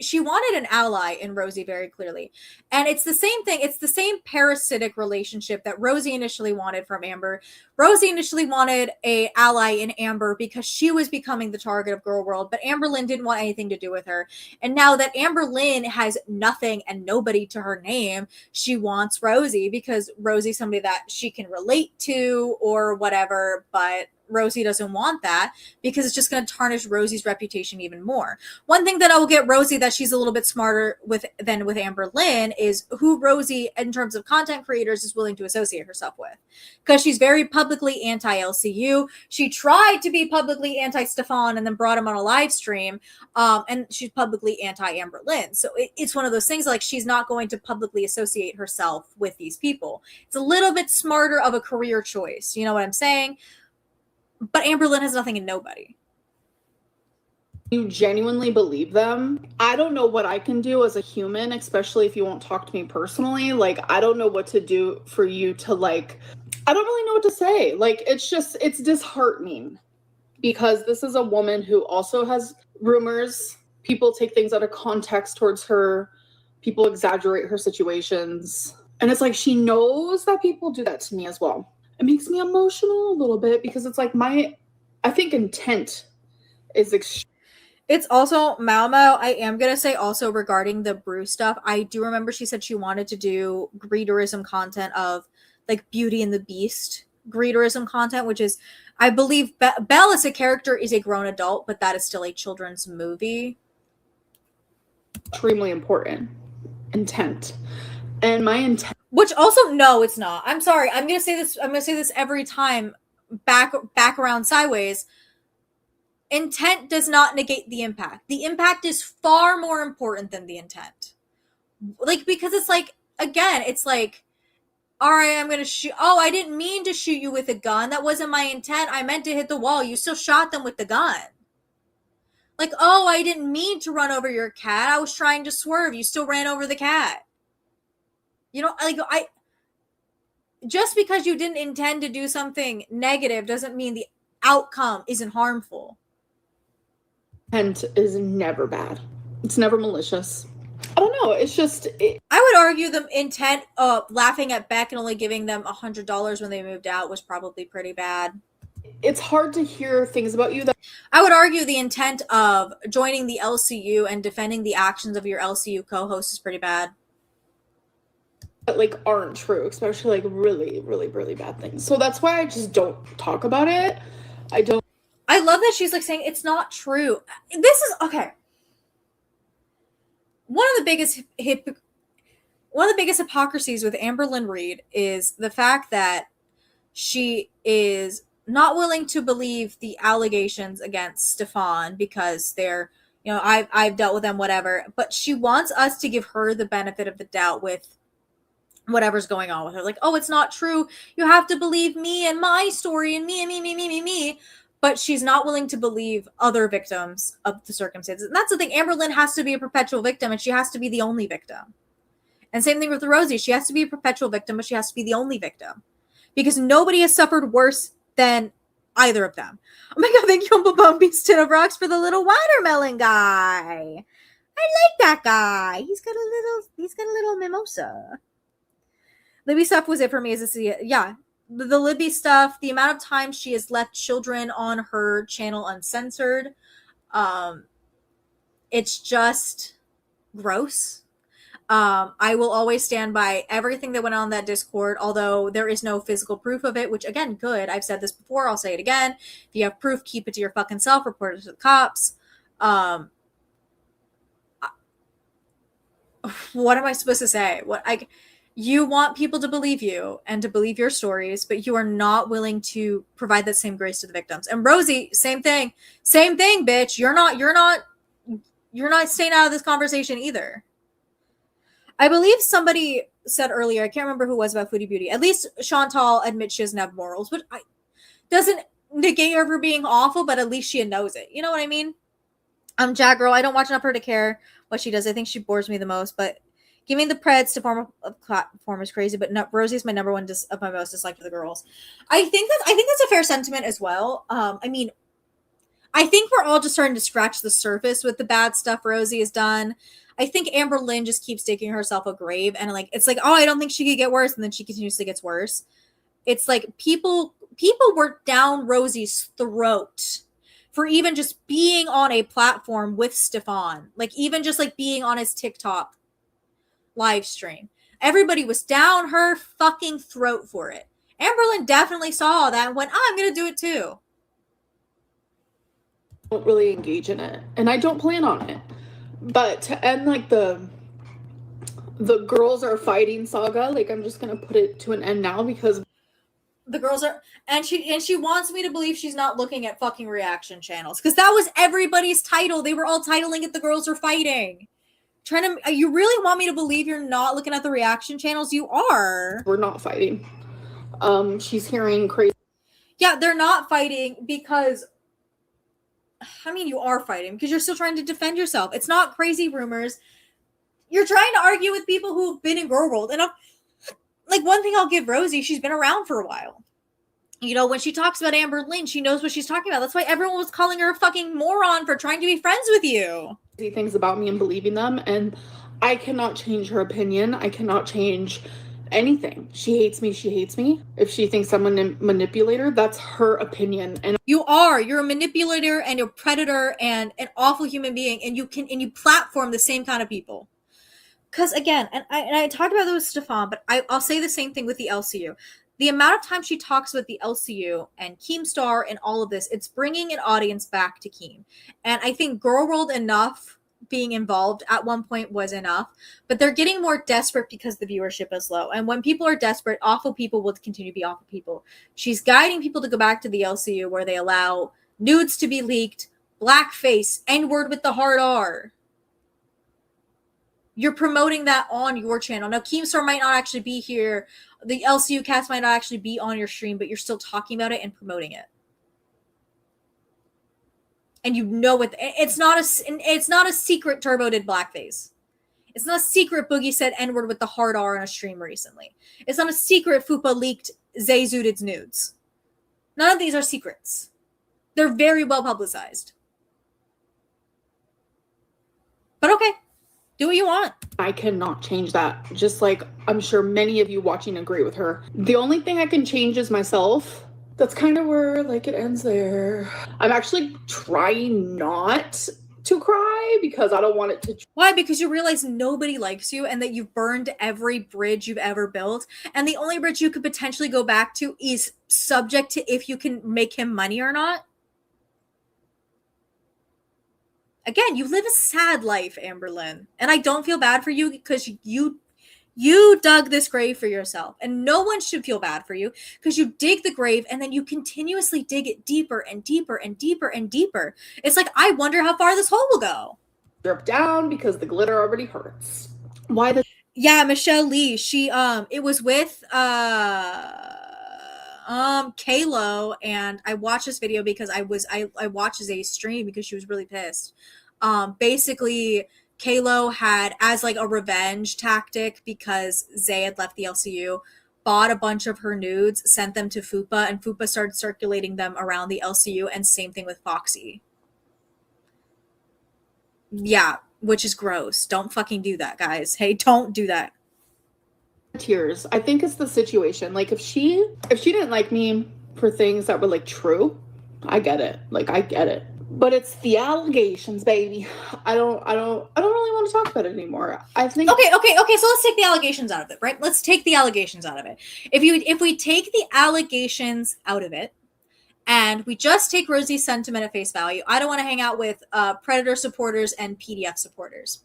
Speaker 1: She wanted an ally in Rosie very clearly. And it's the same thing. It's the same parasitic relationship that Rosie initially wanted from Amber. Rosie initially wanted a ally in Amber because she was becoming the target of Girl World, but Amberlynn didn't want anything to do with her. And now that Amberlynn has nothing and nobody to her name, she wants Rosie because Rosie's somebody that she can relate to or whatever, but Rosie doesn't want that because it's just going to tarnish Rosie's reputation even more. One thing that I will get Rosie that she's a little bit smarter than with Amberlynn is who Rosie, in terms of content creators, is willing to associate herself with. Because she's very publicly anti-LCU. She tried to be publicly anti-Stefan and then brought him on a live stream. And she's publicly anti-Amberlynn. So it's one of those things like she's not going to publicly associate herself with these people. It's a little bit smarter of a career choice. You know what I'm saying? But Amberlynn has nothing and nobody.
Speaker 2: You genuinely believe them. I don't know what I can do as a human, especially if you won't talk to me personally. Like, I don't know what to do for you to like, I don't really know what to say. Like, it's disheartening because this is a woman who also has rumors. People take things out of context towards her. People exaggerate her situations. And it's like, she knows that people do that to me as well. It makes me emotional a little bit because it's like I think intent is
Speaker 1: It's also Mao Mao. I am going to say also regarding the brew stuff, I do remember she said she wanted to do greeterism content of like Beauty and the Beast greeterism content, which is, I believe Belle as a character is a grown adult, but that is still a children's movie.
Speaker 2: Extremely important. Intent. And my intent,
Speaker 1: which also, no, it's not. I'm sorry. I'm going to say this every time back around sideways. Intent does not negate the impact. The impact is far more important than the intent. Like, because it's like, again, it's like, all right, I'm going to shoot. Oh, I didn't mean to shoot you with a gun. That wasn't my intent. I meant to hit the wall. You still shot them with the gun. Like, oh, I didn't mean to run over your cat. I was trying to swerve. You still ran over the cat. You know, like, just because you didn't intend to do something negative doesn't mean the outcome isn't harmful.
Speaker 2: Intent is never bad. It's never malicious. I don't know. It's just...
Speaker 1: I would argue the intent of laughing at Beck and only giving them $100 when they moved out was probably pretty bad.
Speaker 2: It's hard to hear things about you that...
Speaker 1: I would argue the intent of joining the LCU and defending the actions of your LCU co-host is pretty bad.
Speaker 2: Like aren't true, especially like really, really, really bad things. So that's why I just don't talk about it.
Speaker 1: I love that she's like saying it's not true. This is okay. One of the biggest hypocrisies with Amberlynn Reid is the fact that she is not willing to believe the allegations against Stefan because they're, you know, I've dealt with them, whatever. But she wants us to give her the benefit of the doubt with whatever's going on with her. Like, oh, it's not true. You have to believe me and my story and me. but she's not willing to believe other victims of the circumstances. And that's the thing. Amberlynn has to be a perpetual victim, and she has to be the only victim. And same thing with Rosie. She has to be a perpetual victim, but she has to be the only victim. Because nobody has suffered worse than either of them. Oh my god, thank you, Uncle Bumpy's Tin of Rocks for the little watermelon guy. I like that guy. He's got a little mimosa. Libby stuff was it for me as the Libby stuff, the amount of time she has left children on her channel uncensored. It's just gross. I will always stand by everything that went on that Discord, although there is no physical proof of it, which again, good. I've said this before, I'll say it again. If you have proof, keep it to your fucking self, report it to the cops. What am I supposed to say? You want people to believe you and to believe your stories, but you are not willing to provide that same grace to the victims. And Rosie, same thing, bitch. You're not staying out of this conversation either. I believe somebody said earlier, I can't remember who it was about Foodie Beauty. At least Chantal admits she doesn't have morals, but doesn't negate her for being awful, but at least she knows it. You know what I mean? Jack Girl, I don't watch enough for her to care what she does. I think she bores me the most, but giving the Preds to platform is crazy, but Rosie's my number one of my most disliked of the girls. I think that's a fair sentiment as well. I mean, I think we're all just starting to scratch the surface with the bad stuff Rosie has done. I think Amberlynn just keeps digging herself a grave, and it's like, oh, I don't think she could get worse, and then she continuously gets worse. It's like people were down Rosie's throat for even just being on a platform with Stefan, even just being on his TikTok live stream. Everybody was down her fucking throat for it. Amberlynn definitely saw that and went, oh, I'm gonna do it too.
Speaker 2: I don't really engage in it, and I don't plan on it. But to end the girls are fighting saga, I'm just gonna put it to an end now, because
Speaker 1: the girls are, and she wants me to believe she's not looking at fucking reaction channels, because that was everybody's title. They were all titling it "The Girls Are Fighting." You really want me to believe you're not looking at the reaction channels? You are.
Speaker 2: We're not fighting. She's hearing crazy.
Speaker 1: Yeah, they're not fighting because. I mean, you are fighting because you're still trying to defend yourself. It's not crazy rumors. You're trying to argue with people who've been in Girl World. And one thing I'll give Rosie, she's been around for a while. You know, when she talks about Amberlynn, she knows what she's talking about. That's why everyone was calling her a fucking moron for trying to be friends with you.
Speaker 2: Things about me and believing them, and I cannot change her opinion. I cannot change anything. She hates me. If she thinks I'm a manipulator, that's her opinion. And
Speaker 1: you're a manipulator and you're a predator and an awful human being, and you platform the same kind of people. Because again, and I talked about this with Stefan, but I'll say the same thing with the LCU. The amount of time she talks about the LCU and Keemstar and all of this, it's bringing an audience back to Keem. And I think Girl World enough being involved at one point was enough, but they're getting more desperate because the viewership is low. And when people are desperate, awful people will continue to be awful people. She's guiding people to go back to the LCU where they allow nudes to be leaked, blackface, N-word with the hard R. You're promoting that on your channel. Now, Keemstar might not actually be here. The LCU cast might not actually be on your stream, but you're still talking about it and promoting it. And you know it. It's not a secret Turbo did blackface. It's not a secret Boogie said N-word with the hard R on a stream recently. It's not a secret Fupa leaked Zayzudid's nudes. None of these are secrets. They're very well publicized. But okay. Do what you want.
Speaker 2: I cannot change that. Just like I'm sure many of you watching agree with her. The only thing I can change is myself. That's kind of where it ends there. I'm actually trying not to cry because I don't want it to.
Speaker 1: Why? Because you realize nobody likes you and that you've burned every bridge you've ever built. And the only bridge you could potentially go back to is subject to if you can make him money or not. Again, you live a sad life, Amberlynn. And I don't feel bad for you because you dug this grave for yourself. And no one should feel bad for you because you dig the grave and then you continuously dig it deeper and deeper and deeper and deeper. It's like, I wonder how far this hole will go.
Speaker 2: Drip down because the glitter already hurts.
Speaker 1: Yeah, Michelle Lee. She it was with Kalo, and I watched this video because I watched Zay's stream because she was really pissed. Basically, Kalo had, as like a revenge tactic because Zay had left the LCU, bought a bunch of her nudes, sent them to Fupa, and Fupa started circulating them around the LCU, and same thing with Foxy. Yeah, which is gross. Don't fucking do that, guys. Hey, don't do that.
Speaker 2: Tears. I think it's the situation. Like if she didn't like me for things that were like true, I get it. Like I get it. But it's the allegations, baby. I don't really want to talk about it anymore. I think
Speaker 1: Okay, so let's take the allegations out of it, right? Let's take the allegations out of it. If we take the allegations out of it, and we just take Rosie's sentiment at face value, I don't want to hang out with Predator supporters and PDF supporters.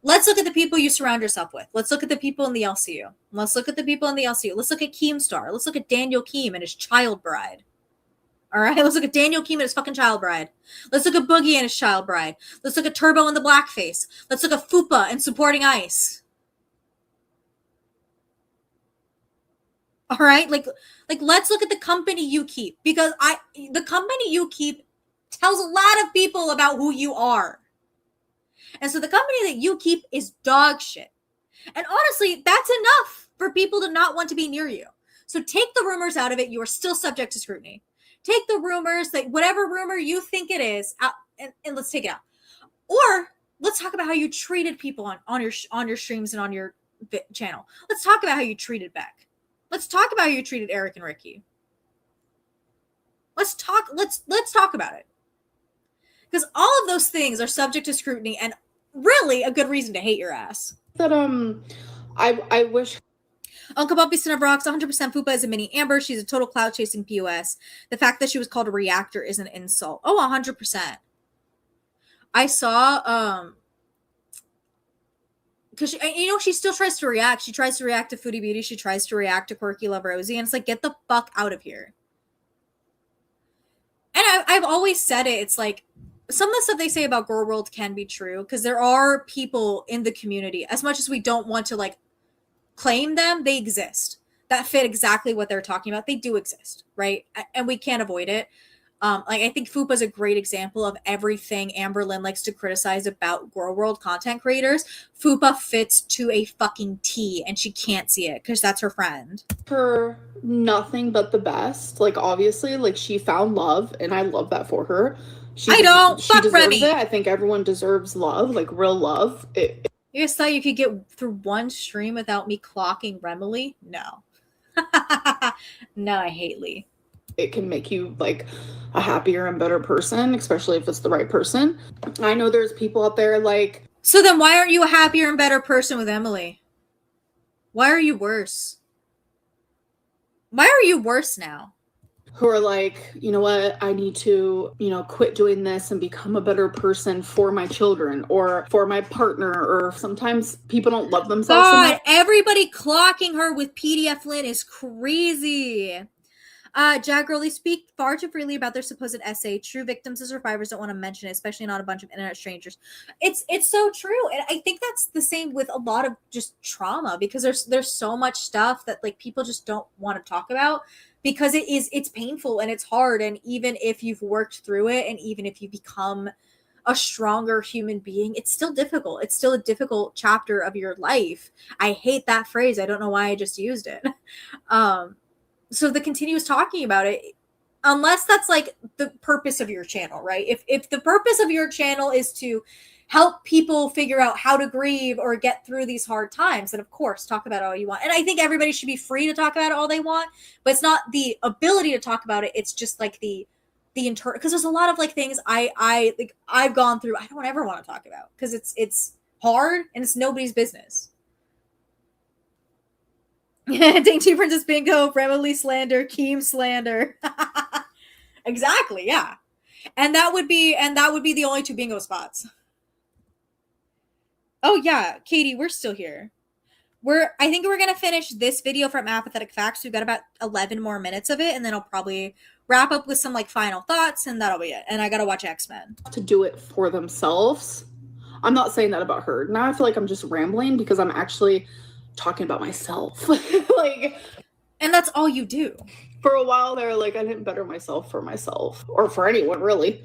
Speaker 1: Let's look at the people you surround yourself with. Let's look at the people in the LCU. Let's look at Keemstar. Let's look at Daniel Keem and his child bride. All right, let's look at Daniel Keem and his fucking child bride. Let's look at Boogie and his child bride. Let's look at Turbo and the blackface. Let's look at Fupa and supporting ICE. All right, like let's look at the company you keep, because the company you keep tells a lot of people about who you are. And so the company that you keep is dog shit. And honestly, that's enough for people to not want to be near you. So take the rumors out of it. You are still subject to scrutiny. Take the rumors, that whatever rumor you think it is, out, and let's take it out. Or let's talk about how you treated people on your streams and on your channel. Let's talk about how you treated Beck. Let's talk about how you treated Eric and Ricky. Let's talk about it. Because all of those things are subject to scrutiny and really a good reason to hate your ass.
Speaker 2: that I wish
Speaker 1: Uncle Bumpy Snub Rocks, 100% Fupa is a mini Amber. She's a total cloud chasing POS. The fact that she was called a reactor is an insult. Oh, 100%. I saw, because she still tries to react. She tries to react to Foodie Beauty. She tries to react to Quirky Love Rosie. And it's like, get the fuck out of here. And I've always said it. It's like, some of the stuff they say about Girl World can be true, because there are people in the community, as much as we don't want to like claim them, they exist that fit exactly what they're talking about. They do exist, right? And we can't avoid it. Like I think Fupa is a great example of everything Amberlynn likes to criticize about Girl World content creators. Fupa fits to a fucking T, and she can't see it because that's her friend.
Speaker 2: her nothing but the best. Like obviously, like she found love, and I love that for her. She
Speaker 1: Fuck
Speaker 2: deserves
Speaker 1: Remy.
Speaker 2: it. I think everyone deserves love, like real love.
Speaker 1: You guys thought you could get through one stream without me clocking Remily? No. No, I hate Lee.
Speaker 2: It can make you like a happier and better person, especially if it's the right person. I know there's people out there like.
Speaker 1: So then why aren't you a happier and better person with Emily? Why are you worse? Why are you worse now?
Speaker 2: Who are like, you know what, I need to, quit doing this and become a better person for my children or for my partner. Or sometimes people don't love themselves.
Speaker 1: God, everybody clocking her with PDF Lynn is crazy. Jack Girlie speak far too freely about their supposed essay. True victims and survivors don't want to mention it, especially not a bunch of internet strangers. It's so true. And I think that's the same with a lot of just trauma, because there's so much stuff that like people just don't want to talk about, because it's painful and it's hard. And even if you've worked through it, and even if you become a stronger human being, it's still difficult. It's still a difficult chapter of your life. I hate that phrase. I don't know why I just used it. So the continuous talking about it, unless that's like the purpose of your channel, right? If the purpose of your channel is to help people figure out how to grieve or get through these hard times, then of course talk about it all you want. And I think everybody should be free to talk about it all they want, but it's not the ability to talk about it. It's just like the internal, because there's a lot of like things I've gone through I don't ever want to talk about, because it's hard and it's nobody's business. Dainty Princess Bingo, Remily slander, Keem slander. Exactly, yeah. And that would be the only two bingo spots. Oh yeah, Katie, we're still here. I think we're gonna finish this video from Apathetic Facts. We've got about 11 more minutes of it, and then I'll probably wrap up with some like final thoughts, and that'll be it. And I gotta watch X-Men.
Speaker 2: To do it for themselves. I'm not saying that about her. Now I feel like I'm just rambling because I'm actually talking about myself. Like
Speaker 1: And that's all you do.
Speaker 2: For a while there, like, I didn't better myself for myself or for anyone really.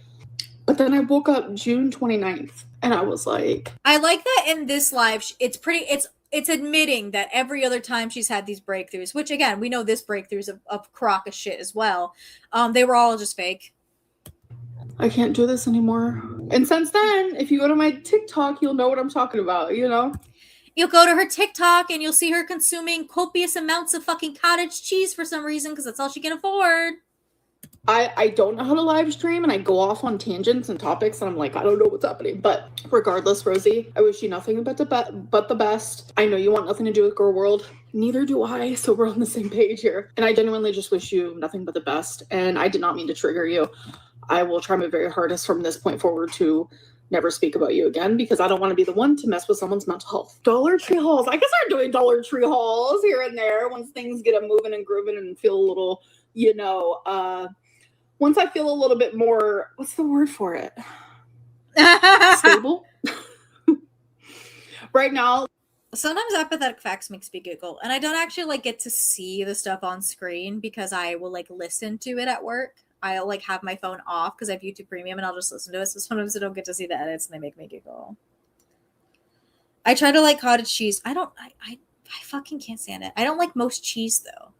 Speaker 2: But then I woke up June 29th and I was like,
Speaker 1: I like that in this live, it's admitting that every other time she's had these breakthroughs, which again, we know this breakthrough's a crock of shit as well. They were all just fake.
Speaker 2: I can't do this anymore. And since then, if you go to my TikTok, you'll know what I'm talking about, you know?
Speaker 1: You'll go to her TikTok and you'll see her consuming copious amounts of fucking cottage cheese for some reason because that's all she can afford.
Speaker 2: I don't know how to live stream and I go off on tangents and topics and I'm like, I don't know what's happening. But regardless, Rosie, I wish you nothing but the best. I know you want nothing to do with Girl World. Neither do I, so we're on the same page here. And I genuinely just wish you nothing but the best. And I did not mean to trigger you. I will try my very hardest from this point forward to never speak about you again because I don't want to be the one to mess with someone's mental health. Dollar Tree hauls. I guess I'm doing Dollar Tree hauls here and there once things get a moving and grooving and feel a little, you know, once I feel a little bit more, what's the word for it? Stable. Right now.
Speaker 1: Sometimes apathetic facts makes me giggle, and I don't actually like get to see the stuff on screen because I will like listen to it at work. I'll like have my phone off because I have YouTube Premium and I'll just listen to it. So sometimes I don't get to see the edits and they make me giggle. I try to like cottage cheese. I fucking can't stand it. I don't like most cheese though.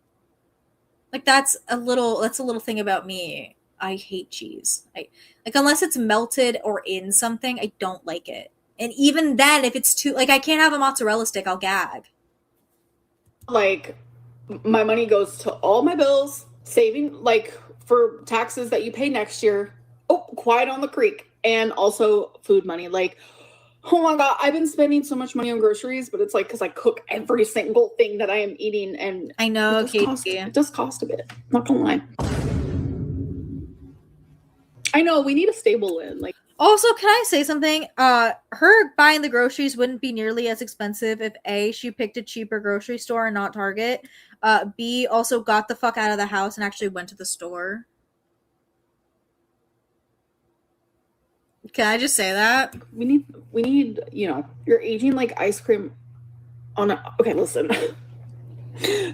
Speaker 1: Like that's a little thing about me. I hate cheese. Like unless it's melted or in something, I don't like it. And even then, if it's too like I can't have a mozzarella stick, I'll gag.
Speaker 2: Like my money goes to all my bills, saving like for taxes that you pay next year. Oh, quiet on the creek. And also food money. Like, oh my God, I've been spending so much money on groceries, but it's like because I cook every single thing that I am eating. And
Speaker 1: I know,
Speaker 2: it does cost a bit. Not gonna lie. I know, we need a stable in. Like,
Speaker 1: also, can I say something? Her buying the groceries wouldn't be nearly as expensive if A, she picked a cheaper grocery store and not Target. B, also got the fuck out of the house and actually went to the store. Can I just say that?
Speaker 2: We need, you know, you're aging like ice cream on a, okay, listen.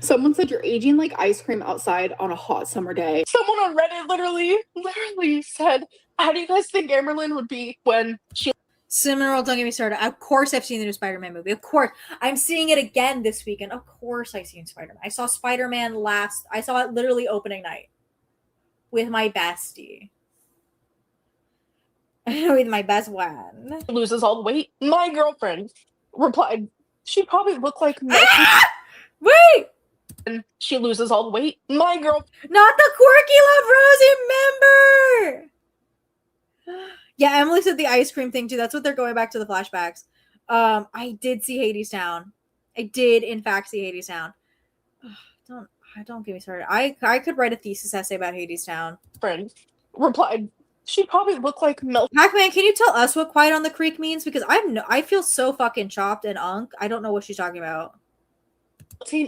Speaker 2: Someone said you're aging like ice cream outside on a hot summer day. Someone on Reddit literally said, how do you guys think Amberlynn would be when she...
Speaker 1: Cinnamon, don't get me started. Of course I've seen the new Spider-Man movie. Of course. I'm seeing it again this weekend. Of course I've seen Spider-Man. I saw Spider-Man I saw it literally opening night. With my bestie. With my best one.
Speaker 2: Loses all the weight. My girlfriend replied, she'd probably look like milk.
Speaker 1: Wait!
Speaker 2: And she loses all the weight. My girl.
Speaker 1: Not the quirky Love Rosie member! Yeah, Emily said the ice cream thing too. That's what they're going back to the flashbacks. I did see Hadestown. I did, in fact, see Hadestown. Don't get me started. I could write a thesis essay about Hadestown.
Speaker 2: Friend replied, she'd probably look like milk.
Speaker 1: Pac-Man, can you tell us what Quiet on the Creek means? Because I feel so fucking chopped and unk. I don't know what she's talking about.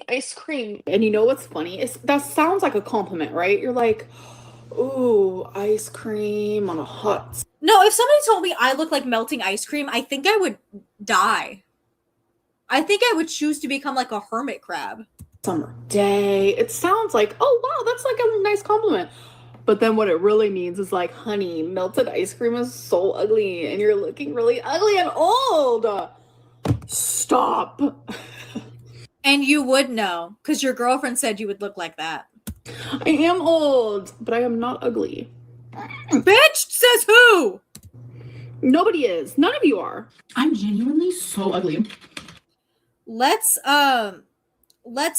Speaker 2: Ice cream. And you know what's funny? That sounds like a compliment, right? You're like, ooh, ice cream on a hot...
Speaker 1: No, if somebody told me I look like melting ice cream, I think I would die. I think I would choose to become like a hermit crab.
Speaker 2: Summer day. It sounds like, oh wow, that's like a nice compliment. But then what it really means is like, honey, melted ice cream is so ugly and you're looking really ugly and old. Stop.
Speaker 1: And you would know, because your girlfriend said you would look like that.
Speaker 2: I am old, but I am not ugly.
Speaker 1: Bitch, says who?
Speaker 2: Nobody is. None of you are. I'm genuinely so ugly.
Speaker 1: Let's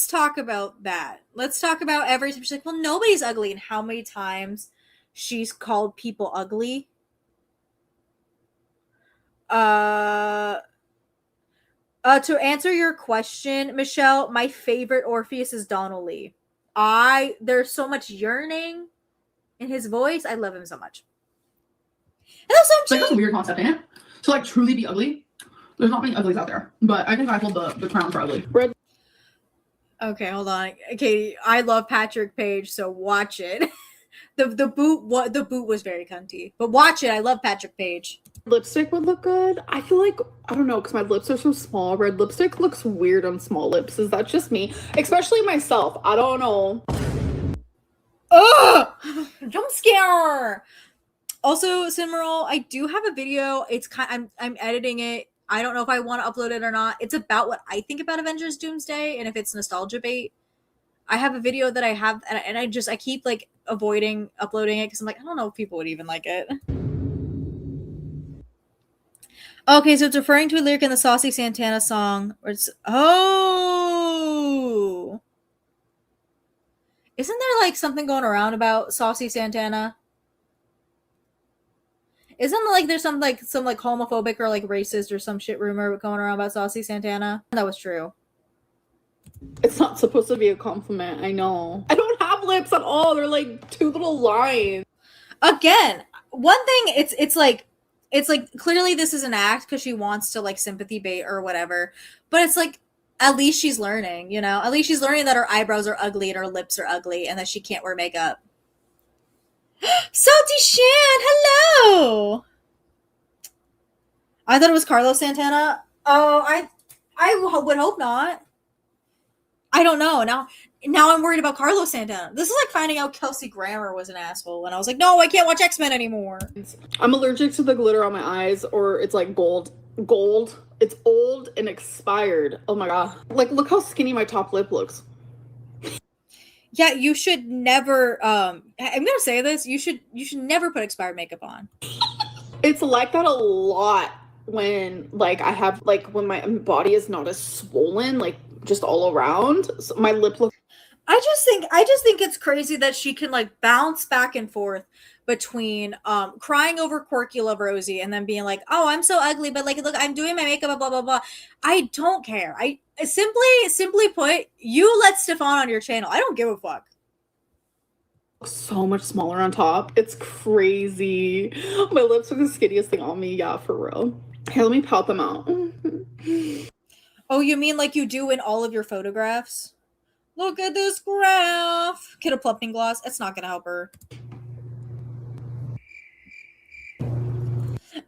Speaker 1: talk about that. Let's talk about everything. She's like, well, nobody's ugly. And how many times she's called people ugly? To answer your question, Michelle, my favorite Orpheus is Donald Lee. There's so much yearning in his voice. I love him so much. And also,
Speaker 2: it's like that's a weird concept, ain't it? To like truly be ugly. There's not many uglies out there, but I think I hold the crown for ugly.
Speaker 1: Okay, hold on, Katie. I love Patrick Page, so watch it. The boot was very cunty. But watch it. I love Patrick Page.
Speaker 2: Lipstick would look good. I feel like, I don't know, because my lips are so small. Red lipstick looks weird on small lips. Is that just me? Especially myself. I don't know.
Speaker 1: Ugh! Jump scare! Also, Cinnamoroll, I do have a video. It's I'm editing it. I don't know if I want to upload it or not. It's about what I think about Avengers Doomsday and if it's nostalgia bait. I have a video that I have, and I keep like avoiding uploading it because I'm like, I don't know if people would even like it. Okay, so it's referring to a lyric in the Saucy Santana song where it's isn't there like something going around about Saucy Santana? Isn't like there's some homophobic or like racist or some shit rumor going around about Saucy Santana? That was true.
Speaker 2: It's not supposed to be a compliment. I know. I don't have lips at all. They're like two little lines.
Speaker 1: Again, one thing it's like clearly this is an act because she wants to like sympathy bait or whatever. But it's like at least she's learning, you know? At least she's learning that her eyebrows are ugly and her lips are ugly and that she can't wear makeup. Salty Shan, hello. I thought it was Carlos Santana. Oh, I would hope not. I don't know. Now I'm worried about Carlos Santana. This is like finding out Kelsey Grammer was an asshole, and I was like, no, I can't watch X-Men anymore.
Speaker 2: I'm allergic to the glitter on my eyes, or it's like gold. It's old and expired. Oh my god! Like, look how skinny my top lip looks.
Speaker 1: Yeah, you should never. I'm gonna say this. You should never put expired makeup on.
Speaker 2: It's like that a lot when like I have like when my body is not as swollen, like just all around. So my lip looks.
Speaker 1: I just think it's crazy that she can like bounce back and forth between crying over Quirky Love Rosie and then being like, oh, I'm so ugly, but like look, I'm doing my makeup, blah blah blah. I don't care. I simply put, you let Stefan on your channel. I don't give a fuck.
Speaker 2: So much smaller on top. It's crazy. My lips are the skinniest thing on me. Yeah, for real. Here, let me pout them out.
Speaker 1: Oh, you mean like you do in all of your photographs? Look at this graph. Get a plumping gloss. It's not gonna help her.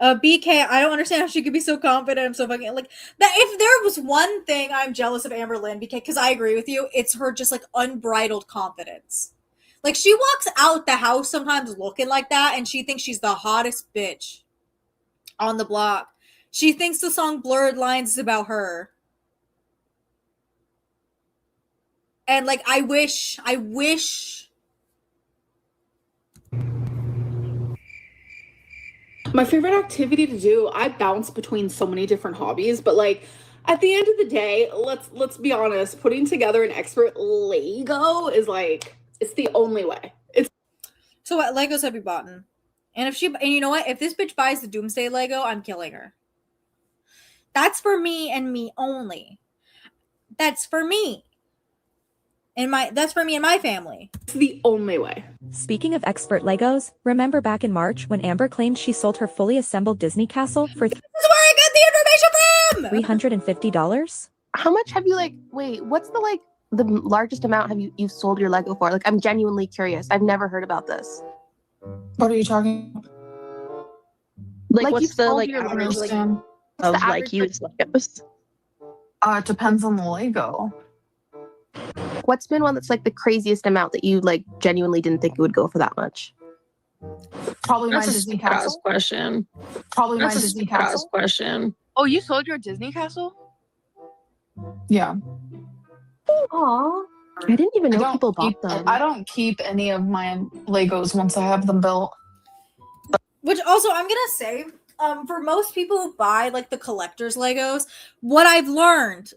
Speaker 1: BK, I don't understand how she could be so confident. I'm so fucking like that. If there was one thing I'm jealous of Amberlynn, because I agree with you, it's her just like unbridled confidence. Like she walks out the house sometimes looking like that, and she thinks she's the hottest bitch on the block. She thinks the song Blurred Lines is about her. And like I wish
Speaker 2: my favorite activity to do, I bounce between so many different hobbies, but like at the end of the day, let's be honest, putting together an expert Lego is like, it's the only way. It's
Speaker 1: so what Legos have you bought? And you know what? If this bitch buys the Doomsday Lego, I'm killing her. That's for me and me only. That's for me. That's for me and my family.
Speaker 2: It's the only way.
Speaker 10: Speaking of expert Legos, remember back in March when Amber claimed she sold her fully assembled Disney castle for
Speaker 1: This is where I got the information from!
Speaker 10: $350?
Speaker 3: How much have you what's the largest amount have you've sold your Lego for? Like, I'm genuinely curious. I've never heard about this.
Speaker 2: What are you talking about?
Speaker 3: Like
Speaker 9: what's the
Speaker 3: sold
Speaker 9: like
Speaker 3: your
Speaker 9: average
Speaker 3: Legos,
Speaker 9: of
Speaker 3: the
Speaker 9: like
Speaker 3: average,
Speaker 9: used Legos?
Speaker 2: It depends on the Lego.
Speaker 3: what's been one that's like the craziest amount that you like genuinely didn't think it would go for that much?
Speaker 2: Probably
Speaker 9: That's
Speaker 2: my
Speaker 9: a
Speaker 2: Disney
Speaker 9: stupid ass
Speaker 2: castle.
Speaker 9: question.
Speaker 2: Probably
Speaker 9: That's
Speaker 2: my
Speaker 9: a
Speaker 2: Disney
Speaker 9: stupid ass
Speaker 2: castle.
Speaker 9: question.
Speaker 11: Oh, you sold your Disney castle?
Speaker 2: Yeah.
Speaker 3: Aw. I didn't even know people bought them.
Speaker 2: I don't keep any of my Legos once I have them built.
Speaker 1: Which also, I'm gonna say, for most people who buy like the collector's Legos, what I've learned,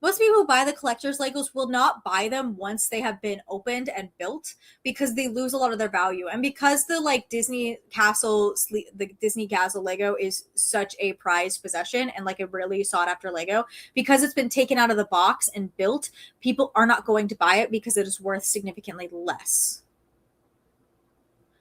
Speaker 1: most people who buy the collector's Legos will not buy them once they have been opened and built because they lose a lot of their value. And because the like Disney Castle Lego is such a prized possession and like a really sought after Lego, because it's been taken out of the box and built, people are not going to buy it because it is worth significantly less.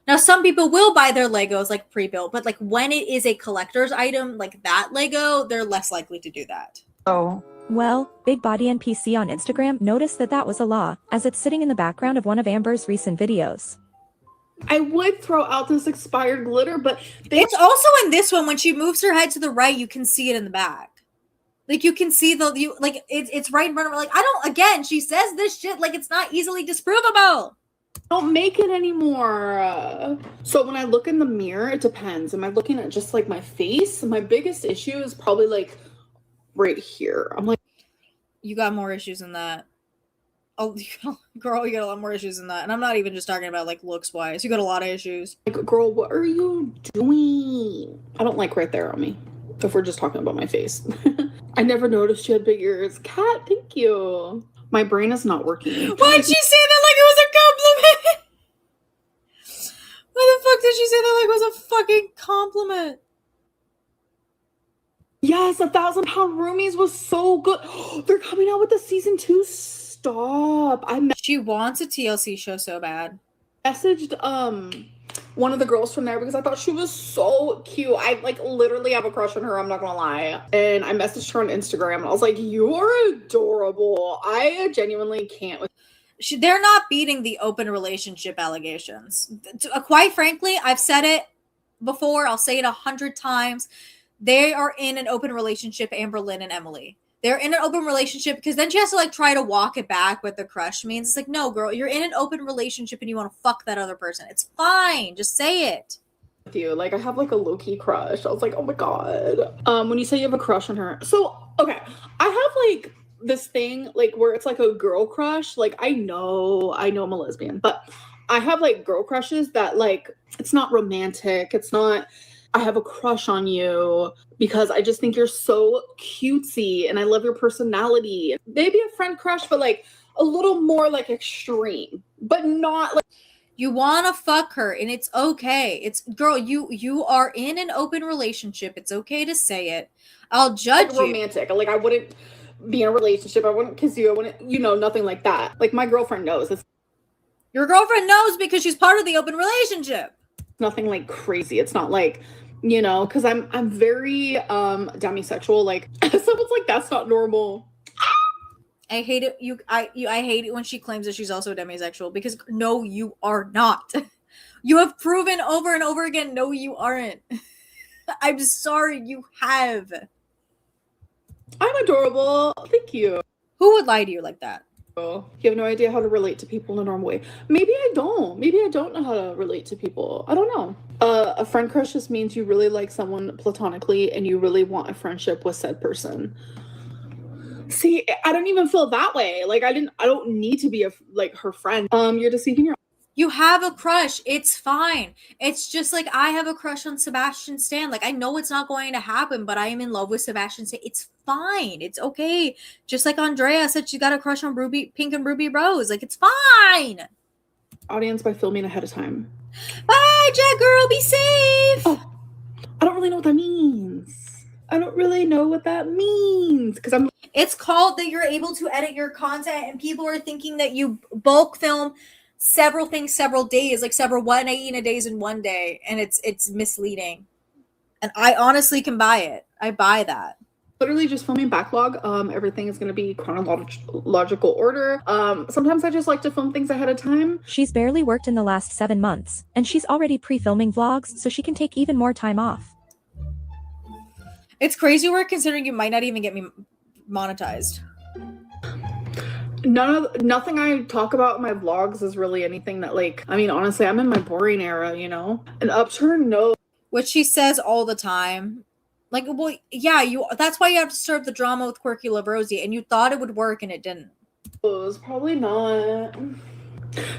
Speaker 1: Now, some people will buy their Legos like pre-built, but like when it is a collector's item like that Lego, they're less likely to do that.
Speaker 2: So
Speaker 10: Well, Big Body NPC on Instagram noticed that that was a law, as it's sitting in the background of one of Amber's recent videos.
Speaker 2: I would throw out this expired glitter, but
Speaker 1: it's also in this one. When she moves her head to the right, you can see it in the back. Like, you can see it's right in front of her. Like, I don't, again, she says this shit like it's not easily disprovable.
Speaker 2: Don't make it anymore. So when I look in the mirror, it depends. Am I looking at just like my face? My biggest issue is probably like right here. I'm like,
Speaker 1: you got more issues than that. Oh, girl, you got a lot more issues than that. And I'm not even just talking about like looks wise. You got a lot of issues.
Speaker 2: Like, girl, what are you doing? I don't like right there on me. If we're just talking about my face. I never noticed you had big ears. Kat, thank you. My brain is not working.
Speaker 1: Why'd she say that like it was a compliment? Why the fuck did she say that like it was a fucking compliment?
Speaker 2: Yes, 1,000-pound roomies was so good. They're coming out with the season 2. Stop.
Speaker 1: She wants a TLC show so bad.
Speaker 2: Messaged one of the girls from there because I thought she was so cute. I like literally have a crush on her, I'm not gonna lie. And I messaged her on Instagram and I was like, you are adorable. I genuinely can't with
Speaker 1: they're not beating the open relationship allegations. Quite frankly, I've said it before, I'll say it 100 times. They are in an open relationship, Amberlynn and Emily. They're in an open relationship because then she has to like try to walk it back with the crush means. It's like, no, girl, you're in an open relationship and you want to fuck that other person. It's fine. Just say it.
Speaker 2: With you. Like, I have like a low-key crush. I was like, oh my God. When you say you have a crush on her. So, okay. I have like this thing like where it's like a girl crush. Like, I know I'm a lesbian, but I have like girl crushes that like, it's not romantic. It's not, I have a crush on you because I just think you're so cutesy and I love your personality. Maybe a friend crush, but like a little more like extreme, but not like
Speaker 1: you want to fuck her and it's okay. It's girl, you are in an open relationship. It's okay to say it. I'll judge
Speaker 2: like romantic. Like, I wouldn't be in a relationship. I wouldn't kiss you. I wouldn't, nothing like that. Like, my girlfriend knows.
Speaker 1: Your girlfriend knows because she's part of the open relationship.
Speaker 2: Nothing like crazy. It's not like, because I'm very demisexual. Like, someone's like, that's not normal.
Speaker 1: I hate it. I hate it when she claims that she's also demisexual because no, you are not. You have proven over and over again, no, you aren't. I'm sorry, you have.
Speaker 2: I'm adorable. Thank you.
Speaker 1: Who would lie to you like that?
Speaker 2: You have no idea how to relate to people in a normal way. Maybe I don't know how to relate to people. I don't know. A friend crush just means you really like someone platonically and you really want a friendship with said person. See, I don't even feel that way. Like, I don't need to be her friend. You're deceiving your.
Speaker 1: You have a crush. It's fine. It's just like I have a crush on Sebastian Stan. Like, I know it's not going to happen, but I am in love with Sebastian Stan. It's fine. It's okay. Just like Andrea said, she got a crush on Pink and Ruby Rose. Like, it's fine.
Speaker 2: Audience by filming ahead of time.
Speaker 1: Bye, Jack girl. Be safe.
Speaker 2: Oh, I don't really know what that means. Because
Speaker 1: it's called that you're able to edit your content and people are thinking that you bulk film several things several days, like several 180 days in one day, and it's misleading. And I honestly can buy it. I buy that.
Speaker 2: Literally just filming backlog. Everything is going to be chronological order. Sometimes I just like to film things ahead of time.
Speaker 10: She's barely worked in the last 7 months, and she's already pre-filming vlogs so she can take even more time off.
Speaker 1: It's crazy work considering you might not even get me monetized.
Speaker 2: Nothing I talk about in my vlogs is really anything that, like, I mean, honestly, I'm in my boring era, An upturn, no.
Speaker 1: Which she says all the time. Like, well, yeah, that's why you have to serve the drama with Quirky Love Rosie, and you thought it would work and it didn't.
Speaker 2: It was probably not.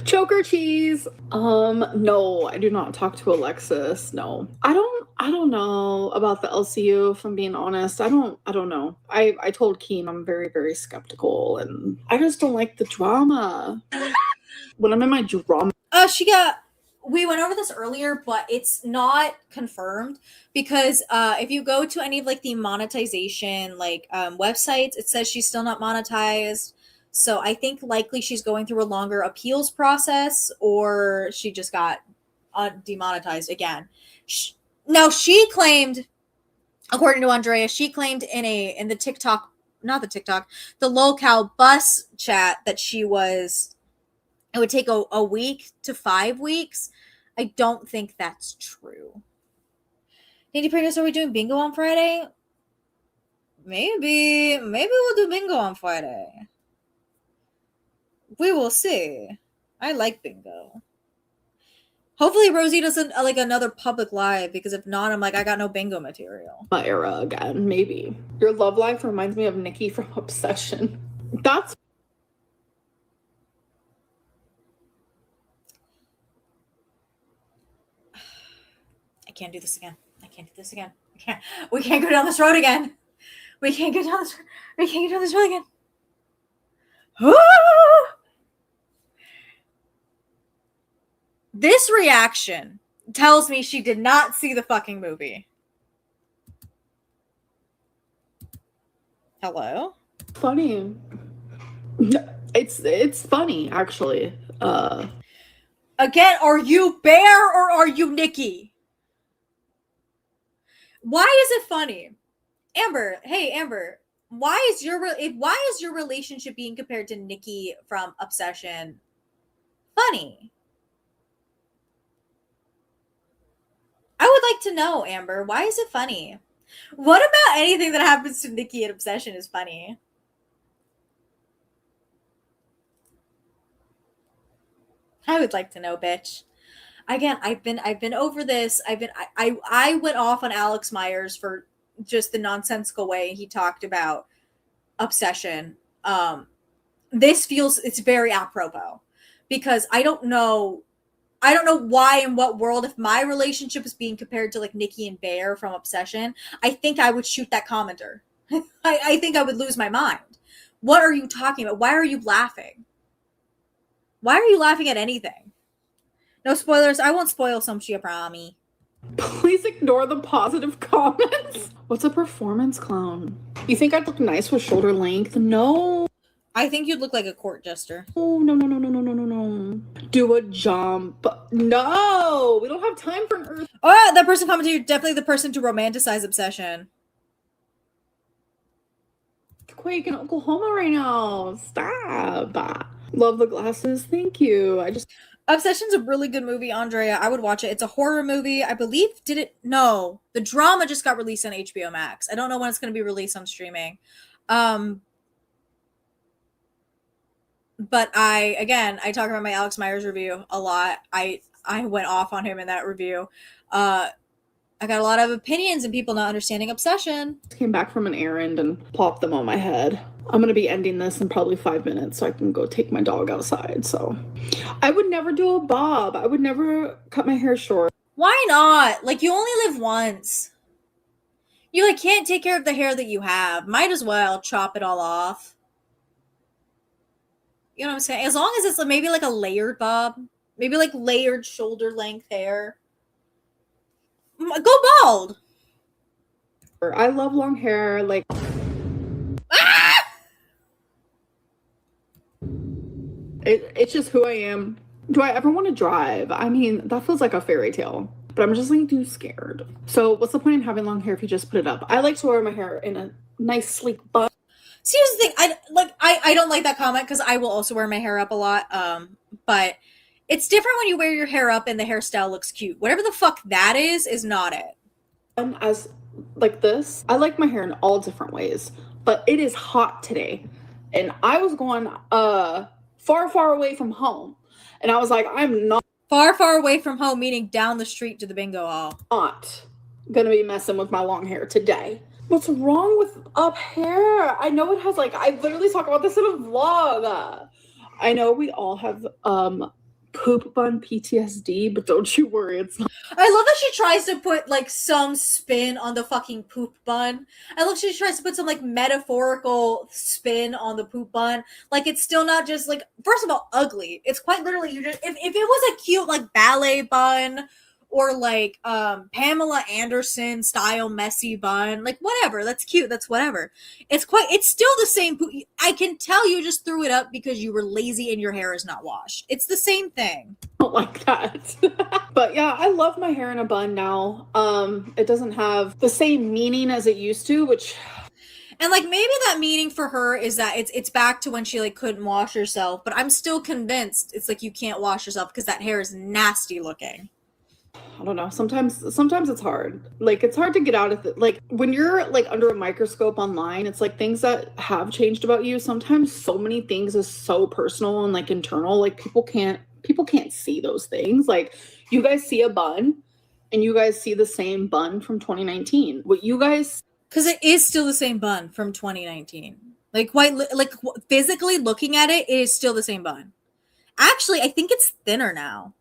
Speaker 2: Choker cheese. No, I do not talk to Alexis. No. I don't know about the LCU, if I'm being honest. I don't know. I told Keem I'm very, very skeptical and I just don't like the drama. When I'm in my drama.
Speaker 1: We went over this earlier, but it's not confirmed because if you go to any of like the monetization websites, it says she's still not monetized. So I think likely she's going through a longer appeals process or she just got demonetized again. Now she claimed, according to Andrea, she claimed in the TikTok not the TikTok, the locale bus chat that she was, it would take a week to 5 weeks. I don't think that's true. Nady Pringles, are we doing bingo on Friday? Maybe we'll do bingo on Friday. We will see. I like bingo. Hopefully Rosie doesn't like another public live, because if not, I'm like, I got no bingo material.
Speaker 2: My era again, maybe. Your love life reminds me of Nikki from Obsession. That's
Speaker 1: I can't do this again. I can't do this again. We can't go down this road again. We can't go down this road again. This reaction tells me she did not see the fucking movie. Hello?
Speaker 2: funny. It's funny, actually.
Speaker 1: Again, are you Bear or are you Nikki? Why is it funny? Amber, hey Amber, why is your relationship being compared to Nikki from Obsession funny? I would like to know, Amber, why is it funny? What about anything that happens to Nikki in Obsession is funny? I would like to know, bitch. Again, I've been over this. I went off on Alex Myers for just the nonsensical way he talked about Obsession. This feels, it's very apropos, because I don't know why, in what world, if my relationship is being compared to like Nikki and Bear from Obsession, I think I would shoot that commenter. I think I would lose my mind. What are you talking about? Why are you laughing? Why are you laughing at anything? No spoilers. I won't spoil some shit, promise.
Speaker 2: Please ignore the positive comments. What's a performance clown? You think I'd look nice with shoulder length? No.
Speaker 1: I think you'd look like a court jester.
Speaker 2: Oh, no. Do a jump. No, we don't have time for an earth.
Speaker 1: Oh, that person commented, you're definitely the person to romanticize Obsession.
Speaker 2: Quake in Oklahoma right now. Stop. Love the glasses. Thank you.
Speaker 1: Obsession's a really good movie, Andrea. I would watch it. It's a horror movie. I believe, no. The drama just got released on HBO Max. I don't know when it's going to be released on streaming. But I talk about my Alex Myers review a lot. I went off on him in that review. I got a lot of opinions and people not understanding Obsession.
Speaker 2: Came back from an errand and popped them on my head. I'm going to be ending this in probably 5 minutes so I can go take my dog outside. So I would never do a bob. I would never cut my hair short.
Speaker 1: Why not? Like, you only live once. You like can't take care of the hair that you have. Might as well chop it all off. You know what I'm saying? As long as it's maybe like a layered bob. Maybe like layered shoulder length hair. Go bald.
Speaker 2: I love long hair. Like, it's just who I am. Do I ever want to drive? I mean, that feels like a fairy tale, but I'm just like too scared. So what's the point in having long hair if you just put it up? I like to wear my hair in a nice sleek bun.
Speaker 1: See, here's the thing. I don't like that comment because I will also wear my hair up a lot. But it's different when you wear your hair up and the hairstyle looks cute. Whatever the fuck that is not it.
Speaker 2: As like this, I like my hair in all different ways, but it is hot today, and I was going far away from home, and I was like, I'm not
Speaker 1: far away from home, meaning down the street to the bingo hall.
Speaker 2: Not gonna be messing with my long hair today. What's wrong with up hair? I know it has I literally talk about this in a vlog. I know we all have poop bun PTSD, but don't you worry, it's not.
Speaker 1: I love that she tries to put some spin on the fucking poop bun. I love she tries to put some metaphorical spin on the poop bun. It's still not just first of all ugly. It's quite literally you just if it was a cute ballet bun or Pamela Anderson style messy bun, whatever, that's cute, that's whatever. It's still the same poop. I can tell you just threw it up because you were lazy and your hair is not washed. It's the same thing.
Speaker 2: I don't like that. But yeah, I love my hair in a bun now. It doesn't have the same meaning as it used to, which
Speaker 1: And like maybe that meaning for her is that it's back to when she like couldn't wash herself, but I'm still convinced it's like you can't wash yourself because that hair is nasty looking.
Speaker 2: I don't know. Sometimes it's hard. Like it's hard to get out of it. Like when you're like under a microscope online, it's like things that have changed about you. Sometimes so many things is so personal and like internal. Like people can't see those things. Like you guys see a bun and you guys see the same bun from 2019. What you guys,
Speaker 1: because it is still the same bun from 2019. Like quite like physically looking at it, it is still the same bun. Actually, I think it's thinner now.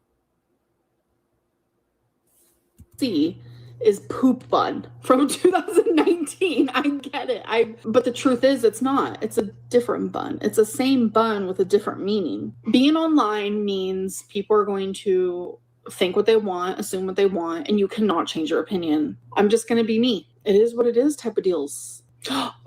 Speaker 2: see is poop bun from 2019. I get it. But the truth is it's not. It's a different bun. It's the same bun with a different meaning. Being online means people are going to think what they want, assume what they want, and you cannot change your opinion. I'm just going to be me. It is what it is type of deals.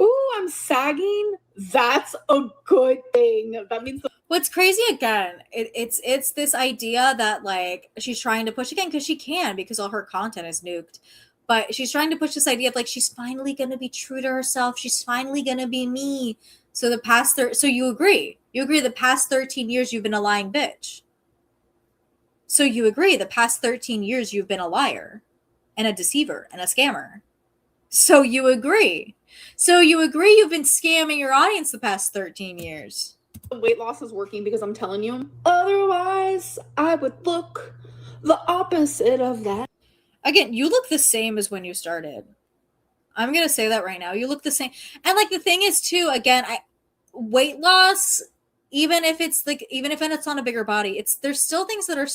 Speaker 2: Ooh, I'm sagging. That's a good thing. That means
Speaker 1: what's crazy again, it's this idea that like she's trying to push again because she can, because all her content is nuked. But she's trying to push this idea of like she's finally gonna be true to herself. She's finally gonna be me. So so you agree the past 13 years you've been a lying bitch. So you agree the past 13 years you've been a liar and a deceiver and a scammer. So you agree you've been scamming your audience the past 13 years.
Speaker 2: Weight loss is working because I'm telling you, otherwise I would look the opposite of that.
Speaker 1: Again, you look the same as when you started. I'm going to say that right now. You look the same. And like the thing is too, again, weight loss, even if it's on a bigger body, there's still things that are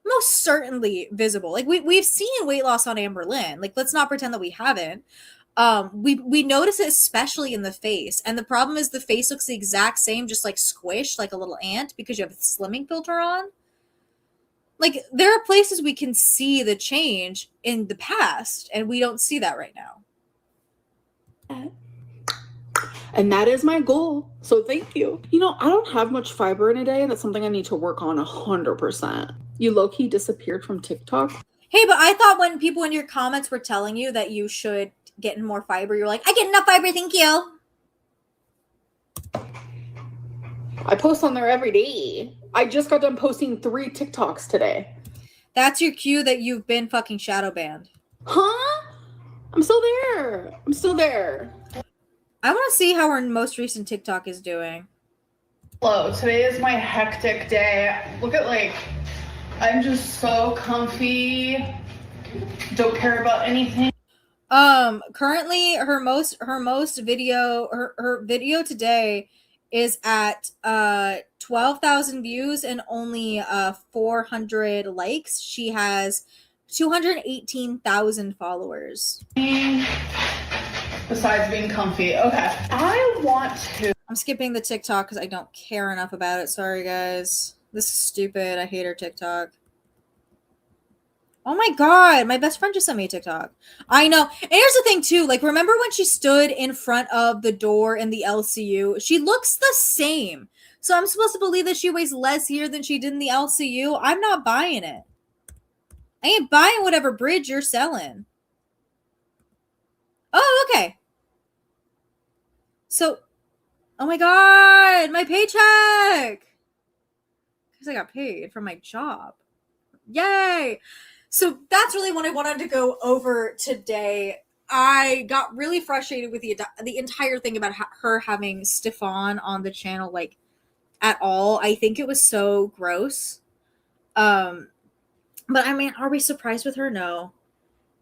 Speaker 1: most certainly visible. Like we've seen weight loss on Amberlynn. Like let's not pretend that we haven't. We notice it especially in the face, and the problem is the face looks the exact same, just like squished like a little ant because you have a slimming filter on. Like there are places we can see the change in the past, and we don't see that right now.
Speaker 2: And that is my goal. So thank you. You know, I don't have much fiber in a day, and that's something I need to work on 100%. You low-key disappeared from TikTok.
Speaker 1: Hey, but I thought when people in your comments were telling you that you should get in more fiber, you're like, I get enough fiber, thank you.
Speaker 2: I post on there every day. I just got done posting 3 TikToks today.
Speaker 1: That's your cue that you've been fucking shadow banned.
Speaker 2: Huh? I'm still there.
Speaker 1: I want to see how our most recent TikTok is doing.
Speaker 11: Hello, today is my hectic day. Look at I'm just so comfy. Don't care about anything.
Speaker 1: Currently her video today is at 12,000 views and only 400 likes. She has 218,000 followers.
Speaker 11: Besides being comfy. Okay. I want to.
Speaker 1: I'm skipping the TikTok because I don't care enough about it. Sorry, guys. This is stupid. I hate her TikTok. Oh my god, my best friend just sent me a TikTok. I know. And here's the thing too, like remember when she stood in front of the door in the LCU? She looks the same. So I'm supposed to believe that she weighs less here than she did in the LCU? I'm not buying it. I ain't buying whatever bridge you're selling. Oh, okay. So, oh my god, my paycheck! Because I got paid from my job. Yay! So that's really what I wanted to go over today. I got really frustrated with the entire thing about her having Stefan on the channel, like, at all. I think it was so gross. But I mean, are we surprised with her? No.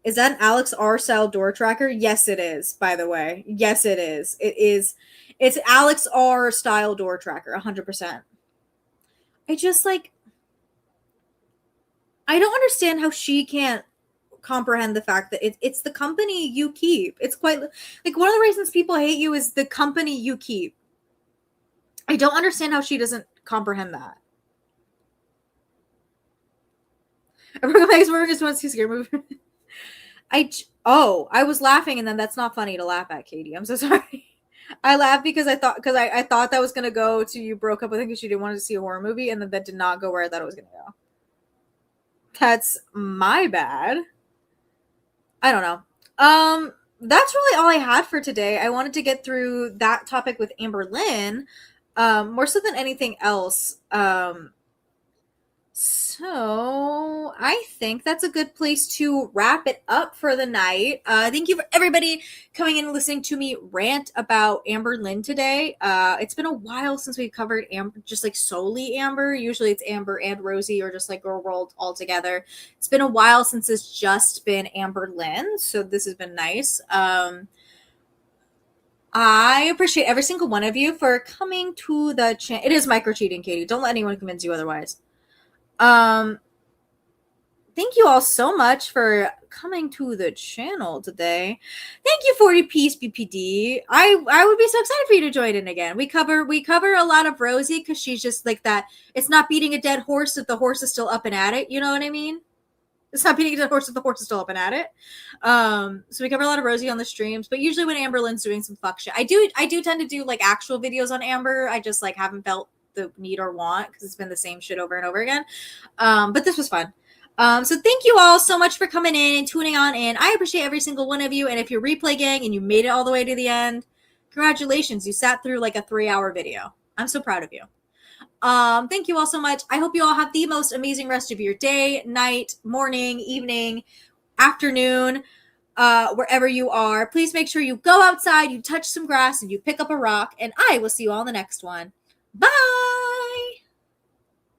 Speaker 1: Is that an Alex R style door tracker? Yes, it is, by the way. Yes, it is. It is. It's Alex R style door tracker, 100%. I just, like, I don't understand how she can't comprehend the fact that it's the company you keep. It's quite like one of the reasons people hate you is the company you keep. I don't understand how she doesn't comprehend that. We're just want to see scary movie. I was laughing and then that's not funny to laugh at, Katie. I'm so sorry. I laughed because I thought that was gonna go to you broke up with her because you didn't want to see a horror movie, and then that did not go where I thought it was gonna go. That's my bad. I don't know. that's really all I had for today. I wanted to get through that topic with Amberlynn, more so than anything else. So I think that's a good place to wrap it up for the night. Thank you for everybody coming in and listening to me rant about Amberlynn today. It's been a while since we've covered Amber, just like solely Amber. Usually it's Amber and Rosie, or just like Girl World all together. It's been a while since it's just been Amberlynn, so this has been nice. I appreciate every single one of you for coming to the channel. It is micro cheating, Katie. Don't let anyone convince you otherwise. Thank you all so much for coming to the channel today. Thank you, 40 Piece BPD. I would be so excited for you to join in again. We cover a lot of Rosie because she's just like that. It's not beating a dead horse if the horse is still up and at it. You know what I mean? It's not beating a dead horse if the horse is still up and at it. So we cover a lot of Rosie on the streams, but usually when Amberlynn's doing some fuck shit, I do tend to do like actual videos on Amber. I just like haven't felt the need or want because it's been the same shit over and over again. But this was fun. So thank you all so much for coming in and tuning on in. I appreciate every single one of you. And if you're replay gang and you made it all the way to the end, congratulations. You sat through like a 3-hour video. I'm so proud of you. Thank you all so much. I hope you all have the most amazing rest of your day, night, morning, evening, afternoon, wherever you are. Please make sure you go outside, you touch some grass, and you pick up a rock. And I will see you all in the next one. Bye!